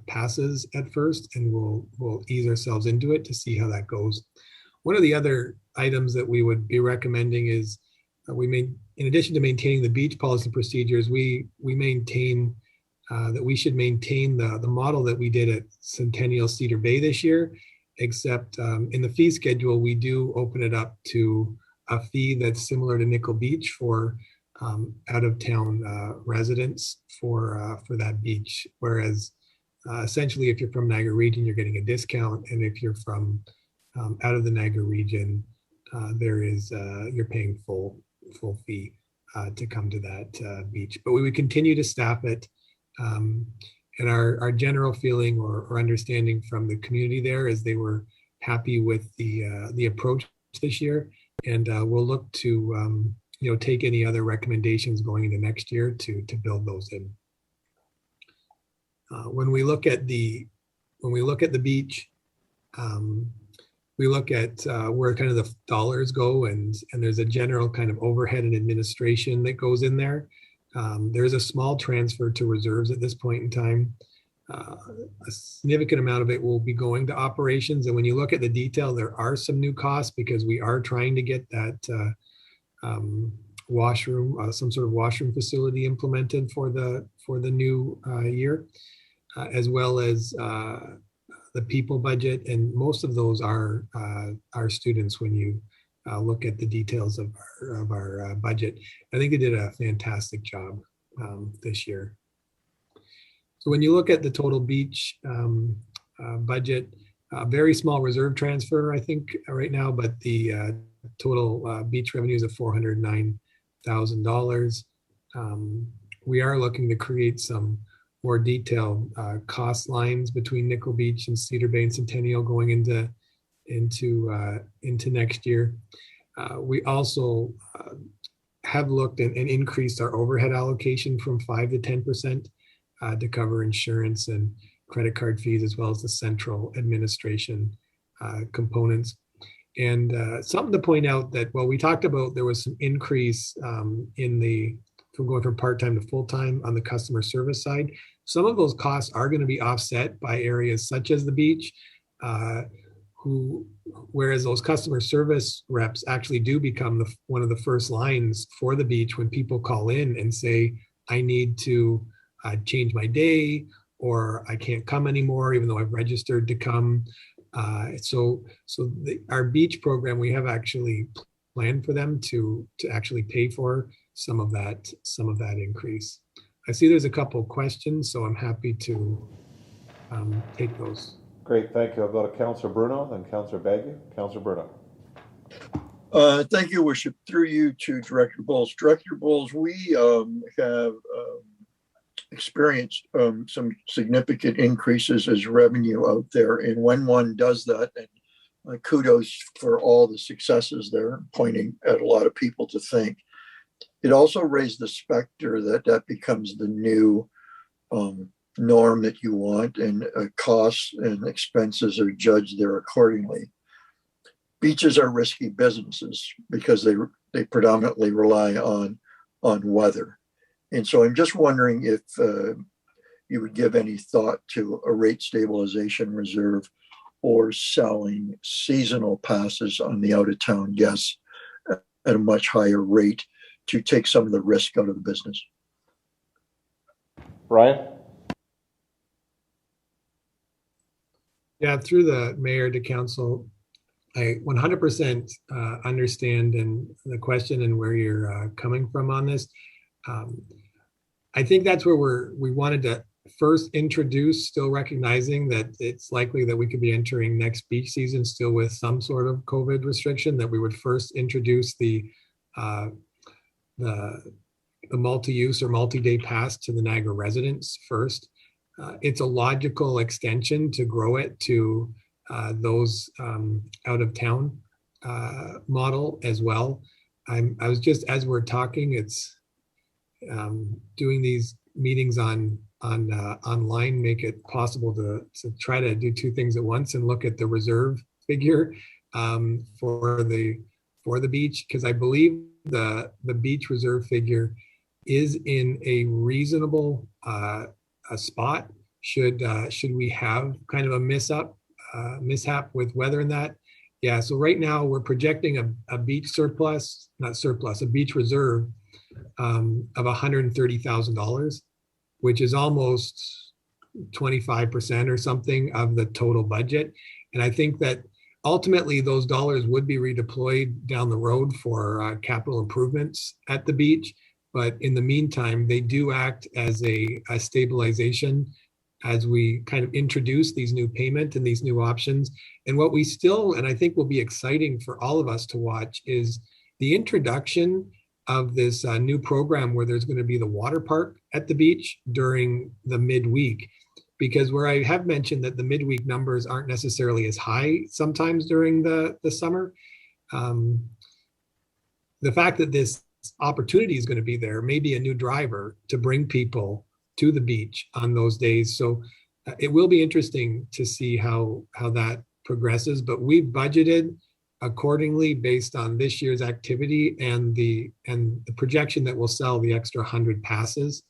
passes at first, and we'll ease ourselves into it to see how that goes. One of the other items that we would be recommending is in addition to maintaining the beach policy procedures, we maintain that we should maintain the model that we did at Centennial Cedar Bay this year, except in the fee schedule, we do open it up to a fee that's similar to Nickel Beach for out-of-town residents for that beach. Whereas essentially, if you're from Niagara Region, you're getting a discount, and if you're from out of the Niagara Region, you're paying full fee to come to that beach. But we would continue to staff it. And our general feeling or understanding from the community there is they were happy with the approach this year, and we'll look to take any other recommendations going into next year to build those in. When we look at the beach, we look at where kind of the dollars go, and there's a general kind of overhead and administration that goes in there. There's a small transfer to reserves at this point in time. A significant amount of it will be going to operations. And when you look at the detail, there are some new costs because we are trying to get that washroom, some sort of washroom facility implemented for the new year, as well as the people budget. And most of those are our students when you look at the details of our budget. I think they did a fantastic job this year. So when you look at the total beach budget, very small reserve transfer, I think right now, but the total beach revenues of $409,000. We are looking to create some more detailed cost lines between Nickel Beach and Cedar Bay and Centennial going into next year. We also have looked and increased our overhead allocation from 5 to 10% to cover insurance and credit card fees, as well as the central administration components. And something to point out that, well, we talked about there was some increase from going from part-time to full-time on the customer service side. Some of those costs are going to be offset by areas such as the beach, whereas those customer service reps actually do become one of the first lines for the beach when people call in and say, I need to change my day, or I can't come anymore, even though I've registered to come. Our beach program, we have actually planned for them to actually pay for some of that increase. I see there's a couple of questions, so I'm happy to take those. Great, thank you. I'll go to Councillor Bruno, then Councillor Bagu. Councillor Bruno. Thank you, Worship. Through you to Director Bowles. Director Bowles, we have experienced some significant increases as revenue out there. And when one does that, and kudos for all the successes there, pointing at a lot of people to think. it also raised the specter that that becomes the new norm that you want, and costs and expenses are judged there accordingly. Beaches are risky businesses because they predominantly rely on weather. And so I'm just wondering if you would give any thought to a rate stabilization reserve or selling seasonal passes on the out of town guests at a much higher rate to take some of the risk out of the business. Brian? Yeah, through the mayor to council, I 100% understand and the question and where you're coming from on this. I think that's where we wanted to first introduce, still recognizing that it's likely that we could be entering next beach season still with some sort of COVID restriction, that we would first introduce the multi-use or multi-day pass to the Niagara residents first. It's a logical extension to grow it to those out of town model as well. I was just, as we're talking, it's doing these meetings online make it possible to try to do two things at once and look at the reserve figure for the beach, because I believe the beach reserve figure is in a reasonable a spot should we have kind of a mishap with weather in that. Yeah, so right now we're projecting a beach surplus, not surplus, a beach reserve of $130,000, which is almost 25% or something of the total budget. And I think that ultimately those dollars would be redeployed down the road for capital improvements at the beach. But in the meantime, they do act as a stabilization as we kind of introduce these new payment and these new options. And what we still, and I think will be exciting for all of us to watch, is the introduction of this new program where there's going to be the water park at the beach during the midweek. Because where I have mentioned that the midweek numbers aren't necessarily as high sometimes during the summer, the fact that this opportunity is going to be there may be a new driver to bring people to the beach on those days. So it will be interesting to see how that progresses, but we've budgeted accordingly based on this year's activity and the projection that we'll sell the extra 100 passes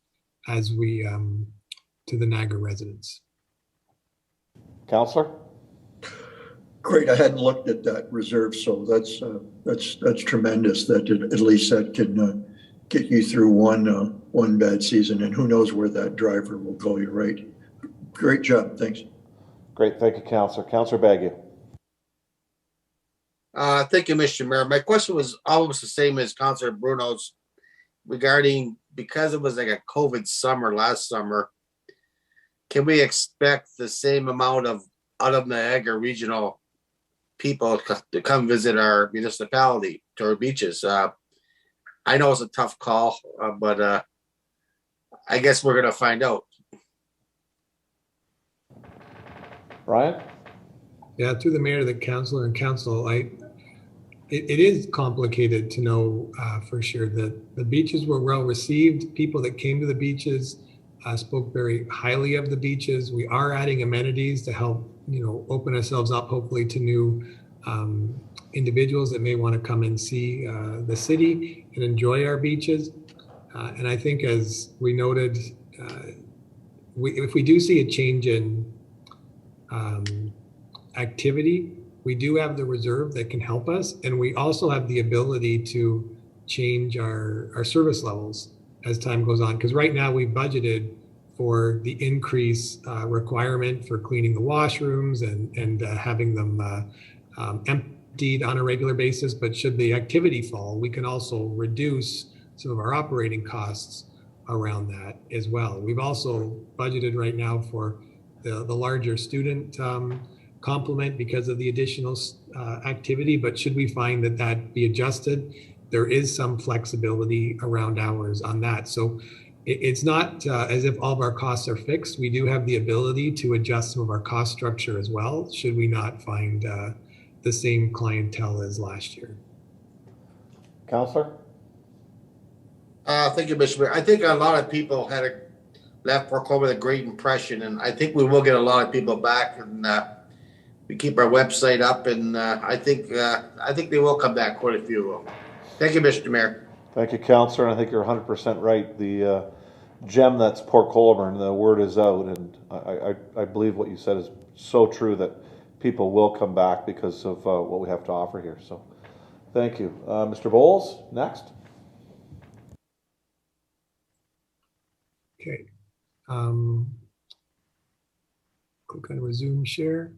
as we to the Niagara residents. Councillor? Great, I hadn't looked at that reserve, so that's tremendous. That at least that can get you through one bad season, and who knows where that driver will go. You're right. Great job, thanks. Great, thank you, Councillor. Councillor Bagu. Thank you, Mr. Mayor. My question was almost the same as Councillor Bruno's regarding, because it was like a COVID summer last summer, can we expect the same amount of out of Niagara regional people to come visit our municipality, to our beaches? I know it's a tough call, but I guess we're going to find out. Ryan? Yeah, through the mayor to the councillor and council, it is complicated to know for sure that the beaches were well received. People that came to the beaches spoke very highly of the beaches. We are adding amenities to help, open ourselves up hopefully to new individuals that may want to come and see the city and enjoy our beaches. And I think, as we noted, if we do see a change in activity, we do have the reserve that can help us, and we also have the ability to change our service levels as time goes on. Because right now we budgeted for the increase requirement for cleaning the washrooms and having them emptied on a regular basis. But should the activity fall, we can also reduce some of our operating costs around that as well. We've also budgeted right now for the larger student complement because of the additional activity. But should we find that be adjusted, there is some flexibility around hours on that. So it's not as if all of our costs are fixed. We do have the ability to adjust some of our cost structure as well, should we not find the same clientele as last year. Councillor? Thank you, Mr. Mayor. I think a lot of people left Port Colborne with a great impression, and I think we will get a lot of people back, and we keep our website up, and I think they will come back. Quite a few will. Thank you, Mr. Mayor. Thank you, Councillor, and I think you're 100% right. The gem that's Port Colborne, the word is out, and I believe what you said is so true, that people will come back because of what we have to offer here. So thank you. Mr. Bowles, next. Okay. Click on resume share.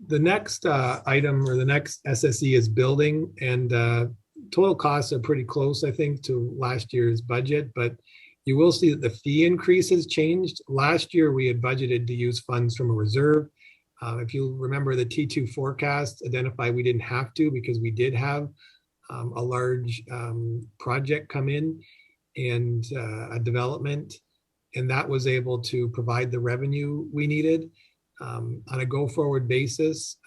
The next item, or the next SSE, is building, and total costs are pretty close, I think, to last year's budget, but you will see that the fee increases changed. Last year, we had budgeted to use funds from a reserve. If you remember, the T2 forecast identified we didn't have to, because we did have a large project come in, and a development, and that was able to provide the revenue we needed. On a go-forward basis,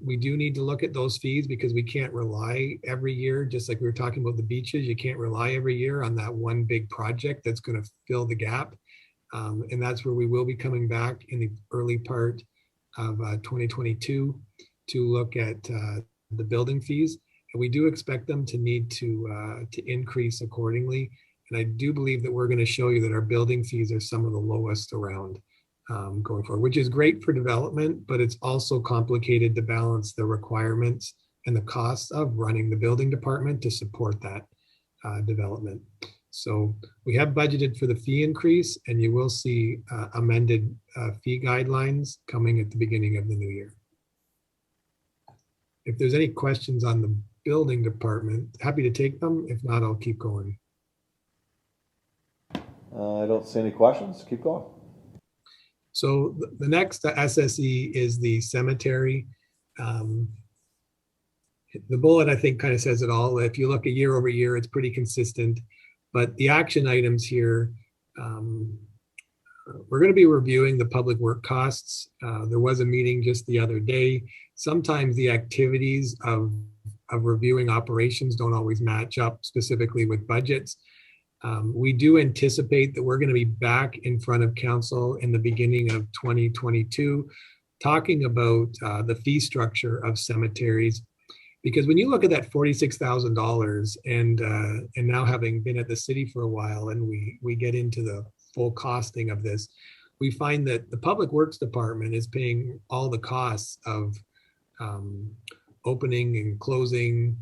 we do need to look at those fees, because we can't rely every year, just like we were talking about the beaches, you can't rely every year on that one big project that's going to fill the gap. And that's where we will be coming back in the early part of 2022 to look at the building fees. And we do expect them to need to increase accordingly. And I do believe that we're going to show you that our building fees are some of the lowest around going forward, which is great for development, but it's also complicated to balance the requirements and the costs of running the building department to support that development. So we have budgeted for the fee increase, and you will see amended fee guidelines coming at the beginning of the new year. If there's any questions on the building department, happy to take them. If not, I'll keep going. I don't see any questions. Keep going. So the next SSE is the cemetery. The bullet, I think, kind of says it all. If you look at year over year, it's pretty consistent. But the action items here, we're going to be reviewing the public work costs. There was a meeting just the other day. Sometimes the activities of reviewing operations don't always match up specifically with budgets. We do anticipate that we're going to be back in front of council in the beginning of 2022, talking about the fee structure of cemeteries. Because when you look at that $46,000, and now having been at the city for a while, and we get into the full costing of this, we find that the Public Works Department is paying all the costs of opening and closing,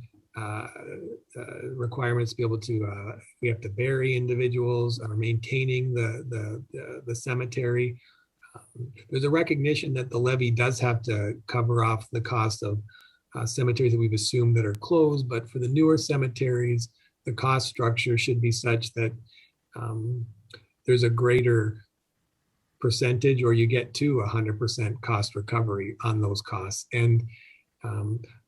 requirements to be able to, we have to bury individuals, or maintaining the cemetery. There's a recognition that the levy does have to cover off the cost of cemeteries that we've assumed that are closed, but for the newer cemeteries, the cost structure should be such that there's a greater percentage, or you get to 100% cost recovery on those costs. And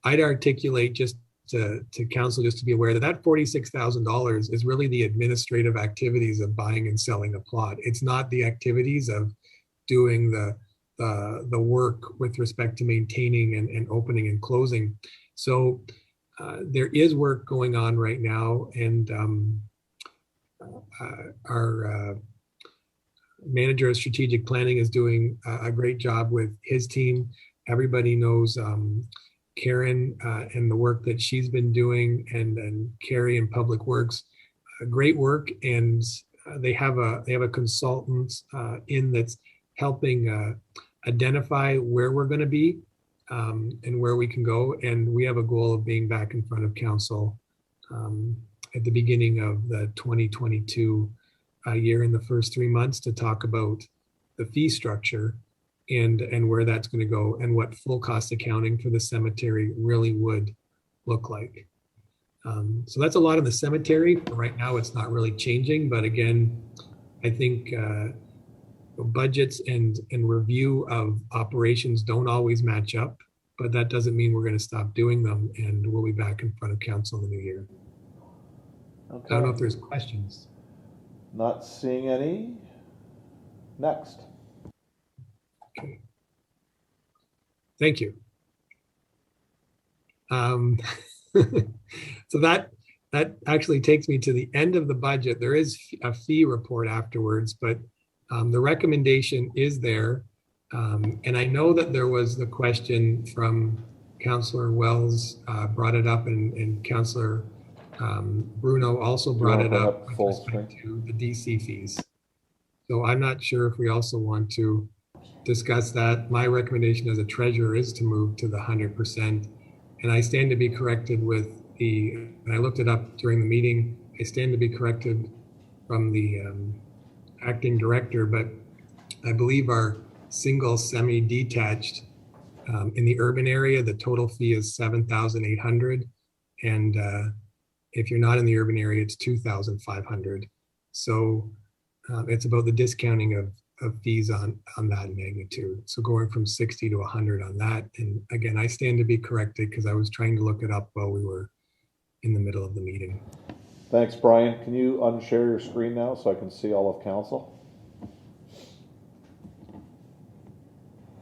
I'd articulate just to council, just to be aware that that $46,000 is really the administrative activities of buying and selling a plot. It's not the activities of doing the work with respect to maintaining and opening and closing. So there is work going on right now, and our manager of strategic planning is doing a great job with his team. Everybody knows Karen and the work that she's been doing, and Carrie in Public Works, great work. And they have a consultant in that's helping identify where we're going to be and where we can go. And we have a goal of being back in front of council at the beginning of the 2022 year, in the first 3 months, to talk about the fee structure and where that's going to go, and what full cost accounting for the cemetery really would look like. So that's a lot of the cemetery. Right now, it's not really changing, but again, I think budgets and review of operations don't always match up, but that doesn't mean we're going to stop doing them, and we'll be back in front of council in the new year. Okay. I don't know if there's questions. Not seeing any. Next. Okay. Thank you. So that actually takes me to the end of the budget. There is a fee report afterwards, but the recommendation is there. And I know that there was the question from Councillor Wells brought it up, and Councillor Bruno also brought it up with respect to the DC fees. So I'm not sure if we also want to discuss that. My recommendation as a treasurer is to move to the 100%. And I stand to be corrected with and I looked it up during the meeting, I stand to be corrected from the acting director, but I believe our single semi-detached in the urban area, the total fee is 7,800. And if you're not in the urban area, it's 2,500. So it's about the discounting of fees on that magnitude. So going from 60 to 100 on that. And again, I stand to be corrected because I was trying to look it up while we were in the middle of the meeting. Thanks, Brian. Can you unshare your screen now so I can see all of council?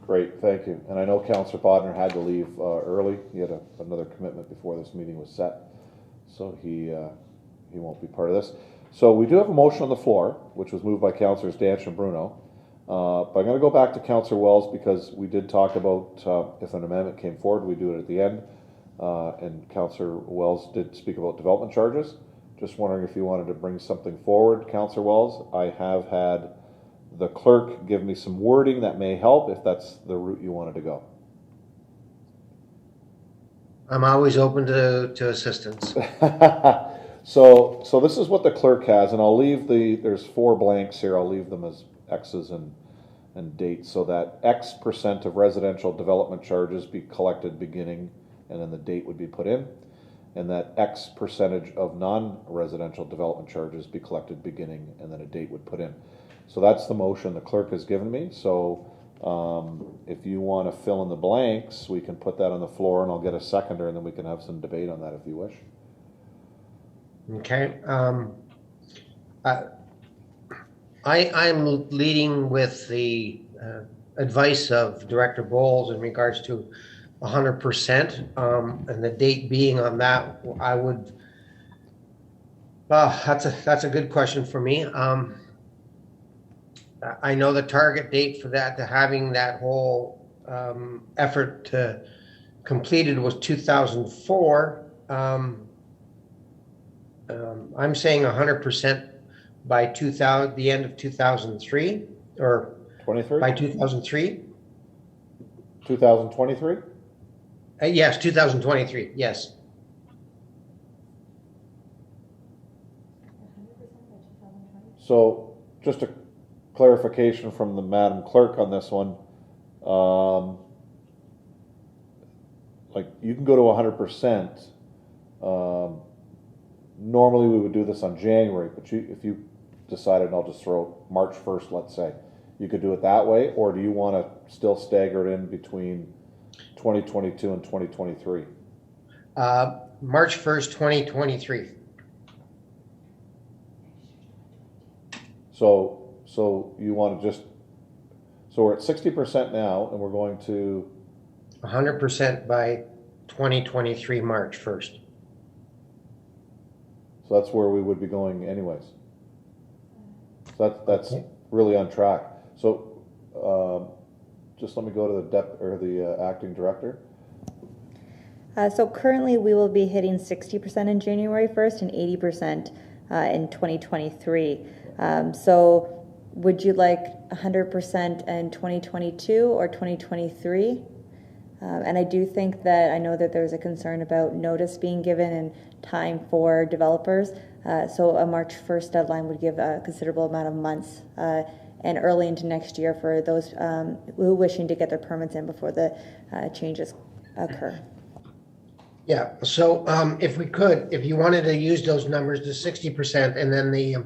Great, thank you. And I know Councillor Bodnar had to leave early. He had another commitment before this meeting was set, so he won't be part of this. So we do have a motion on the floor, which was moved by Councillors Danch and Bruno. But I'm going to go back to Councillor Wells because we did talk about if an amendment came forward, we do it at the end. And Councillor Wells did speak about development charges. Just wondering if you wanted to bring something forward, Councillor Wells. I have had the clerk give me some wording that may help if that's the route you wanted to go. I'm always open to assistance. So this is what the clerk has, and I'll leave there's 4 blanks here. I'll leave them as X's and dates so that X% of residential development charges be collected beginning, and then the date would be put in, and that X percentage of non-residential development charges be collected beginning, and then a date would put in. So that's the motion the clerk has given me. So if you want to fill in the blanks, we can put that on the floor, and I'll get a seconder, and then we can have some debate on that if you wish. Okay. I'm leading with the advice of Director Bowles in regards to 100%, and the date being on that, I would. That's a good question for me. I know the target date for that, to having that whole effort completed was 2004. I'm saying 100% by the end of 2003, or 23? by 2003. 2023? Yes, 2023. Yes. So just a clarification from the Madam Clerk on this one. Like you can go to 100%. Normally we would do this on January, but if you decided, I'll just throw March 1st, let's say, you could do it that way, or do you want to still stagger it in between 2022 and 2023? March 1st, 2023. So you want to so we're at 60% now, and we're going to 100% by 2023, March 1st. So that's where we would be going anyways. So that's really on track. So just let me go to the acting director. So currently we will be hitting 60% in January 1st and 80% in 2023. So would you like 100% in 2022 or 2023? And I do think that, I know that there's a concern about notice being given and time for developers. So a March 1st deadline would give a considerable amount of months and early into next year for those who are wishing to get their permits in before the changes occur. Yeah, so if you wanted to use those numbers, the 60% and then the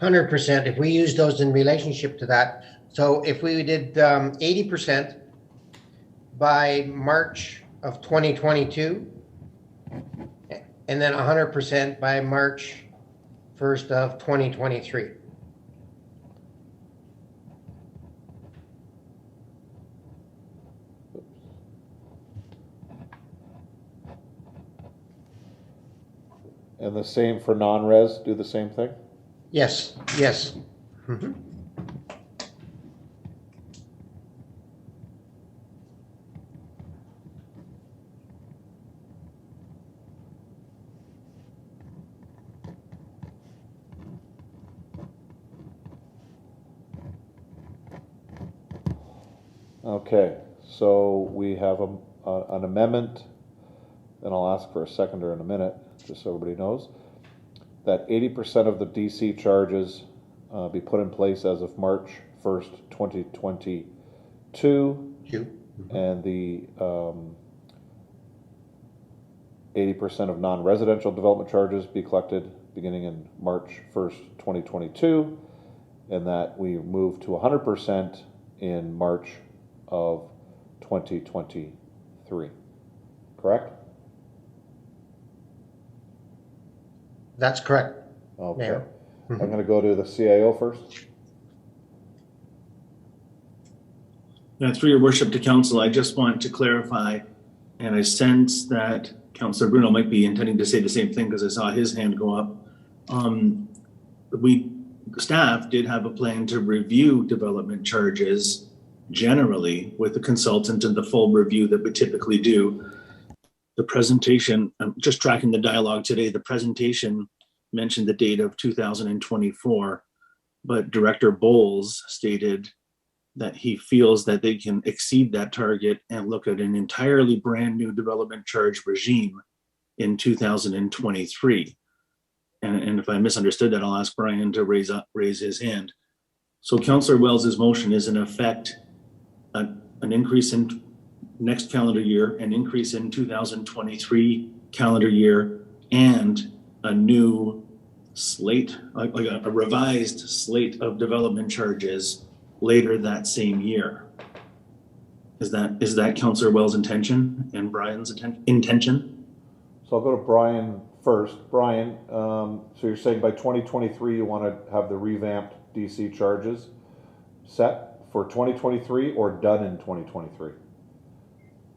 100%, if we use those in relationship to that, so if we did 80% by March of 2022, and then 100% by March 1st of 2023. And the same for non-res, do the same thing? Yes, yes. Mhm. Okay, so we have an amendment, and I'll ask for a seconder in a minute, just so everybody knows, that 80% of the DC charges be put in place as of March 1st, 2022, and the 80% of non-residential development charges be collected beginning in March 1st, 2022, and that we move to 100% in March of 2023, correct? That's correct. Okay. Mayor. I'm going to go to the CIO first. Through your worship to council, I just want to clarify, and I sense that Councillor Bruno might be intending to say the same thing because I saw his hand go up. Staff did have a plan to review development charges generally with the consultant and the full review that we typically do. The presentation, I'm just tracking the dialogue today, the presentation mentioned the date of 2024, but Director Bowles stated that he feels that they can exceed that target and look at an entirely brand new development charge regime in 2023. And if I misunderstood that, I'll ask Brian to raise his hand. So Councillor Wells's motion is in effect an increase in next calendar year, an increase in 2023 calendar year, and a new slate, like a revised slate of development charges later that same year. Is that Councillor Wells' intention and Brian's intention? So I'll go to Brian first. Brian, so you're saying by 2023 you want to have the revamped DC charges set for 2023 or done in 2023?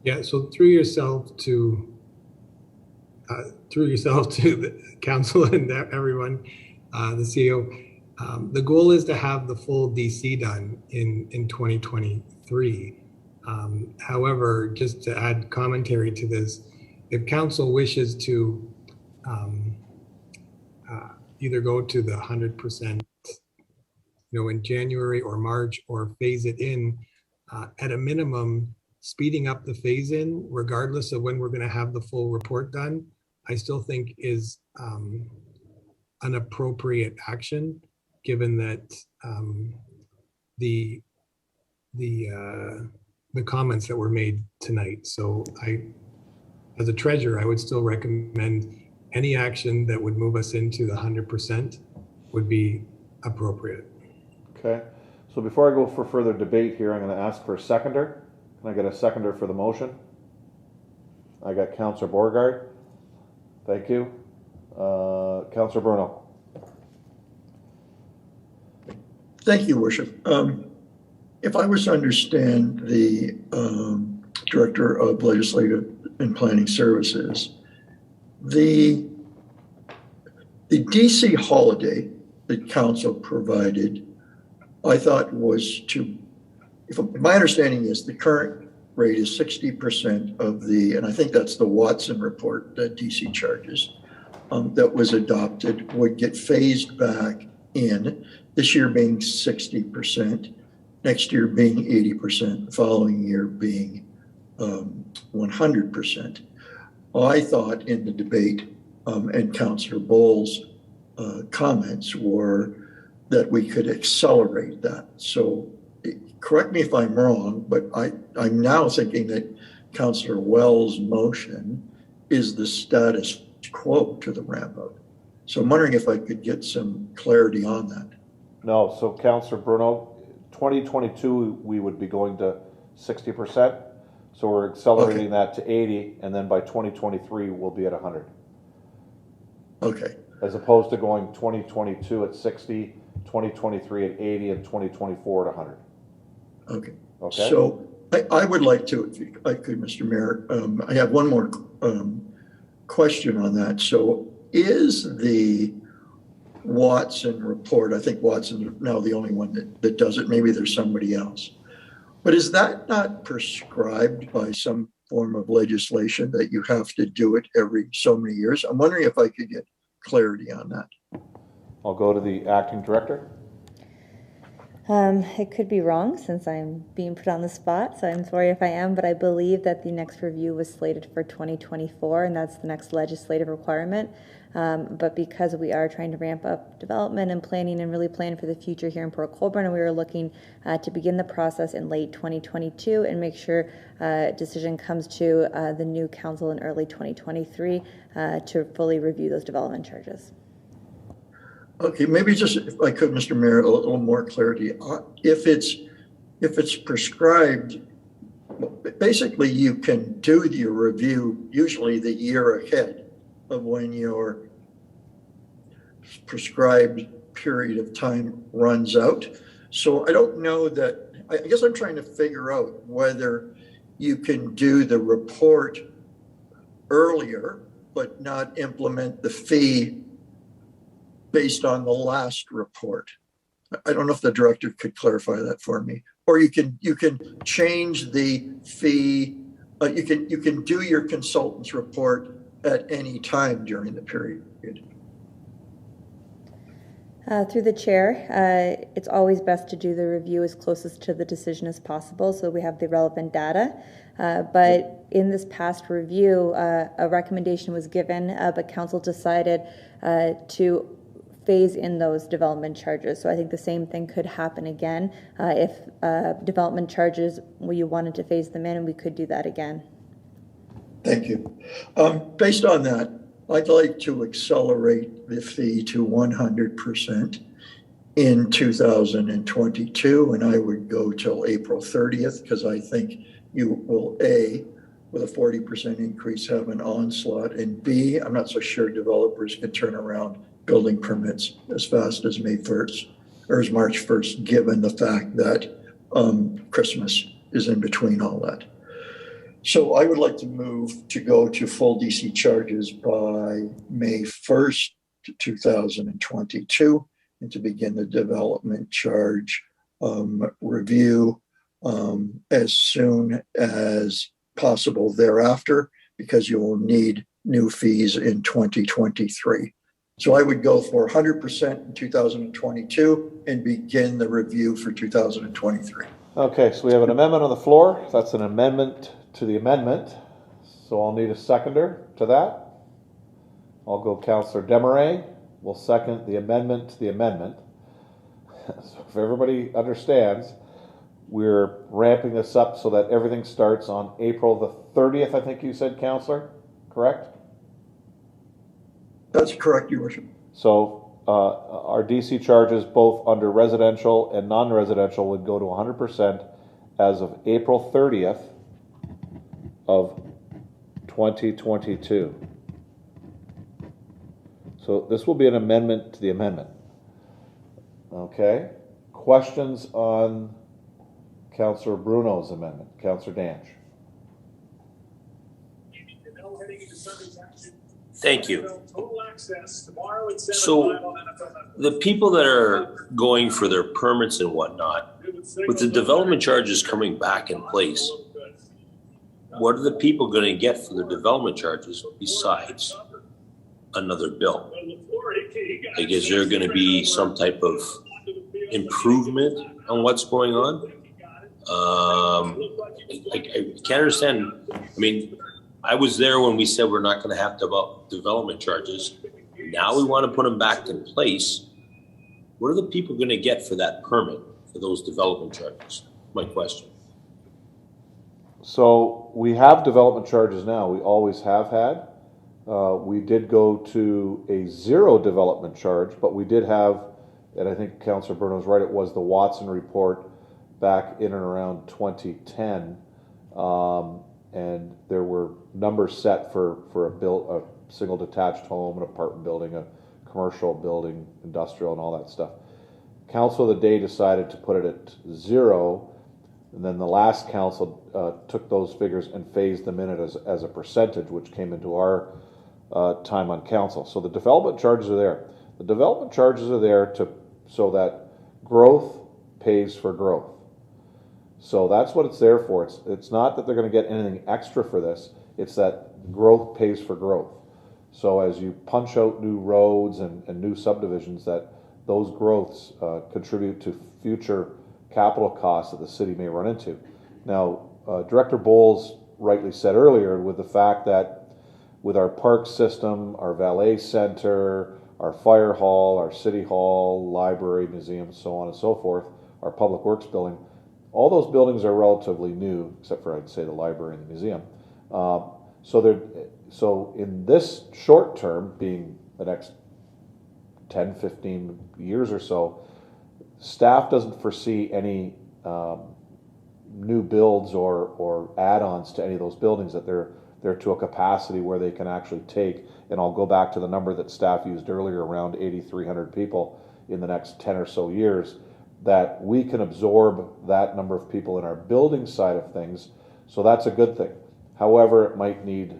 Yeah, so through yourself to the council and everyone, the CEO, the goal is to have the full DC done in 2023. However, just to add commentary to this, if council wishes to either go to the 100%, in January or March, or phase it in, at a minimum, speeding up the phase in, regardless of when we're going to have the full report done, I still think is an appropriate action, given that the comments that were made tonight. So as a treasurer, I would still recommend any action that would move us into the 100% would be appropriate. Okay, so before I go for further debate here, I'm going to ask for a seconder. Can I get a seconder for the motion? I got Councillor Borgard. Thank you. Councillor Bruno. Thank you, Worship. If I was to understand the Director of Legislative and Planning Services, the DC holiday that Council provided, I thought was to, if my understanding is the current rate is 60% of the, and I think that's the Watson report that DC charges, that was adopted would get phased back in, this year being 60%, next year being 80%, the following year being 100%. I thought in the debate, and Councillor Bowles' comments were that we could accelerate that. So correct me if I'm wrong, but I'm now thinking that Councillor Wells' motion is the status quo to the ramp up. So I'm wondering if I could get some clarity on that. No, so Councillor Bruno, 2022 we would be going to 60%. So we're accelerating that to 80, and then by 2023 we'll be at 100. Okay. As opposed to going 2022 at 60, 2023 at 80, and 2024 at 100. Okay. Okay. So I would like to, if I could, Mr. Mayor, I have one more question on that. So is the Watson report. I think Watson's now the only one that does it. Maybe there's somebody else. But is that not prescribed by some form of legislation that you have to do it every so many years? I'm wondering if I could get clarity on that. I'll go to the acting director. It could be wrong since I'm being put on the spot, so I'm sorry if I am, but I believe that the next review was slated for 2024, and that's the next legislative requirement. But because we are trying to ramp up development and planning and really plan for the future here in Port Colborne, and we were looking to begin the process in late 2022 and make sure a decision comes to the new council in early 2023 to fully review those development charges. Okay, maybe just if I could, Mr. Mayor, a little more clarity. If it's prescribed, basically you can do your review usually the year ahead of when your prescribed period of time runs out. So I don't know that, I guess I'm trying to figure out whether you can do the report earlier, but not implement the fee based on the last report. I don't know if the director could clarify that for me. Or you can change the fee. You can do your consultant's report at any time during the period. Through the chair, it's always best to do the review as closest to the decision as possible so we have the relevant data. But in this past review, a recommendation was given, but council decided to phase in those development charges. So I think the same thing could happen again. If development charges, you wanted to phase them in, and we could do that again. Thank you. Based on that, I'd like to accelerate the fee to 100% in 2022, and I would go till April 30th because I think you will, A, with a 40% increase, have an onslaught, and B, I'm not so sure developers can turn around building permits as fast as May 1st or as March 1st, given the fact that Christmas is in between all that. So I would like to move to go to full DC charges by May 1st, 2022, and to begin the development charge review as soon as possible thereafter, because you will need new fees in 2023. So I would go for 100% in 2022 and begin the review for 2023. Okay, so we have an amendment on the floor. That's an amendment to the amendment. So I'll need a seconder to that. I'll go Councillor Desmarais will second the amendment to the amendment. So if everybody understands, we're ramping this up so that everything starts on April the 30th, I think you said, Councillor, correct? That's correct, Your Worship. So our DC charges both under residential and non-residential would go to 100% as of April 30th of 2022. So this will be an amendment to the amendment. Okay. Questions on Councillor Bruno's amendment? Councillor Danch. Thank you. So the people that are going for their permits and whatnot, with the development charges coming back in place, what are the people going to get for their development charges besides another bill? Like, is there going to be some type of improvement on what's going on? I can't understand. I mean, I was there when we said we're not going to have development charges. Now we want to put them back in place. What are the people going to get for that permit, for those development charges? My question. So we have development charges now. We always have had. We did go to a zero development charge, but we did have, and I think Councillor Bruno's right, it was the Watson report back in and around 2010. And there were numbers set for a single detached home, an apartment building, a commercial building, industrial, and all that stuff. Council of the day decided to put it at zero, and then the last council took those figures and phased them in as a percentage, which came into our time on council. So the development charges are there. The development charges are there so that growth pays for growth. So that's what it's there for. It's not that they're going to get anything extra for this. It's that growth pays for growth. So as you punch out new roads and new subdivisions, that those growths contribute to future capital costs that the city may run into. Now, Director Bowles rightly said earlier, with the fact that with our park system, our valet center, our fire hall, our city hall, library, museum, so on and so forth, our public works building, all those buildings are relatively new, except for, I'd say, the library and the museum. So in this short term, being the next 10, 15 years or so, staff doesn't foresee any new builds or add-ons to any of those buildings, that they're to a capacity where they can actually take, and I'll go back to the number that staff used earlier, around 8,300 people in the next 10 or so years, that we can absorb that number of people in our building side of things. So that's a good thing. However, it might need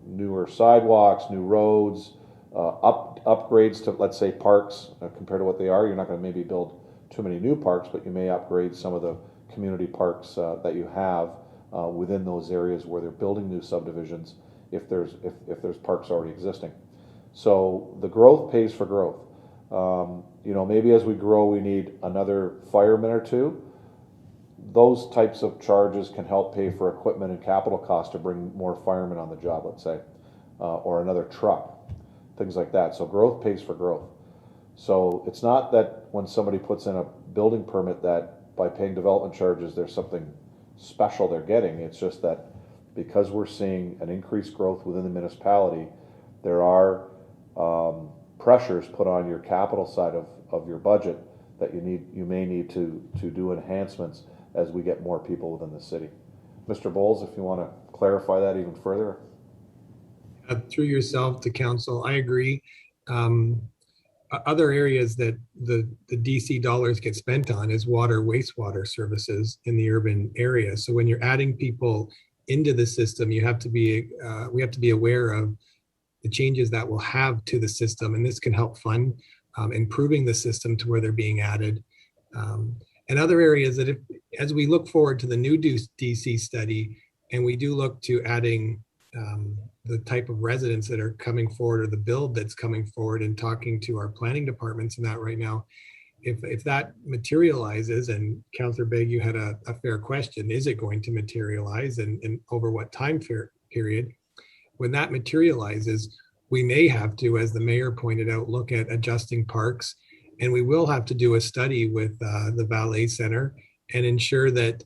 newer sidewalks, new roads, upgrades to, let's say, parks compared to what they are. You're not going to maybe build too many new parks, but you may upgrade some of the community parks that you have within those areas where they're building new subdivisions, if there's parks already existing. So the growth pays for growth. Maybe as we grow, we need another fireman or two. Those types of charges can help pay for equipment and capital costs to bring more firemen on the job, let's say, or another truck, things like that. So growth pays for growth. So it's not that when somebody puts in a building permit that by paying development charges, there's something special they're getting. It's just that because we're seeing an increased growth within the municipality, there are pressures put on your capital side of your budget that you may need to do enhancements as we get more people within the city. Mr. Bowles, if you want to clarify that even further. Through yourself to council, I agree. Other areas that the DC dollars get spent on is water, wastewater services in the urban area. So when you're adding people into the system, we have to be aware of the changes that will have to the system, and this can help fund improving the system to where they're being added. And other areas that, as we look forward to the new DC study, and we do look to adding the type of residents that are coming forward, or the build that's coming forward, and talking to our planning departments and that right now, if that materializes, and Councillor Begg, you had a fair question, is it going to materialize, and over what time period? When that materializes, we may have to, as the mayor pointed out, look at adjusting parks, and we will have to do a study with the valet center and ensure that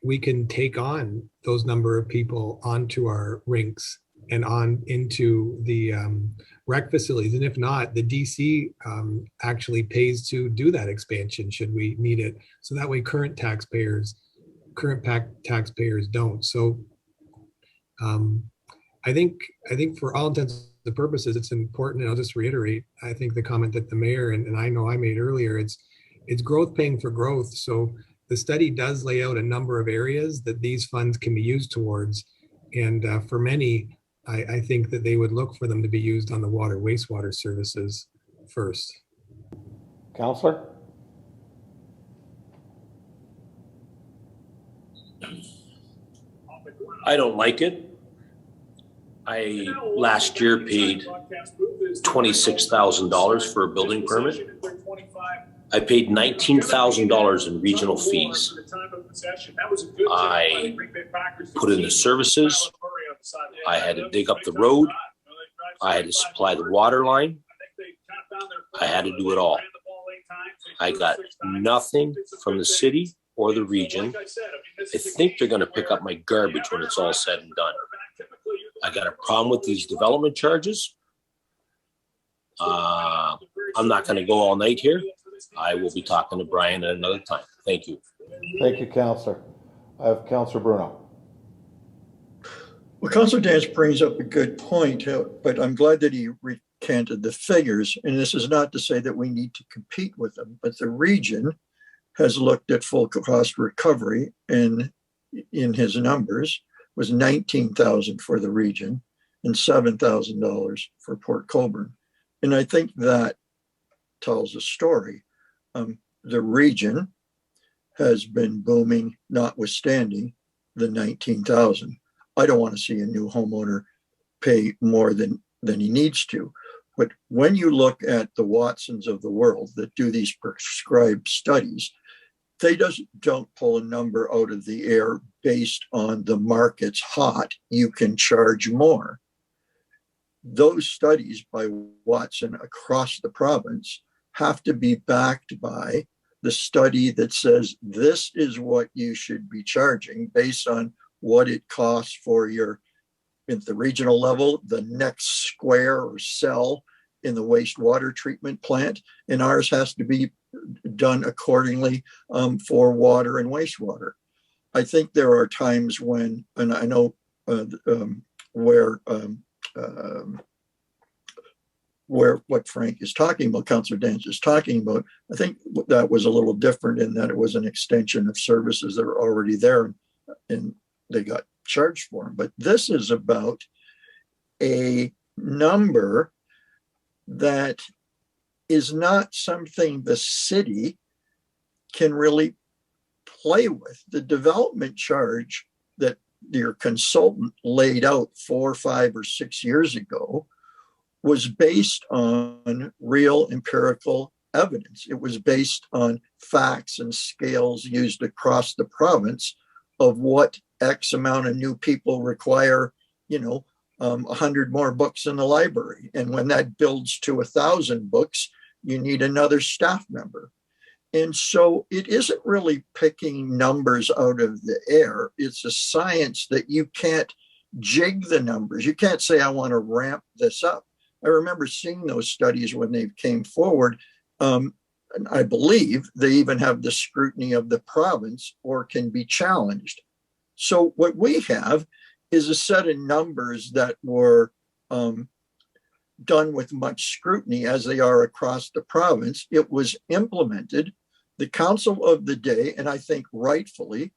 we can take on those number of people onto our rinks and on into the rec facilities. And if not, the DC actually pays to do that expansion should we need it. So that way current taxpayers don't. So I think for all intents and purposes, it's important, and I'll just reiterate, I think the comment that the mayor and I know I made earlier, it's growth paying for growth. So the study does lay out a number of areas that these funds can be used towards. And for many, I think that they would look for them to be used on the water, wastewater services first. Councillor? I don't like it. I last year paid $26,000 for a building permit. I paid $19,000 in regional fees. I put in the services. I had to dig up the road. I had to supply the water line. I had to do it all. I got nothing from the city or the region. I think they're going to pick up my garbage when it's all said and done. I got a problem with these development charges. I'm not going to go all night here. I will be talking to Brian at another time. Thank you. Thank you, Councillor. I have Councillor Bruno. Well, Councillor Dance brings up a good point, but I'm glad that he recanted the figures. And this is not to say that we need to compete with them, but the region has looked at full cost recovery, and in his numbers was 19,000 for the region. and $7,000 for Port Colborne. And I think that tells a story. The region has been booming, notwithstanding the 19,000. I don't want to see a new homeowner pay more than he needs to. But when you look at the Watsons of the world that do these prescribed studies, they don't pull a number out of the air based on the market's hot, you can charge more. Those studies by Watson across the province have to be backed by the study that says this is what you should be charging based on what it costs for your, at the regional level, the next square or cell in the wastewater treatment plant. And ours has to be done accordingly for water and wastewater. I think there are times when, and I know where what Frank is talking about, Councillor Dance is talking about, I think that was a little different in that it was an extension of services that are already there and they got charged for them. But this is about a number that is not something the city can really play with. The development charge that your consultant laid out 4, 5, or 6 years ago was based on real empirical evidence. It was based on facts and scales used across the province of what X amount of new people require, 100 more books in the library. And when that builds to 1,000 books, you need another staff member. And so it isn't really picking numbers out of the air. It's a science that you can't jig the numbers. You can't say, I want to ramp this up. I remember seeing those studies when they came forward. And I believe they even have the scrutiny of the province or can be challenged. So what we have is a set of numbers that were done with much scrutiny as they are across the province. It was implemented. The council of the day, and I think rightfully,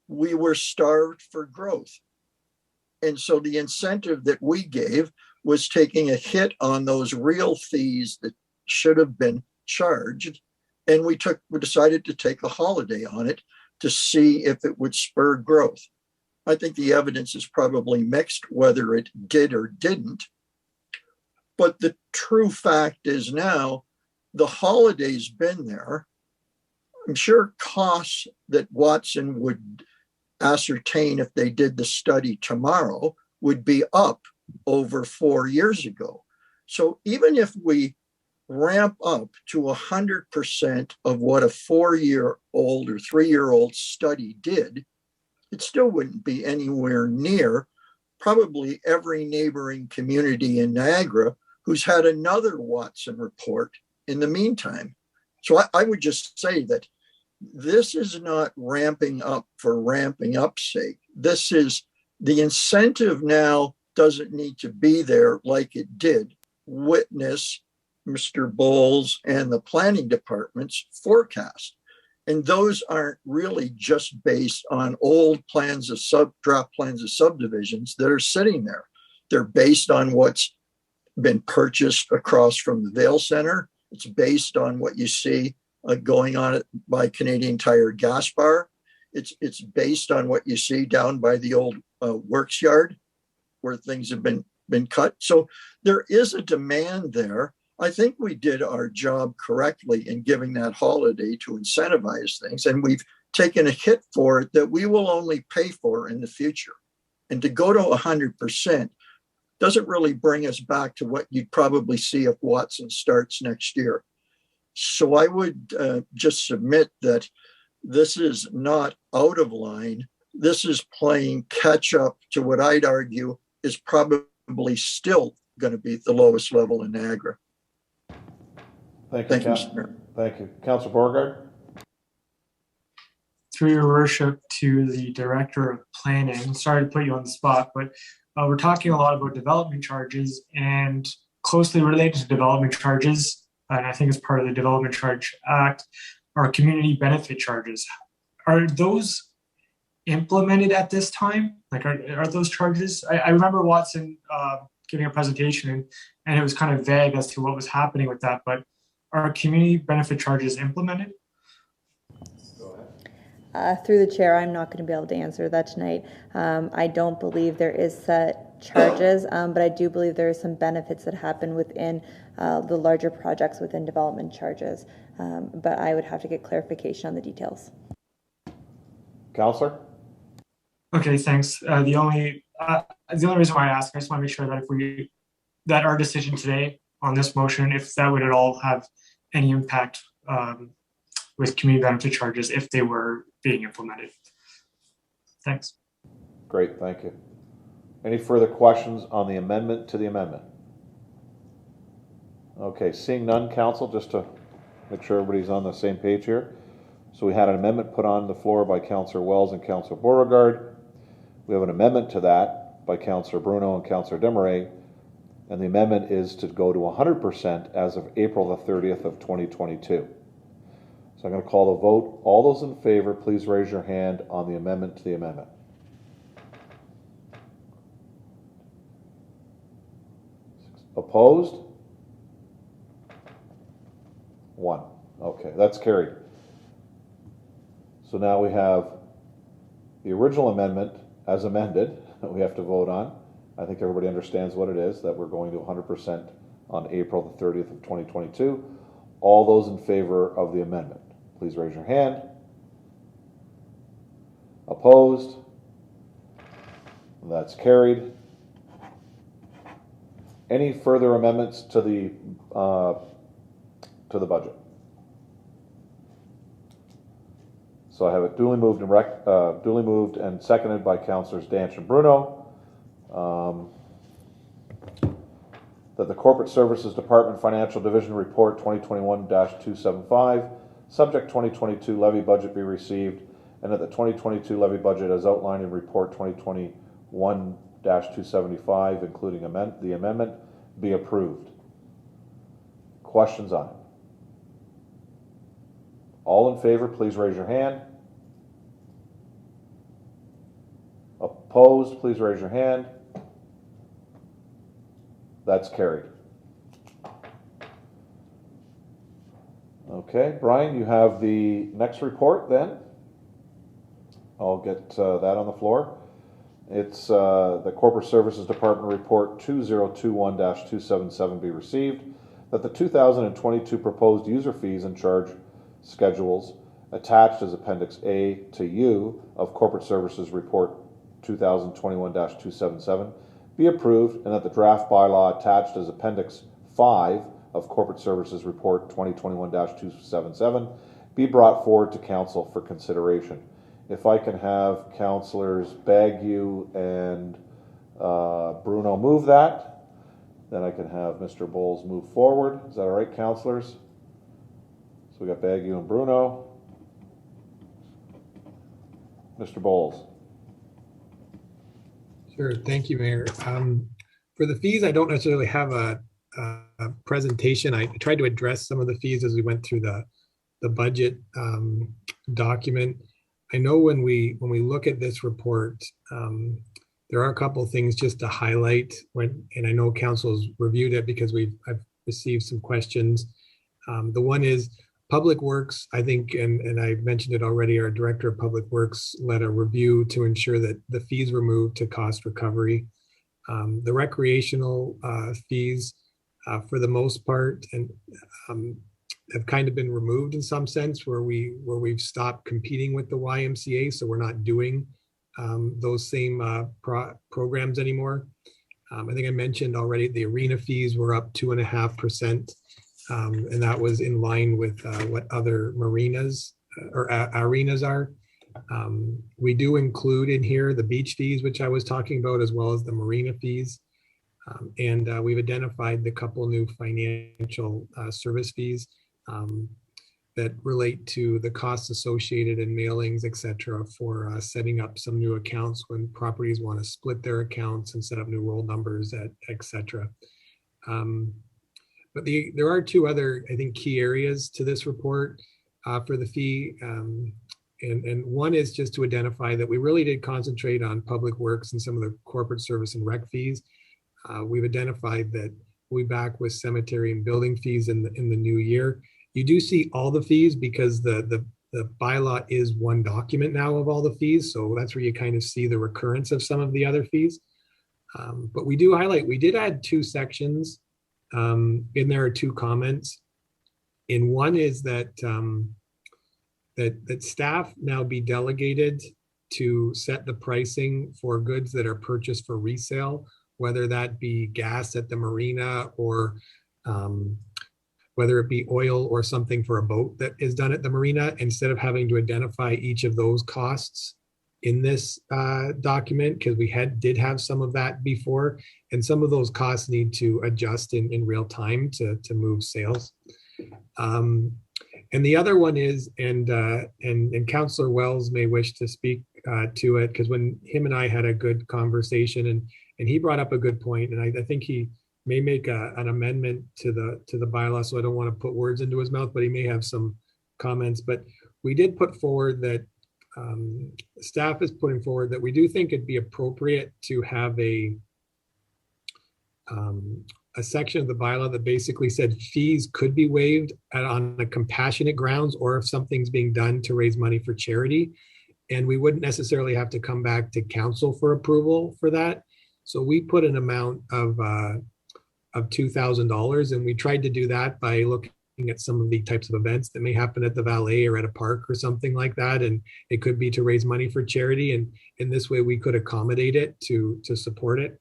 we were starved for growth. And so the incentive that we gave was taking a hit on those real fees that should have been charged. And we decided to take a holiday on it to see if it would spur growth. I think the evidence is probably mixed whether it did or didn't. But the true fact is now the holiday's been there. I'm sure costs that Watson would ascertain if they did the study tomorrow would be up over 4 years ago. So even if we ramp up to 100% of what a 4-year-old or 3-year-old study did, it still wouldn't be anywhere near probably every neighboring community in Niagara who's had another Watson report in the meantime. So I would just say that this is not ramping up for ramping up's sake. This is the incentive now doesn't need to be there like it did. Witness Mr. Bowles and the planning department's forecast. And those aren't really just based on old plans of draft plans of subdivisions that are sitting there. They're based on what's been purchased across from the Vale Center. It's based on what you see going on by Canadian Tire Gas Bar. It's based on what you see down by the old works yard where things have been cut. So there is a demand there. I think we did our job correctly in giving that holiday to incentivize things, and we've taken a hit for it that we will only pay for in the future. And to go to 100% doesn't really bring us back to what you'd probably see if Watson starts next year. So I would just submit that this is not out of line. This is playing catch up to what I'd argue is probably still going to be the lowest level in Niagara. Thank you, Mayor. Thank you. Councillor Beauregard. Through your worship to the Director of Planning, sorry to put you on the spot, but we're talking a lot about development charges, and closely related to development charges, and I think it's part of the Development Charge Act, are community benefit charges. Are those implemented at this time? Like, are those charges? I remember Watson giving a presentation, and it was kind of vague as to what was happening with that. But are community benefit charges implemented? Through the chair, I'm not going to be able to answer that tonight. I don't believe there is set charges, but I do believe there are some benefits that happen within the larger projects within development charges. But I would have to get clarification on the details. Counselor? Okay, thanks. The only reason why I ask, I just want to make sure that that our decision today on this motion, if that would at all have any impact with community benefit charges if they were being implemented. Thanks. Great, thank you. Any further questions on the amendment to the amendment? Okay, seeing none, council, just to make sure everybody's on the same page here. So we had an amendment put on the floor by Councillor Wells and Councillor Beauregard. We have an amendment to that by Councillor Bruno and Councillor Desmarais, and the amendment is to go to 100% as of April the 30th of 2022. So I'm going to call the vote. All those in favor, please raise your hand on the amendment to the amendment. Opposed? 1. Okay, that's carried. So now we have the original amendment as amended that we have to vote on. I think everybody understands what it is, that we're going to 100% on April the 30th of 2022. All those in favor of the amendment, please raise your hand. Opposed? That's carried. Any further amendments to the budget? So I have it duly moved and seconded by Councillors Danch and Bruno that the Corporate Services Department Financial Division Report 2021-275, subject 2022 levy budget be received, and that the 2022 levy budget as outlined in Report 2021-275, including the amendment, be approved. Questions on it? All in favor, please raise your hand. Opposed, please raise your hand. That's carried. Okay, Brian, you have the next report then. I'll get that on the floor. It's the Corporate Services Department Report 2021-277 be received, that the 2022 proposed user fees and charge schedules attached as Appendix A to U of Corporate Services Report 2021-277 be approved, and that the draft bylaw attached as Appendix 5 of Corporate Services Report 2021-277 be brought forward to Council for consideration. If I can have Councillors Baghew and Bruno move that, then I can have Mr. Bowles move forward. Is that all right, Councillors? So we got Baghew and Bruno. Mr. Bowles. Sure, thank you, Mayor. For the fees, I don't necessarily have a presentation. I tried to address some of the fees as we went through the budget document. I know when we look at this report, there are a couple of things just to highlight, and I know Council's reviewed it because I've received some questions. The one is Public Works, I think, and I mentioned it already, our Director of Public Works led a review to ensure that the fees were moved to cost recovery. The recreational fees, for the most part, and have kind of been removed in some sense, where we've stopped competing with the YMCA, so we're not doing those same programs anymore. I think I mentioned already the arena fees were up 2.5%. And that was in line with what other marinas or arenas are. We do include in here the beach fees, which I was talking about, as well as the marina fees. And we've identified the couple new financial service fees that relate to the costs associated in mailings, et cetera, for setting up some new accounts when properties want to split their accounts and set up new roll numbers, et cetera. But there are two other, I think, key areas to this report for the fee. And one is just to identify that we really did concentrate on Public Works and some of the corporate service and rec fees. we've identified that we'll be back with cemetery and building fees in the new year. You do see all the fees because the bylaw is one document now of all the fees. So that's where you kind of see the recurrence of some of the other fees. But we do highlight, we did add 2 sections. In there are 2 comments. And one is that that staff now be delegated to set the pricing for goods that are purchased for resale, whether that be gas at the marina or whether it be oil or something for a boat that is done at the marina, instead of having to identify each of those costs in this document, because we did have some of that before, and some of those costs need to adjust in real time to move sales. And the other one is, and Councillor Wells may wish to speak to it, because when him and I had a good conversation, and he brought up a good point, and I think he may make an amendment to the bylaw, so I don't want to put words into his mouth, but he may have some comments. But we did put forward that staff is putting forward that we do think it'd be appropriate to have a section of the bylaw that basically said fees could be waived on a compassionate grounds, or if something's being done to raise money for charity. And we wouldn't necessarily have to come back to council for approval for that. So we put an amount of $2,000, and we tried to do that by looking at some of the types of events that may happen at the valet or at a park or something like that. And it could be to raise money for charity. And in this way, we could accommodate it to support it.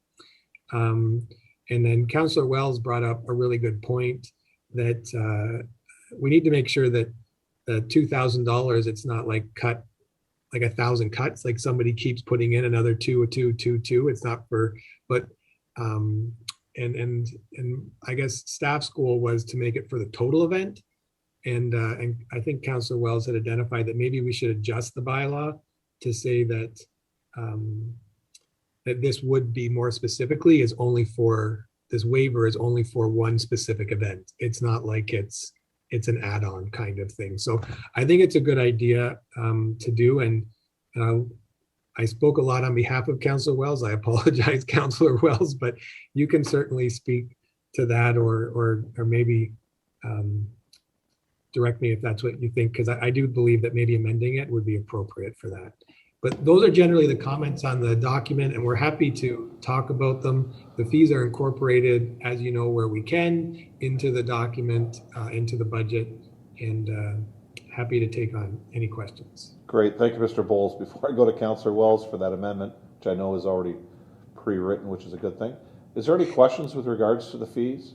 And then Councillor Wells brought up a really good point that we need to make sure that the $2,000, it's not like cut, like 1,000 cuts, like somebody keeps putting in another 2. It's not for, but, and I guess staff's goal was to make it for the total event. And I think Councillor Wells had identified that maybe we should adjust the bylaw to say that that this would be more specifically is only for, this waiver is only for one specific event. It's not like it's an add-on kind of thing. So I think it's a good idea to do. And I spoke a lot on behalf of Councillor Wells. I apologize, Councillor Wells, but you can certainly speak to that or maybe direct me if that's what you think, because I do believe that maybe amending it would be appropriate for that. But those are generally the comments on the document, and we're happy to talk about them. The fees are incorporated, as you know, where we can, into the document, into the budget, and happy to take on any questions. Great, thank you, Mr. Bowles. Before I go to Councillor Wells for that amendment, which I know is already pre-written, which is a good thing, is there any questions with regards to the fees?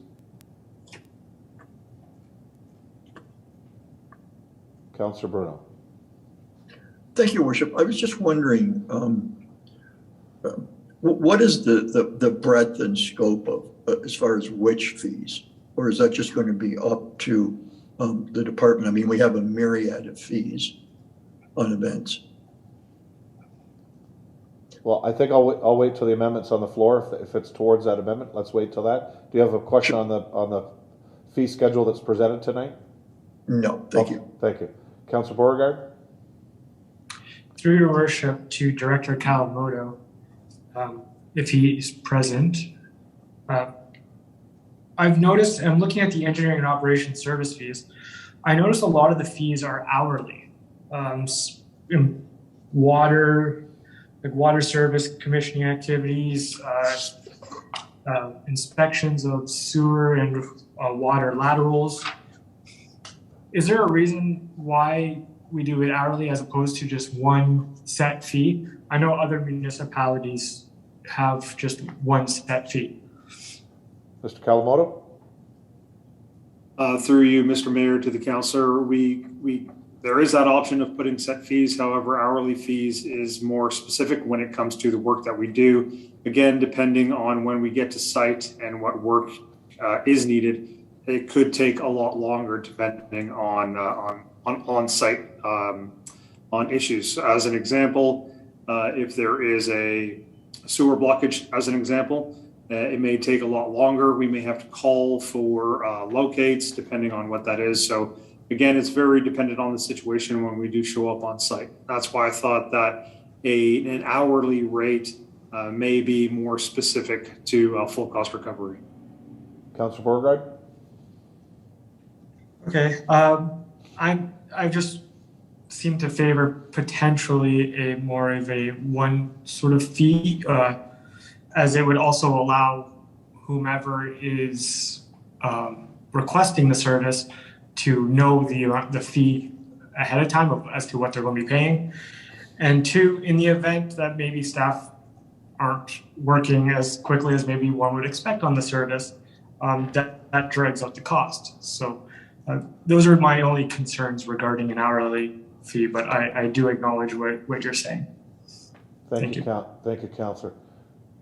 Councillor Bruno. Thank you, Worship. I was just wondering, what is the breadth and scope of as far as which fees? Or is that just going to be up to the department? I mean, we have a myriad of fees on events. Well, I think I'll wait till the amendment's on the floor. If it's towards that amendment, let's wait till that. Do you have a question on the fee schedule that's presented tonight? No, thank you. Thank you. Councillor Beauregard? Through your worship to Director Kawamoto, if he is present. I've noticed, I'm looking at the engineering and operations service fees. I noticed a lot of the fees are hourly. In water, like water service commissioning activities, inspections of sewer and water laterals. Is there a reason why we do it hourly as opposed to just one set fee? I know other municipalities have just one set fee. Mr. Kawamoto? Through you, Mr. Mayor, to the councillor, there is that option of putting set fees. However, hourly fees is more specific when it comes to the work that we do. Again, depending on when we get to site and what work is needed, it could take a lot longer depending on site on issues. As an example, if there is a sewer blockage, as an example, it may take a lot longer. We may have to call for locates depending on what that is. So again, it's very dependent on the situation when we do show up on site. That's why I thought that an hourly rate may be more specific to full cost recovery. Councillor Beauregard? Okay, I just seem to favor potentially a more of a one sort of fee, as it would also allow whomever is requesting the service to know the fee ahead of time as to what they're going to be paying. And two, in the event that maybe staff aren't working as quickly as maybe one would expect on the service, that drags out the cost. So those are my only concerns regarding an hourly fee, but I do acknowledge what you're saying. Thank you, Councillor.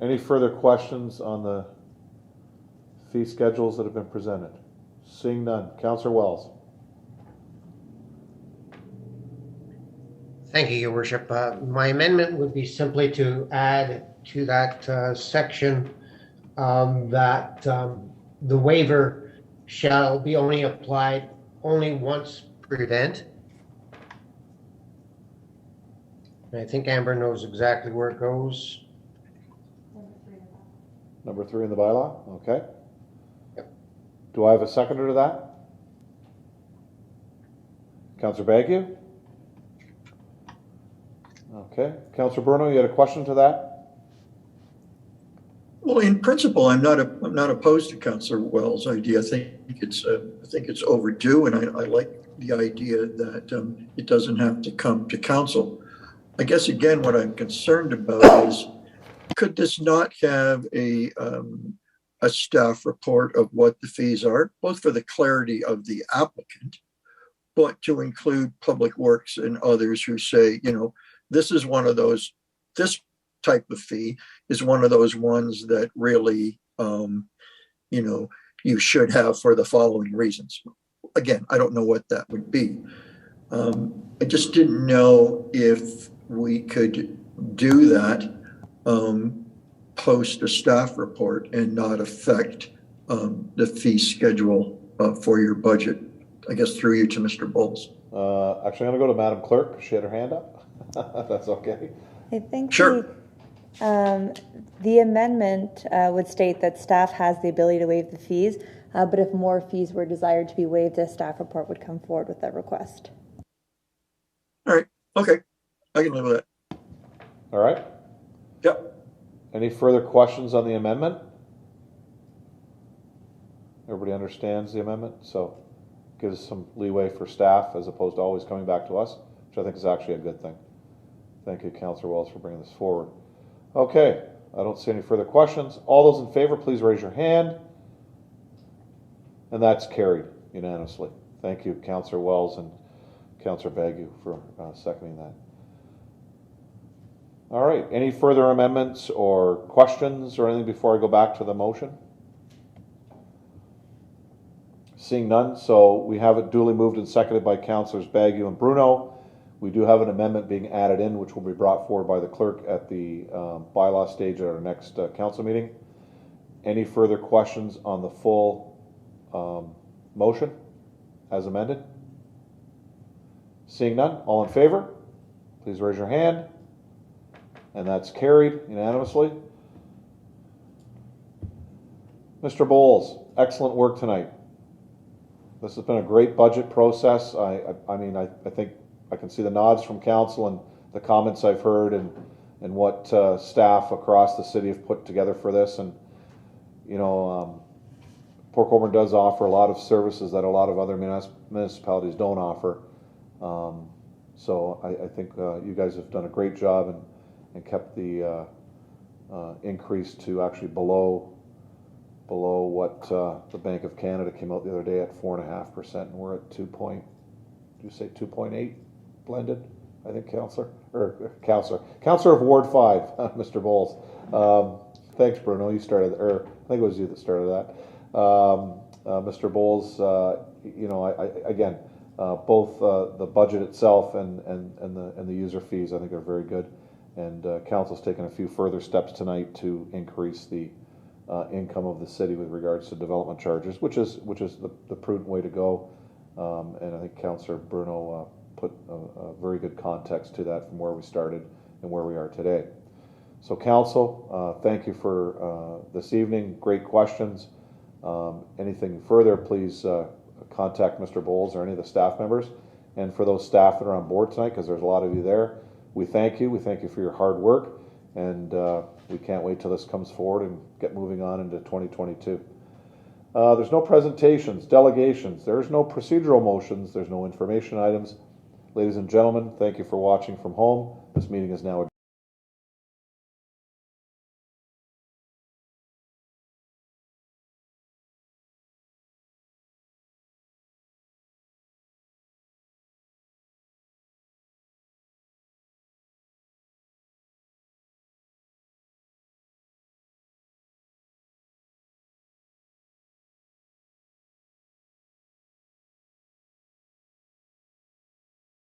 Any further questions on the fee schedules that have been presented? Seeing none. Councillor Wells. Thank you, Your Worship. My amendment would be simply to add to that section that the waiver shall be only applied only once per event. And I think Amber knows exactly where it goes. Number 3 in the bylaw, okay. Yep. Do I have a seconder to that? Councillor Bagu? Okay. Councillor Bruno, you had a question to that? Well, in principle, I'm not opposed to Councillor Wells' idea. I think it's overdue, and I like the idea that it doesn't have to come to council. I guess again, what I'm concerned about is, could this not have a staff report of what the fees are, both for the clarity of the applicant, but to include Public Works and others who say, this is one of those, this type of fee is one of those ones that really, you should have for the following reasons. Again, I don't know what that would be. I just didn't know if we could do that post a staff report and not affect the fee schedule for your budget. I guess through you to Mr. Bowles. Actually, I'm going to go to Madam Clerk. She had her hand up. That's okay. I think Sure. the amendment would state that staff has the ability to waive the fees, but if more fees were desired to be waived, a staff report would come forward with that request. All right. Okay. I can live with that. All right. Yep. Any further questions on the amendment? Everybody understands the amendment, so gives some leeway for staff as opposed to always coming back to us, which I think is actually a good thing. Thank you, Councillor Wells, for bringing this forward. Okay, I don't see any further questions. All those in favor, please raise your hand. And that's carried unanimously. Thank you, Councillor Wells and Councillor Bagu for seconding that. All right, any further amendments or questions or anything before I go back to the motion? Seeing none, so we have it duly moved and seconded by Councillors Bagu and Bruno. We do have an amendment being added in, which will be brought forward by the clerk at the bylaw stage at our next council meeting. Any further questions on the full motion as amended? Seeing none, all in favor, please raise your hand. And that's carried unanimously. Mr. Bowles, excellent work tonight. This has been a great budget process. I mean, I think I can see the nods from council and the comments I've heard and what staff across the city have put together for this. And, Port Colborne does offer a lot of services that a lot of other municipalities don't offer. So I think you guys have done a great job and kept the increase to actually below what the Bank of Canada came out the other day at 4.5%, and we're at 2.8 blended, I think, Councillor of Ward 5, Mr. Bowles. Thanks, Bruno. You started, or I think it was you that started that. Mr. Bowles, both the budget itself and the user fees, I think, are very good, and council's taken a few further steps tonight to increase the income of the city with regards to development charges, which is the prudent way to go. And I think Councillor Bruno put a very good context to that from where we started and where we are today. So council, thank you for this evening. Great questions. Anything further, please contact Mr. Bowles or any of the staff members. And for those staff that are on board tonight, because there's a lot of you there, we thank you. We thank you for your hard work. And we can't wait till this comes forward and get moving on into 2022. There's no presentations, delegations. There's no procedural motions. There's no information items. Ladies and gentlemen, thank you for watching from home. This meeting is now adjourned.